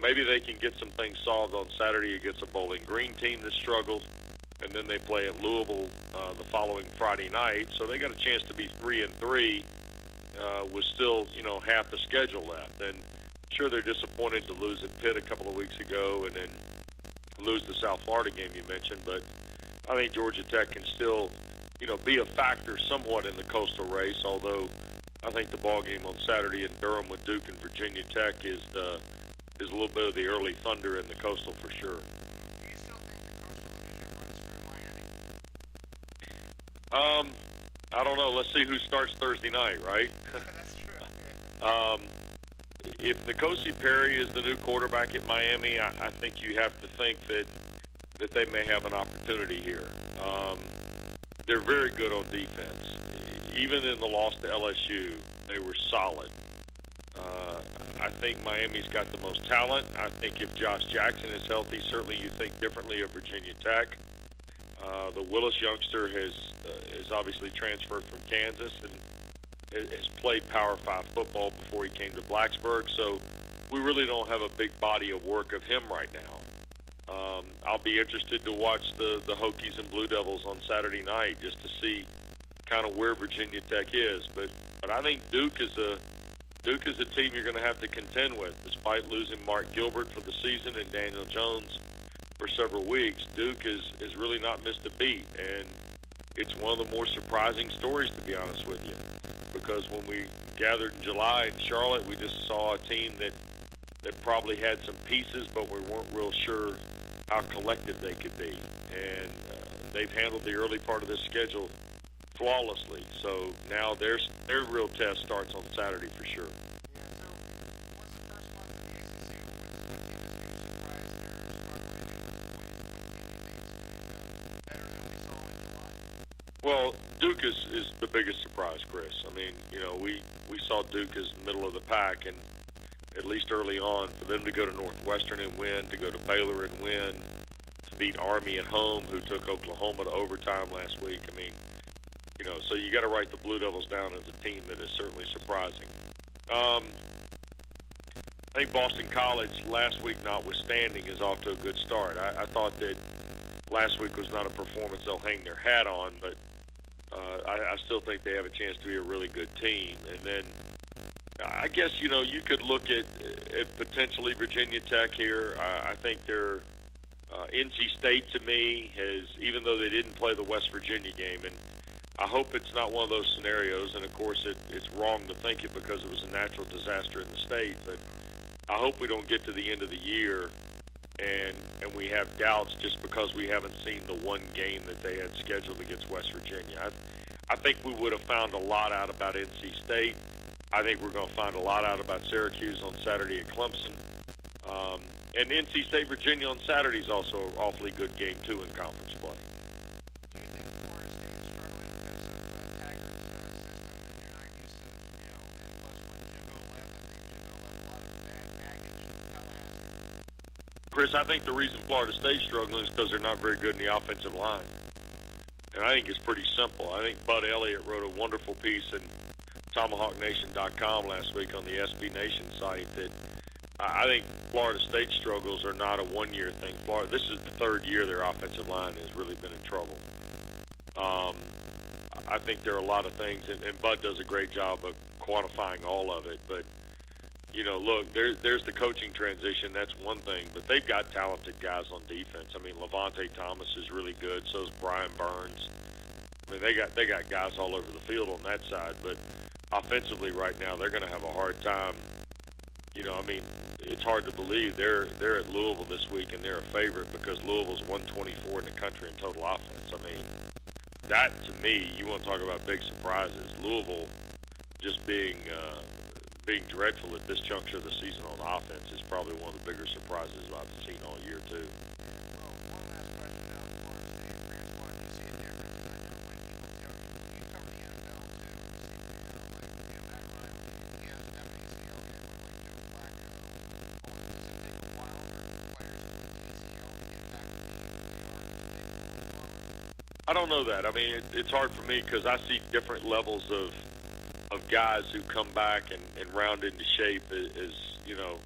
Speaker 14: maybe they can get some things solved on Saturday against a Bowling Green team that struggled. And then they play at Louisville the following Friday night. So they got a chance to be 3-3 with still, half the schedule left. And sure, they're disappointed to lose at Pitt a couple of weeks ago and then lose the South Florida game you mentioned. But I think Georgia Tech can still, be a factor somewhat in the Coastal race, although I think the ball game on Saturday in Durham with Duke and Virginia Tech is a little bit of the early thunder in the Coastal for sure. I don't know. Let's see who starts Thursday night, right?
Speaker 1: That's true.
Speaker 14: If N'Kosi Perry is the new quarterback at Miami, I think you have to think that they may have an opportunity here. They're very good on defense. Even in the loss to LSU, they were solid. I think Miami's got the most talent. I think if Josh Jackson is healthy, certainly you think differently of Virginia Tech. The Willis youngster has obviously transferred from Kansas and has played Power 5 football before he came to Blacksburg. So we really don't have a big body of work of him right now. I'll be interested to watch the Hokies and Blue Devils on Saturday night just to see kind of where Virginia Tech is. But I think Duke is a team you're going to have to contend with, despite losing Mark Gilbert for the season and Daniel Jones for several weeks. Duke has really not missed a beat, and it's one of the more surprising stories, to be honest with you, because when we gathered in July in Charlotte, we just saw a team that probably had some pieces, but we weren't real sure how collected they could be, and they've handled the early part of this schedule flawlessly. So now their real test starts on Saturday for sure.
Speaker 1: Yeah, so what's the first month of the ACC? What team is being surprised they're struggling? Better than we saw in July?
Speaker 14: Well, Duke is the biggest surprise, Chris. I mean, we saw Duke as the middle of the pack, and at least early on, for them to go to Northwestern and win, to go to Baylor and win, to beat Army at home, who took Oklahoma to overtime last week. I mean, so you got to write the Blue Devils down as a team that is certainly surprising. I think Boston College, last week notwithstanding, is off to a good start. I thought that last week was not a performance they'll hang their hat on, but I still think they have a chance to be a really good team. And then I guess, you could look at potentially Virginia Tech here. I think they're NC State, to me, even though they didn't play the West Virginia game, and I hope it's not one of those scenarios, and of course it's wrong to think it because it was a natural disaster in the state, but I hope we don't get to the end of the year and we have doubts just because we haven't seen the one game that they had scheduled against West Virginia. I think we would have found a lot out about NC State. I think we're going to find a lot out about Syracuse on Saturday at Clemson. And NC State, Virginia on Saturday is also an awfully good game, too, in conference play.
Speaker 1: Do you think Florida State is struggling because of Taggart's system that you're not used to, and plus when Jimbo left, I think Jimbo left a lot of bad baggage in Tallahassee?
Speaker 14: Chris, I think the reason Florida State's struggling is because they're not very good in the offensive line. And I think it's pretty simple. I think Bud Elliott wrote a wonderful piece in TomahawkNation.com last week on the SB Nation site that I think Florida State struggles are not a one-year thing. This is the third year their offensive line has really been in trouble. I think there are a lot of things, and Bud does a great job of quantifying all of it. But, you know, look, there's the coaching transition. That's one thing. But they've got talented guys on defense. I mean, Levante Thomas is really good. So is Brian Burns. I mean, they got guys all over the field on that side. But offensively right now, they're going to have a hard time. You know, I mean, it's hard to believe they're at Louisville this week and they're a favorite because Louisville's 124 in the country in total offense. I mean, that to me, you want to talk about big surprises. Louisville just being dreadful at this juncture of the season on offense is probably one of the bigger surprises I've seen all year too.
Speaker 1: Well, one last question now as far as the transport. Do you see a difference? I know when people you cover the NFL too. Like Matt Ryan, he hasn't had an ACL yet, like Joe Flacco. Does it take a while for players to get an ACL to get back to the
Speaker 14: I don't know that. I mean, it's hard for me because I see different levels of guys who come back and round into shape as, you know,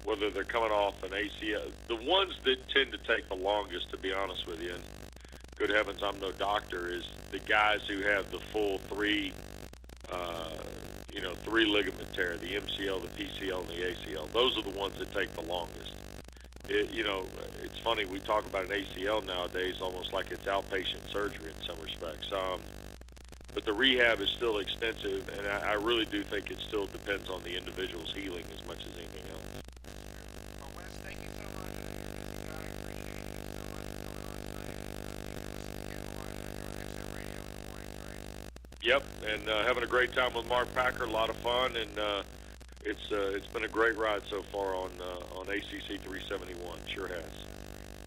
Speaker 14: whether they're coming off an ACL. The ones that tend to take the longest, to be honest with you, and good heavens, I'm no doctor, is the guys who have the full three ligament tear, the MCL, the PCL, and the ACL. Those are the ones that take the longest. It's funny, we talk about an ACL nowadays almost like it's outpatient surgery in some respects. But the rehab is still extensive, and I really do think it still depends on the individual's healing as much as anything else.
Speaker 1: Well, Wes, thank you so much. I appreciate you so much for coming on tonight. You listen to XM Radio in the morning, right?
Speaker 14: Yep, and having a great time with Mark Packer, a lot of fun, and it's been a great ride so far on ACC 371. Sure has.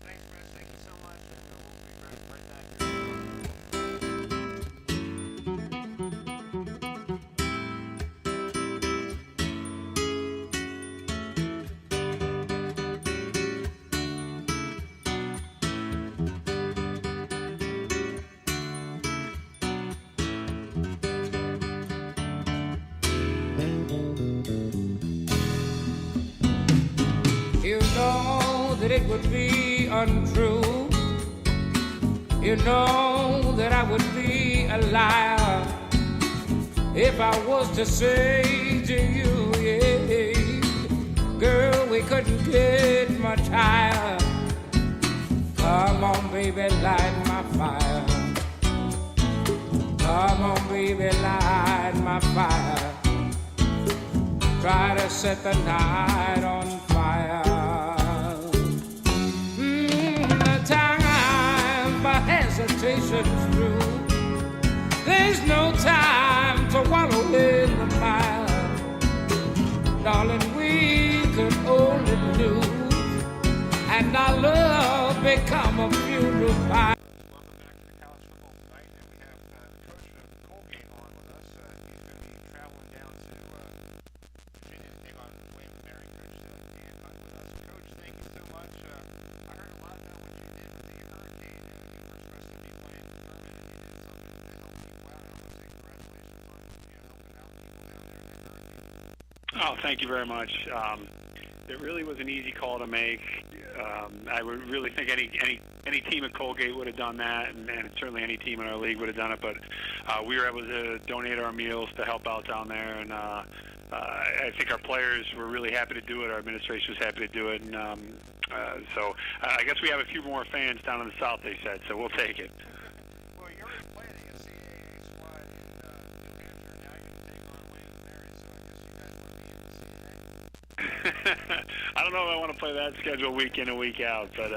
Speaker 1: Thanks, Wes. Thank you so much, and we'll be right back.
Speaker 4: You know that it would be untrue. You know that I would be a liar if I was to say to you, yeah, girl, we couldn't get much higher. Come on, baby, light my fire. Come on, baby, light my fire. Try to set the night on fire. The time for hesitation's through. There's no time to wallow in the mire. Darling, we could only lose, and our love become a funeral pyre.
Speaker 15: Oh, thank you very much. It really was an easy call to make. I would really think any team at Colgate would have done that, and certainly any team in our league would have done it. But we were able to donate our meals to help out down there, and I think our players were really happy to do it. Our administration was happy to do it, and so I guess we have a few more fans down in the South, they said, so we'll take it.
Speaker 1: Well, you're playing a CAA squad in New Hampshire. Now you're going to take on Wayne and Mary, so I guess you guys want to be in the CAA.
Speaker 15: I don't know if I want to play that schedule week in and week out, but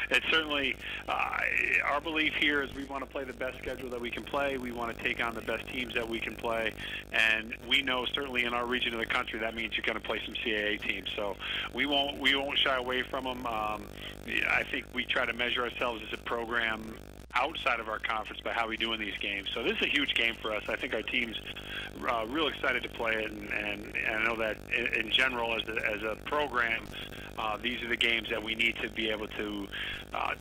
Speaker 15: it's certainly our belief here is we want to play the best schedule that we can play. We want to take on the best teams that we can play, and we know certainly in our region of the country that means you're going to play some CAA teams. So we won't shy away from them. I think we try to measure ourselves as a program outside of our conference by how we do in these games. So this is a huge game for us. I think our team's real excited to play it, and I know that in general as a program, these are the games that we need to be able to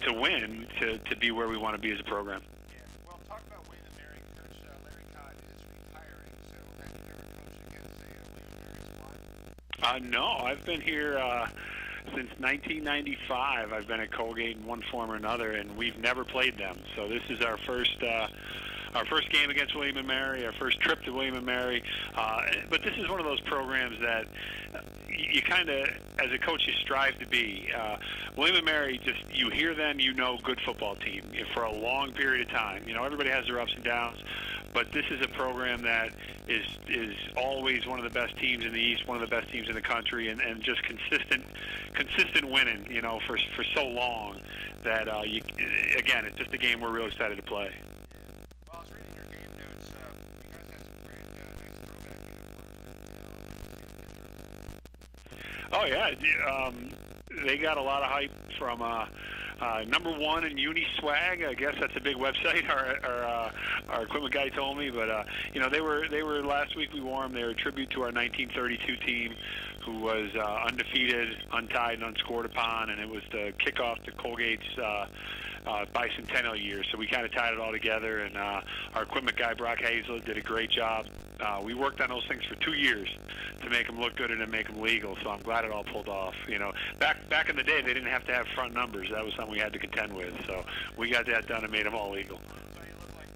Speaker 15: win to be where we want to be as a program.
Speaker 1: Yeah. Well, talk about Wayne and Mary. Coach Larry Cott is retiring, so have you ever coached against a Wayne and Mary squad?
Speaker 15: No, I've been here since 1995. I've been at Colgate in one form or another, and we've never played them. So this is our first our first game against William & Mary, our first trip to William & Mary. But this is one of those programs that you kind of, as a coach, you strive to be. William & Mary, just you hear them, you know, good football team for a long period of time. You know, everybody has their ups and downs, but this is a program that is always one of the best teams in the East, one of the best teams in the country, and just consistent winning, you know, for so long that again, it's just a game we're real excited to play.
Speaker 1: Well, I was reading your game notes. You guys had some great, nice throwback uniforms.
Speaker 15: Oh yeah, they got a lot of hype from number one in Uni Swag. I guess that's a big website. Our equipment guy told me, but you know, they were last week. We wore them. They were a tribute to our 1932 team, who was undefeated, untied, and unscored upon, and it was the kickoff to Colgate's bicentennial year. So we kind of tied it all together, and our equipment guy Brock Hazlett did a great job. We worked on those things for 2 years to make them look good and to make them legal. So I'm glad it all pulled off. You know, back in the day, they didn't have to have front numbers. That was something we had to contend with. So we got that done and made them all legal.
Speaker 1: So you look like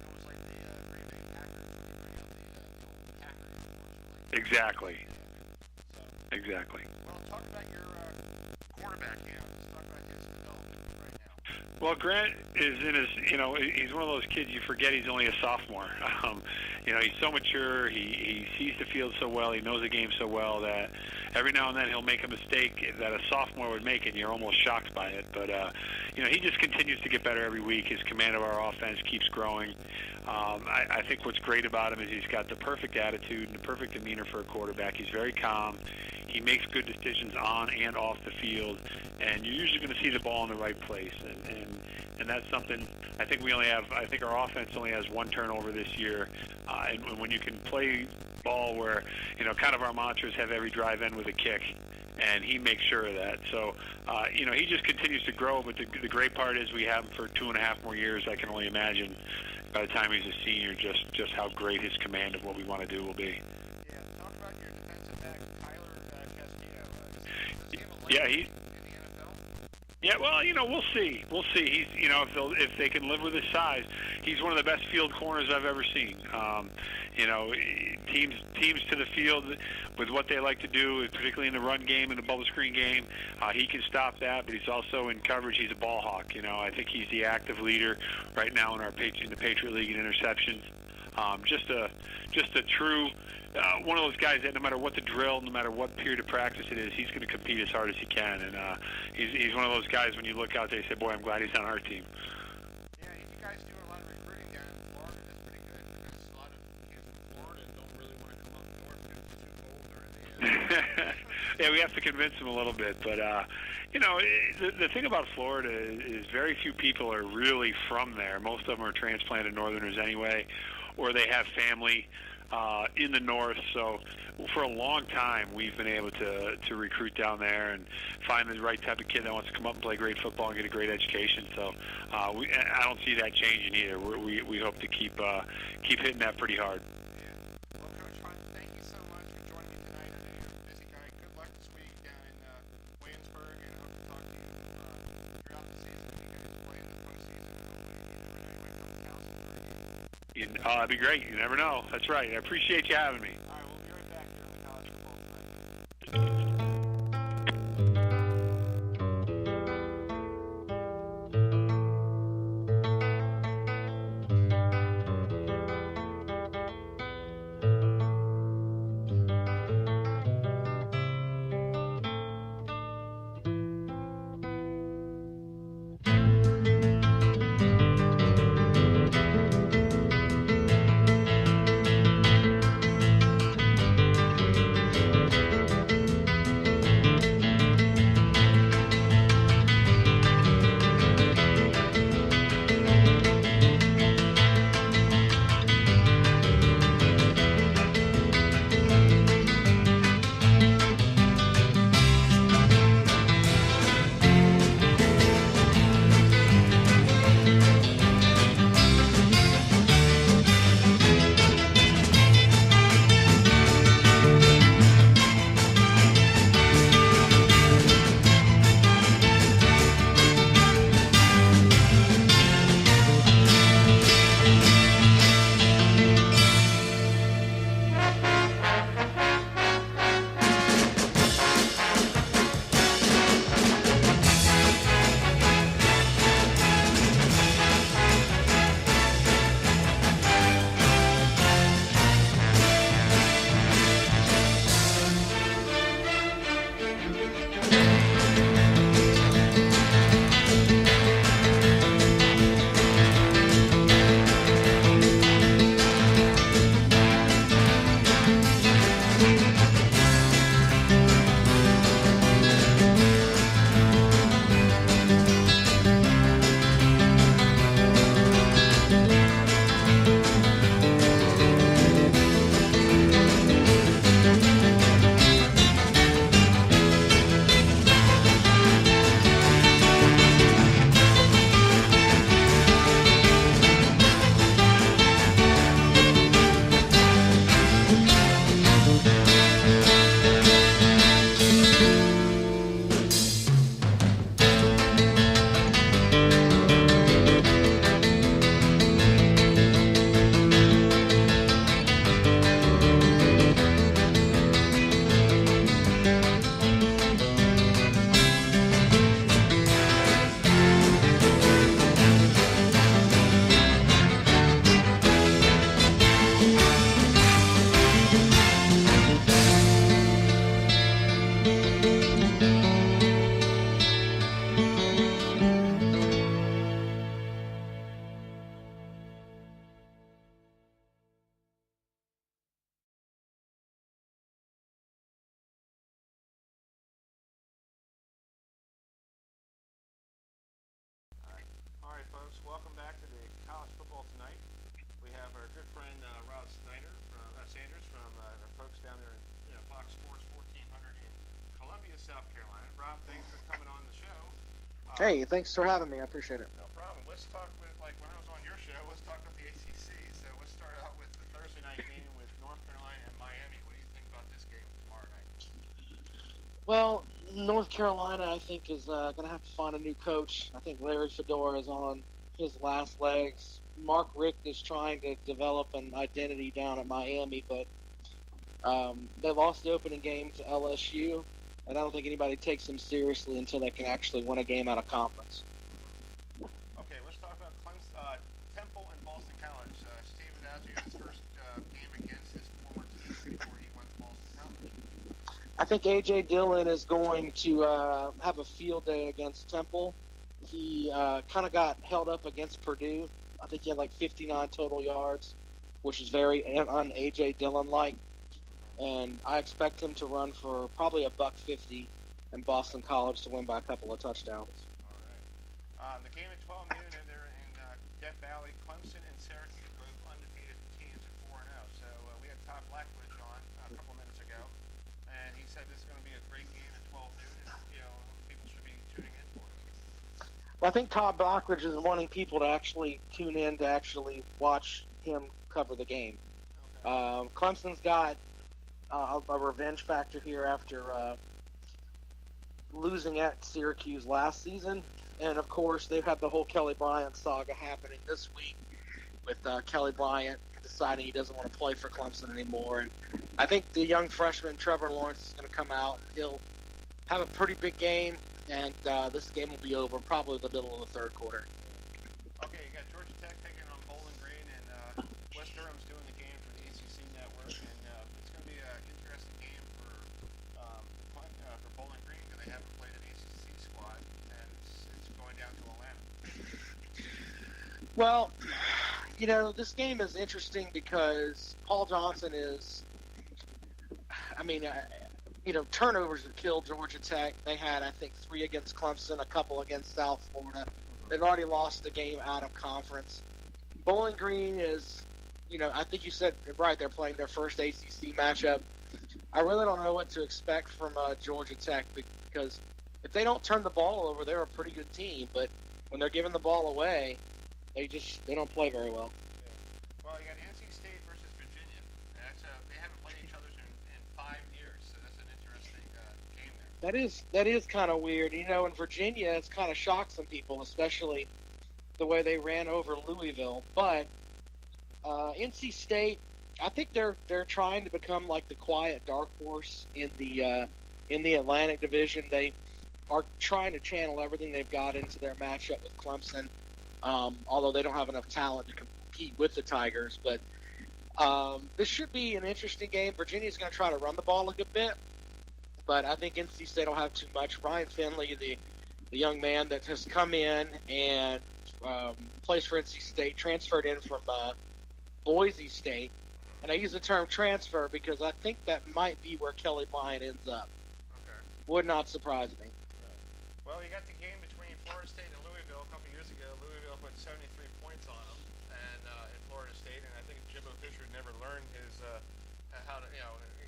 Speaker 1: almost like the Green Bay Packers when you bring out the Packer uniforms.
Speaker 15: Exactly.
Speaker 1: So.
Speaker 15: Exactly.
Speaker 1: Well, talk about your quarterback. Let's talk about his development right now.
Speaker 15: Well, Grant is in his, you know, he's one of those kids you forget he's only a sophomore. You know, he's so mature. He sees the field so well. He knows the game so well that every now and then he'll make a mistake that a sophomore would make, and you're almost shocked by it. But, you know, he just continues to get better every week. His command of our offense keeps growing. I think what's great about him is he's got the perfect attitude and the perfect demeanor for a quarterback. He's very calm. He makes good decisions on and off the field, and you're usually going to see the ball in the right place. And that's something I think I think our offense only has one turnover this year. And when you can play ball where, you know, kind of our mantras have every drive end with a kick, and he makes sure of that. So, you know, he just continues to grow, but the great part is we have him for 2.5 more years. I can only imagine by the time he's a senior just how great his command of what we want to do will be.
Speaker 1: Yeah, talk about your defensive back, Tyler Castillo. Does he have a leg
Speaker 15: Yeah,
Speaker 1: in the NFL?
Speaker 15: Yeah, well, you know, we'll see. He's, you know, if they can live with his size, he's one of the best field corners I've ever seen. You know, teams to the field with what they like to do, particularly in the run game and the bubble screen game, he can stop that. But he's also in coverage. He's a ball hawk. You know, I think he's the active leader right now in the Patriot League in interceptions. Just a true. One of those guys that no matter what the drill, no matter what period of practice it is, he's going to compete as hard as he can. And he's one of those guys when you look out there, you say, boy, I'm glad he's on our team.
Speaker 1: Yeah, you guys do a lot of recruiting down in Florida. That's pretty good because a lot of kids from Florida don't really want to come up north because it's too cold or anything.
Speaker 15: Yeah, we have to convince them a little bit. But, you know, the thing about Florida is very few people are really from there. Most of them are transplanted Northerners anyway, or they have family in the north. So for a long time we've been able to recruit down there and find the right type of kid that wants to come up and play great football and get a great education. So I don't see that changing either. We hope to keep hitting that pretty hard.
Speaker 1: Yeah. Well, Coach Hunt, thank you so much for joining me tonight. I know you're a busy guy. Good luck this week down in Williamsburg, and I hope to talk to you throughout the season when you guys play in the postseason. And hopefully you never know, you might come to Towson for a game.
Speaker 15: That'd be great. You never know. That's right. I appreciate you having me.
Speaker 1: All right, we'll be right back here on the College Football Tonight. college football tonight. We have our good friend Rob Sanders from our folks down there in Fox Sports 1400 in Columbia, South Carolina. Rob, thanks for coming on the show.
Speaker 16: Hey, thanks for having me. I appreciate it.
Speaker 1: No problem. Let's talk with, like when I was on your show, let's talk with the ACC. So let's start out with the Thursday night game with North Carolina and Miami. What do you think about this game tomorrow night?
Speaker 16: Well, North Carolina, I think, is going to have to find a new coach. I think Larry Fedora is on his last legs. Mark Richt is trying to develop an identity down at Miami, but they lost the opening game to LSU, and I don't think anybody takes them seriously until they can actually win a game out of conference.
Speaker 1: Okay, let's talk about Temple and Boston College. Steve Adazio's first game against his former team before he went to Boston College.
Speaker 16: I think A.J. Dillon is going to have a field day against Temple. He kind of got held up against Purdue. I think he had like 59 total yards, which is very un-A.J. Dillon-like. And I expect him to run for probably $150 and Boston College to win by a couple of touchdowns.
Speaker 1: All right. The game at 12 noon, and they're in Death Valley. Clemson and Syracuse, both undefeated teams at 4-0. So we had Todd Blackledge on a couple minutes ago, and he said this is going to be a great game at 12 noon, and people should be tuning in for it.
Speaker 16: Well, I think Todd Blackledge is wanting people to actually tune in to actually watch him cover the game. Okay. Clemson's got a revenge factor here after losing at Syracuse last season. And, of course, they've had the whole Kelly Bryant saga happening this week with Kelly Bryant deciding he doesn't want to play for Clemson anymore. And I think the young freshman, Trevor Lawrence, is going to come out. He'll have a pretty big game, and this game will be over probably the middle of the third quarter.
Speaker 1: Okay, you got Georgia Tech taking on Bowling Green, and Wes Durham's doing the game for the ACC Network. And it's going to be an interesting game for Bowling Green because they haven't played an ACC squad, and it's going down to Atlanta.
Speaker 16: Well, this game is interesting because Paul Johnson is, turnovers have killed Georgia Tech. They had, I think, 3 against Clemson, a couple against South Florida. They've already lost the game out of conference. Bowling Green is, I think you said right, they're playing their first ACC matchup. I really don't know what to expect from Georgia Tech because if they don't turn the ball over, they're a pretty good team. But when they're giving the ball away, they don't play very well.
Speaker 1: Yeah. Well, you got NC State versus Virginia. They haven't played each other in 5 years, so that's an interesting game there.
Speaker 16: That is kind of weird. In Virginia, it's kind of shocked some people, especially the way they ran over Louisville. But NC State, I think they're trying to become like the quiet dark horse in the Atlantic Division. They are trying to channel everything they've got into their matchup with Clemson, although they don't have enough talent to compete with the Tigers. But this should be an interesting game. Virginia's going to try to run the ball a good bit, but I think NC State will have too much. Ryan Finley, the young man that has come in and plays for NC State, transferred in from Boise State. And I use the term transfer because I think that might be where Kelly Bryant ends up.
Speaker 1: Okay.
Speaker 16: Would not surprise me.
Speaker 1: Right. Well, you got the game between Florida State and Louisville a couple years ago. Louisville put 73 points on them, and in Florida State, and I think Jimbo Fisher never learned his how to, he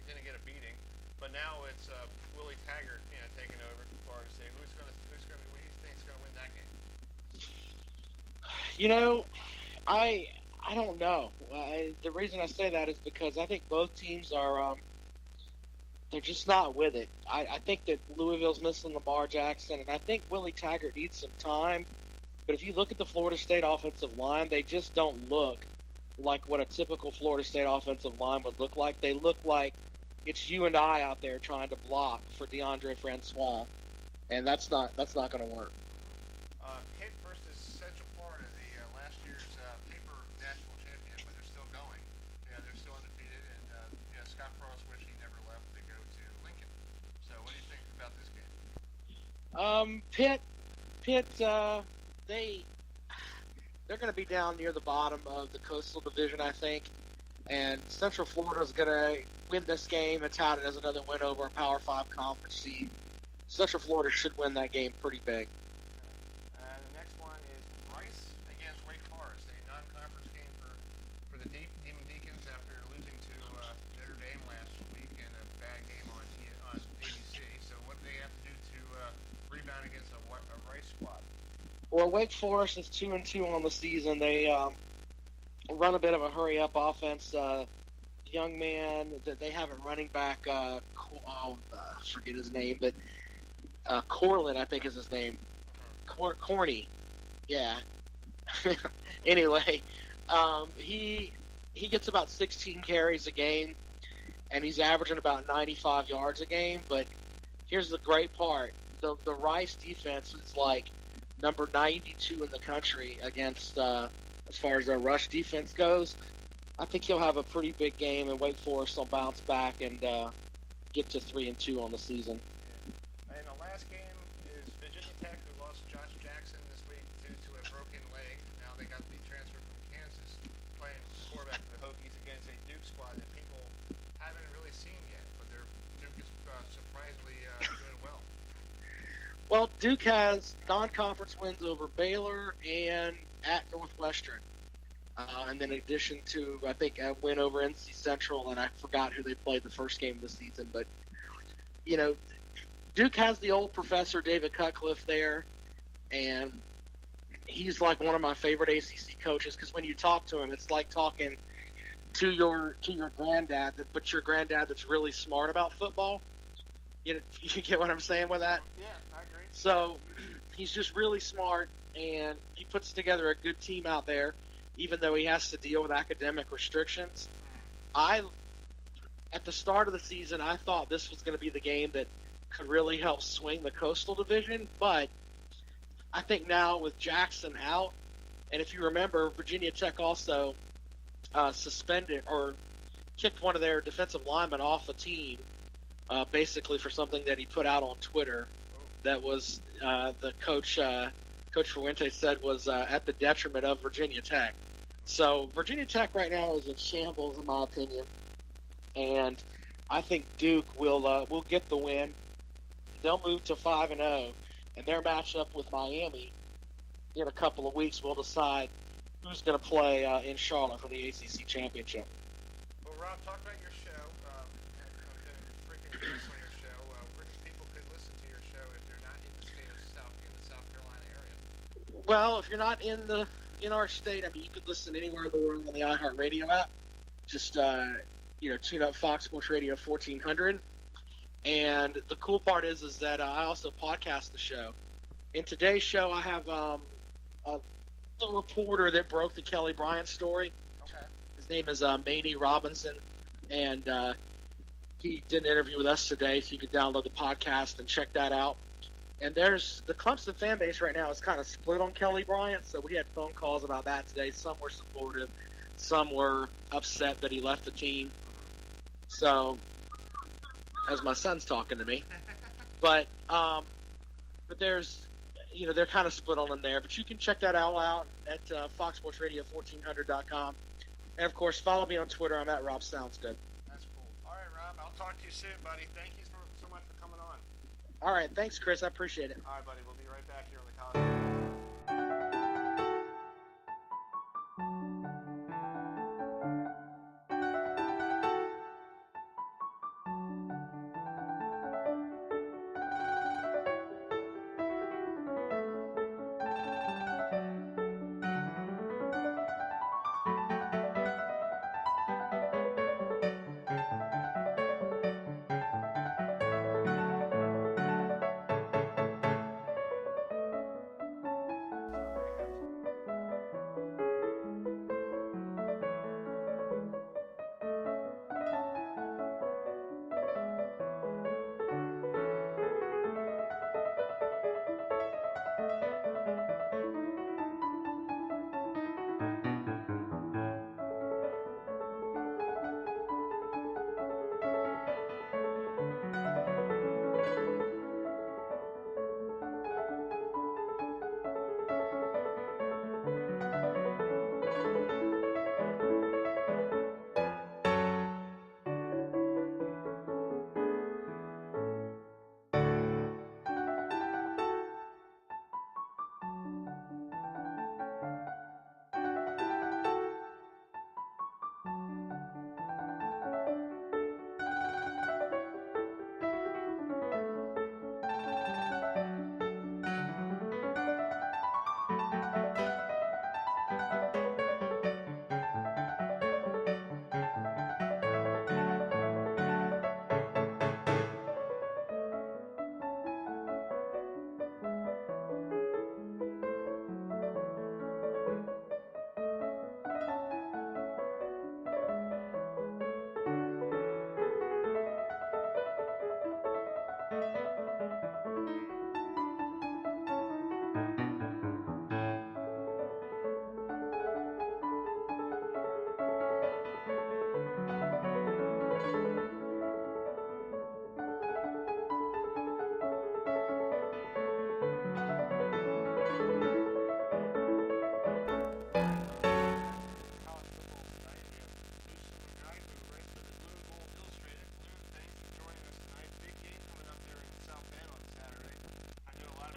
Speaker 1: didn't get a beating. But now it's Willie Taggart, taking over from Florida State. What do you think is going to win that game?
Speaker 16: I don't know. The reason I say that is because I think both teams are they're just not with it. I think that Louisville's missing Lamar Jackson, and I think Willie Taggart needs some time. But if you look at the Florida State offensive line, they just don't look like what a typical Florida State offensive line would look like. They look like it's you and I out there trying to block for DeAndre Francois, and that's not going to work.
Speaker 1: Pitt versus Central Florida, the last year's paper national champion, but they're still going. They're still undefeated, and Scott Frost wished he never left to go to Lincoln. So, what do you think about this game?
Speaker 16: Pitt, they're going to be down near the bottom of the Coastal Division, I think, and Central Florida is going to win this game and tout it as another win over a Power 5 conference seed. Central Florida should win that game pretty big.
Speaker 1: The next one is Rice against Wake Forest, a the Demon Deacons, after losing to Notre Dame last week in a bad game on ABC. So what do they have to do to rebound against a Rice squad?
Speaker 16: Well, Wake Forest is 2-2 on the season. They run a bit of a hurry-up offense. Young man that they have a running back. I forget his name, but Corlin, I think is his name. Corny, yeah. Anyway, he gets about 16 carries a game, and he's averaging about 95 yards a game. But here's the great part: the Rice defense is like number 92 in the country against as far as their rush defense goes. I think he'll have a pretty big game, and Wake Forest will bounce back and get to 3-2 on the season.
Speaker 1: And the last game is Virginia Tech, who lost Josh Jackson this week due to a broken leg. Now they got to be transferred from Kansas, playing quarterback for the Hokies against a Duke squad that people haven't really seen yet, but Duke is surprisingly doing well.
Speaker 16: Well, Duke has non-conference wins over Baylor and at Northwestern. And then in addition to, I think, a win over NC Central, and I forgot who they played the first game of the season. But, you know, Duke has the old professor, David Cutcliffe, there, and he's like one of my favorite ACC coaches because when you talk to him, it's like talking to your granddad, but your granddad that's really smart about football. You get what I'm saying with that?
Speaker 1: Yeah, I agree.
Speaker 16: So he's just really smart, and he puts together a good team out there, even though he has to deal with academic restrictions. At the start of the season, I thought this was going to be the game that could really help swing the Coastal Division, but I think now with Jackson out, and if you remember, Virginia Tech also suspended or kicked one of their defensive linemen off the team, basically for something that he put out on Twitter that was the coach Fuente said was at the detriment of Virginia Tech. So Virginia Tech right now is in shambles, in my opinion, and I think Duke will get the win. They'll move to 5-0, and their matchup with Miami in a couple of weeks will decide who's going to play in Charlotte for the ACC championship.
Speaker 1: Well, Rob, talk about your show. I've been freaking curious on your show. Where people could listen to your show if they're not in the state of the South Carolina area?
Speaker 16: Well, if you're not in our state, I mean, you could listen anywhere in the world on the iHeartRadio app. Just tune up Fox Sports Radio 1400. And the cool part is that I also podcast the show. In today's show, I have a reporter that broke the Kelly Bryant story.
Speaker 1: Okay.
Speaker 16: His name is Maney Robinson, and he did an interview with us today, so you can download the podcast and check that out. And there's the Clemson fan base right now is kind of split on Kelly Bryant, so we had phone calls about that today. Some were supportive, some were upset that he left the team. So, as my son's talking to me, but there's, they're kind of split on him there. But you can check that out at FoxSportsRadio1400.com, and of course follow me on Twitter. I'm at Rob Sounds Good.
Speaker 1: That's cool. All right, Rob, I'll talk to you soon, buddy. Thank you so much for coming on.
Speaker 16: All right, thanks, Chris. I appreciate it.
Speaker 1: All right, buddy. We'll be right back here on the college.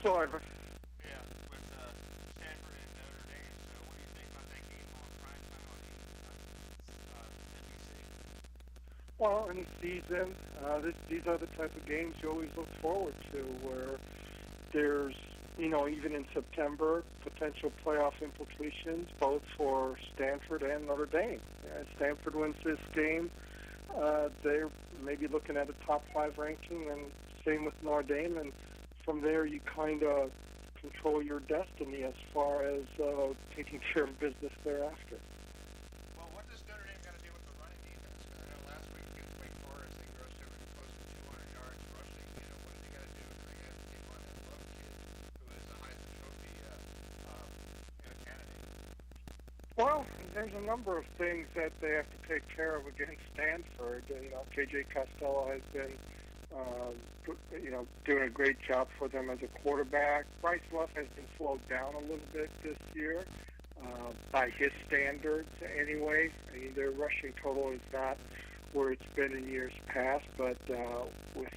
Speaker 6: whatsoever.
Speaker 1: Yeah, with Stanford and Notre Dame. So what do you think about that game on prime time on NBC?
Speaker 6: Well, in the season, these are the type of games you always look forward to, where there's, even in September, potential playoff implications both for Stanford and Notre Dame. Stanford wins this game, they're maybe looking at a top 5 ranking, and same with Notre Dame, and from there you kind of control your destiny as far as taking care of business thereafter.
Speaker 1: Well, what does Notre Dame got to do with the running defense? I know last week against Wake Forest they grossed over close to 200 yards rushing. What do they got to do? Do they got to take on that Love kid who is a Heisman Trophy candidate?
Speaker 6: Well, there's a number of things that they have to take care of against Stanford. KJ Costello has been, doing a great job for them as a quarterback. Bryce Love has been slowed down a little bit this year, by his standards anyway. I mean, their rushing total is not where it's been in years past, but with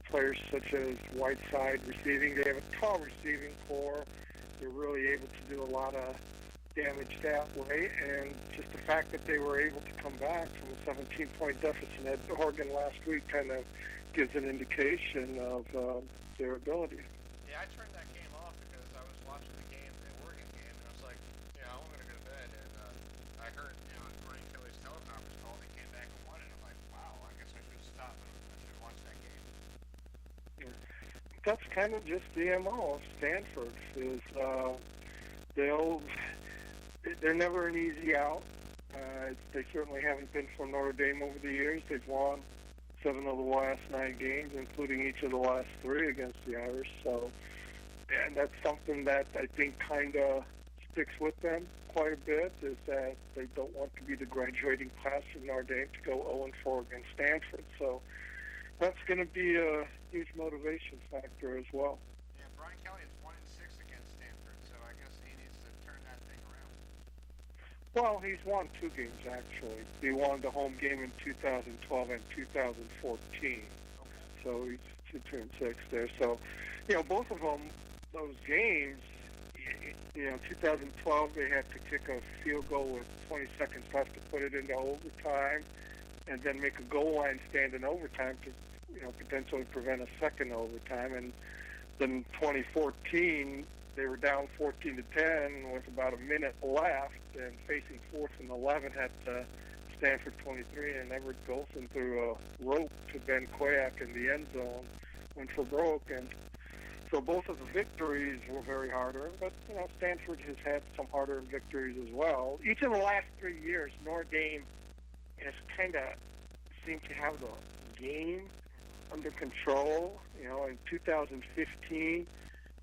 Speaker 6: players such as Whiteside receiving, they have a tall receiving core. They're really able to do a lot of damage that way, and just the fact that they were able to come back from a 17-point deficit at Oregon last week kind of gives an indication of their ability.
Speaker 1: Yeah, I turned that game off because I was watching the Oregon game, and I was like, I'm going to go to bed, and I heard, Brian Kelly's teleconference call, they came back and won it. I'm like, wow, I guess I should stop and I should watch that game.
Speaker 6: That's kind of just the MO of Stanford, is they're never an easy out. They certainly haven't been for Notre Dame over the years. They've won 7 of the last 9 games, including each of the last 3 against the Irish. So, and that's something that I think kind of sticks with them quite a bit, is that they don't want to be the graduating class from Notre Dame to go 0-4 against Stanford. So that's going to be a huge motivation factor as well.
Speaker 1: Yeah, Brian Kelly is 1-6 against Stanford, so I guess he needs to turn that thing around.
Speaker 6: Well, he's won 2 games, actually. He won the home game in 2012 and 2014. Okay. So he's 2-6 there. So, both of them, those games, 2012 they had to kick a field goal with 20 seconds left to put it into overtime, and then make a goal line stand in overtime to, potentially prevent a second overtime. And then 2014, they were down 14-10 with about a minute left, and facing 4th and 11 at Stanford 23, and Everett Golson threw a rope to Ben Quayak in the end zone, went for broke, and so both of the victories were very hard-earned, but Stanford has had some hard-earned victories as well. Each of the last 3 years, Notre Dame has kind of seemed to have the game under control. In 2015,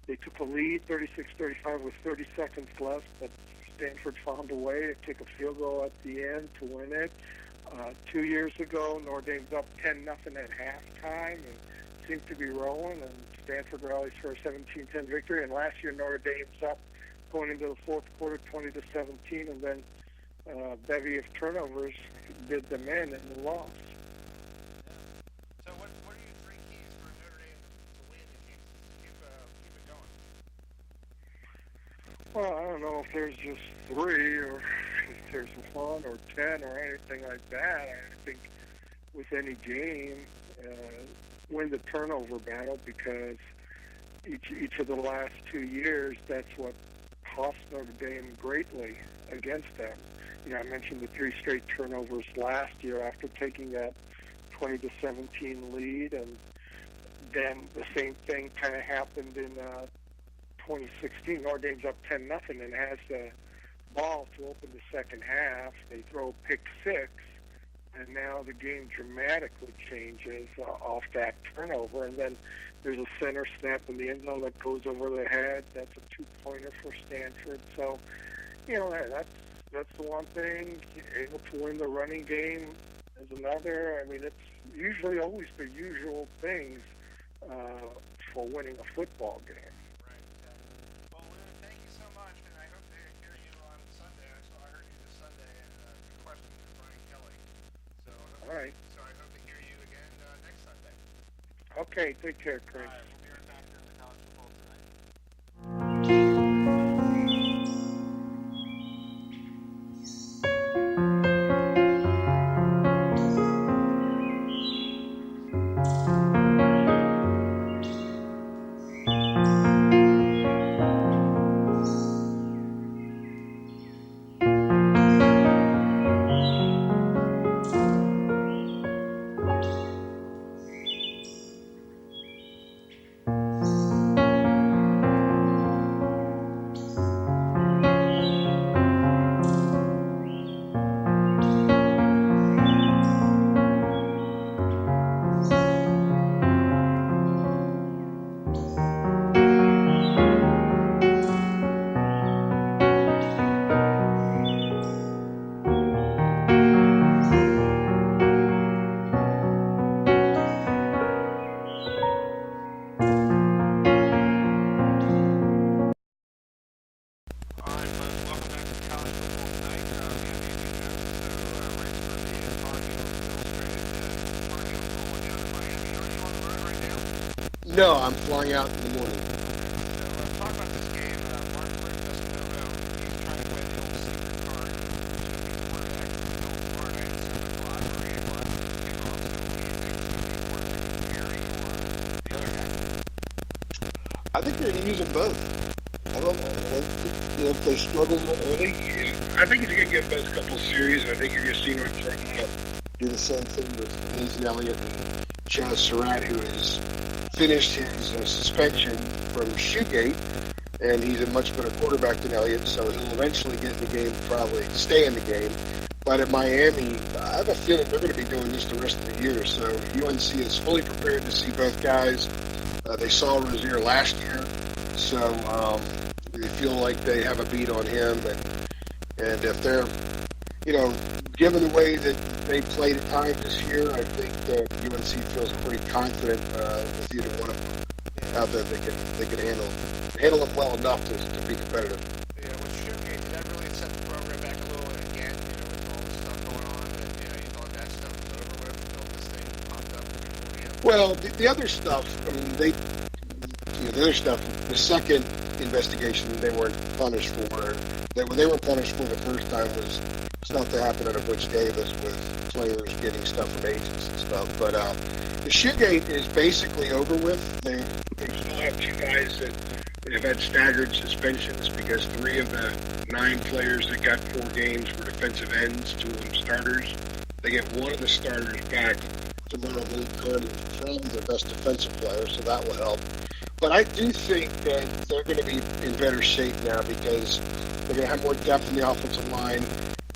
Speaker 6: they took a lead, 36-35, with 30 seconds left, but Stanford found a way to kick a field goal at the end to win it. 2 years ago, Notre Dame's up 10-0 at halftime and seems to be rolling, and Stanford rallies for a 17-10 victory. And last year, Notre Dame's up going into the fourth quarter, 20-17, and then a bevy of turnovers did them in the loss.
Speaker 1: So what are your 3 keys for Notre Dame to win and keep it going?
Speaker 6: Well, I don't know if there's just 3 or if there's 1 or 10 or anything like that. I think with any game, win the turnover battle, because each of the last 2 years, that's what cost Notre Dame greatly against them. I mentioned the 3 straight turnovers last year after taking that 20-17 lead, and then the same thing kind of happened in 2016. Notre Dame's up 10-0 and has the ball to open the second half. They throw pick 6, and now the game dramatically changes off that turnover. And then there's a center snap in the end zone that goes over the head. That's a 2-pointer for Stanford. So, that's the one thing. Able to win the running game is another. I mean, it's usually always the usual things for winning a football game.
Speaker 1: Right, exactly. Well, Lou, thank you so much, and I hope to hear you on Sunday. I heard you this Sunday, and good question from Brian Kelly.
Speaker 6: All right.
Speaker 1: So I hope to hear you again next Sunday.
Speaker 6: Okay, take care, Chris.
Speaker 1: All right, we'll be right back here in the college football tonight.
Speaker 17: No, I'm flying out in the morning.
Speaker 1: Talk about this game. Mark Rick doesn't know. He's trying to play the old secret card. He's going to be quarterback for the Florida at 7 o'clock or 8 o'clock kickoff. So what do you think? Is going to be quarterback Perry or the other guy?
Speaker 17: I think they're going to use them both. I don't know. If they struggle early, I think he's going to get both a couple of series. I think you're going to see North Carolina do the same thing with Nathan Elliott and Chaz Surratt, who has finished his suspension from Shoegate, and he's a much better quarterback than Elliott, so he'll eventually get in the game, probably stay in the game. But at Miami, I have a feeling they're going to be doing this the rest of the year, so UNC is fully prepared to see both guys. They saw Rozier last year, so they feel like they have a beat on him, and if they're, given the way that they played at times this year, I think that UNC feels pretty confident with either one of them. How that they can handle it well enough to be competitive.
Speaker 1: Yeah, with Shoegate, did that really set the program back a little again? With all this stuff going on, and you thought that stuff was over with until this thing popped up before the end.
Speaker 17: Well, the other stuff, I mean, the second investigation they weren't punished for. When they were punished for the first time was stuff that happened under Butch Davis with players getting stuff from agents and stuff. But the Shoegate is basically over with. They still have two guys that have had staggered suspensions because 3 of the 9 players that got 4 games were defensive ends, 2 of them starters. They get one of the starters back tomorrow. Probably their best defensive player, so that will help. But I do think that they're going to be in better shape now because they're going to have more depth in the offensive line.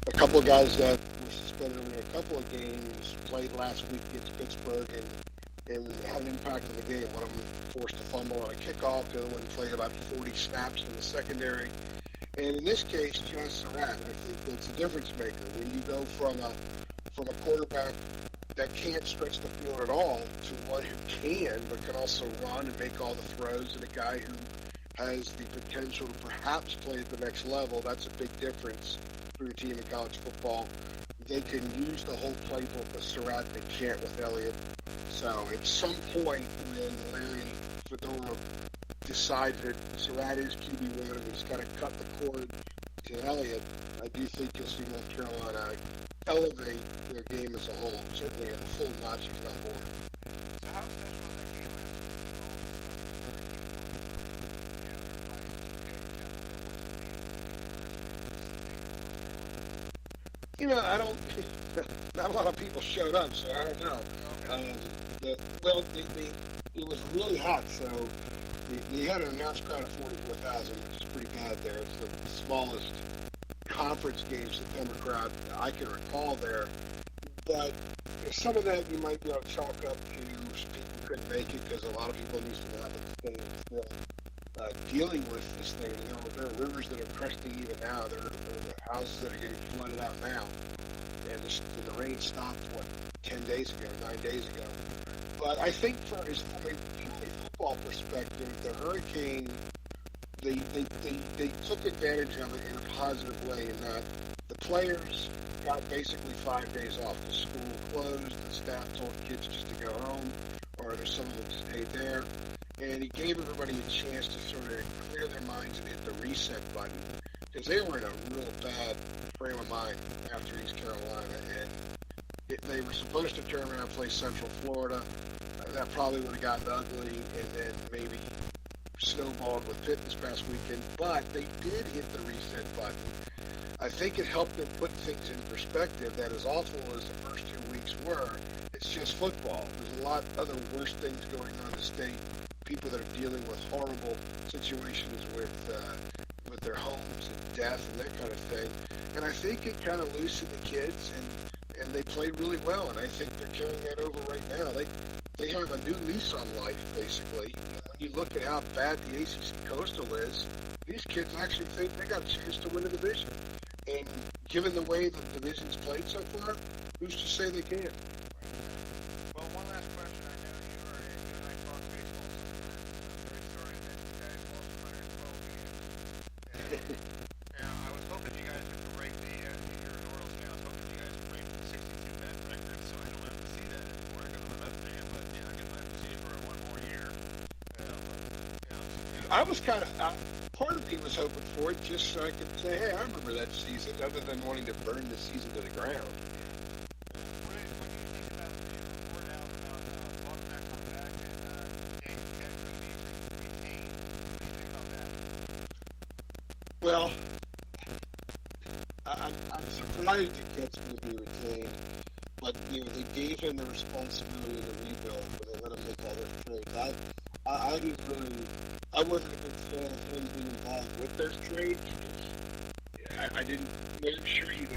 Speaker 17: A couple of guys that were suspended in a couple of games played last week against Pittsburgh and had an impact on the game. One of them forced a fumble on a kickoff. The other one played about 40 snaps in the secondary. And in this case, Chaz Surratt, I think that's a difference maker. When you go from a quarterback that can't stretch the field at all to one who can, but can also run and make all the throws, and a guy who has the potential to perhaps play at the next level, that's a big difference for your team in college football. They can use the whole playbook with Surratt. They can't with Elliott. So at some point when Larry Fedora decides that Surratt is QB1 and he's got to cut the cord to Elliott, I do think you'll see North Carolina elevate their game as a whole, certainly a full notch, if not more.
Speaker 1: So how special is that game
Speaker 17: I don't. Not a lot of people showed up, so I don't know. It was really hot, so they had an announced crowd of 44,000, which is pretty bad there. It's the smallest conference game September crowd I can recall there. But some of that you might be able to chalk up to people couldn't make it because a lot of people used to have it staying still. Dealing with this thing, there are rivers that are cresting even now. There are houses that are getting flooded out now. And the rain stopped, 9 days ago. But I think from a football perspective, the Hurricane, they took advantage of it in a positive way in that the players got basically 5 days off. The school closed, the staff told kids just to go home, or there's some of them stayed there. And he gave everybody a chance to sort of clear their minds and hit the reset button because they were in a real bad frame of mind after East Carolina. And they were supposed to turn around and play Central Florida. That probably would have gotten ugly and then maybe snowballed with Pitt this past weekend. But they did hit the reset button. I think it helped them put things in perspective that as awful as the first 2 weeks were, it's just football. There's a lot other worse things going on in the state. People that are dealing with horrible situations with their homes and death and that kind of thing. And I think it kind of loosened the kids, and they played really well. And I think they're carrying that over right now. They have a new lease on life, basically. When you look at how bad the ACC Coastal is, these kids actually think they got a chance to win the division. And given the way the division's played so far, who's to say they can't?
Speaker 1: Well, one last question. I know you and I talked baseball something that very sorry that you guys lost 112 games. And I was hoping you guys would break you're in Orioles now, I was hoping you guys would break the 62 net record so I don't have to see that anymore. I got to live up to it, but I get to see it for one more year.
Speaker 17: I was kind of, part of me was hoping for it just so I could say, hey, I remember that season, other than wanting to burn the season to the ground. Well, I'm surprised that Get's going to be retained, but they gave him the responsibility to rebuild when they let him make all those trades. I wasn't a big fan of him being involved with those trades. I didn't make sure he was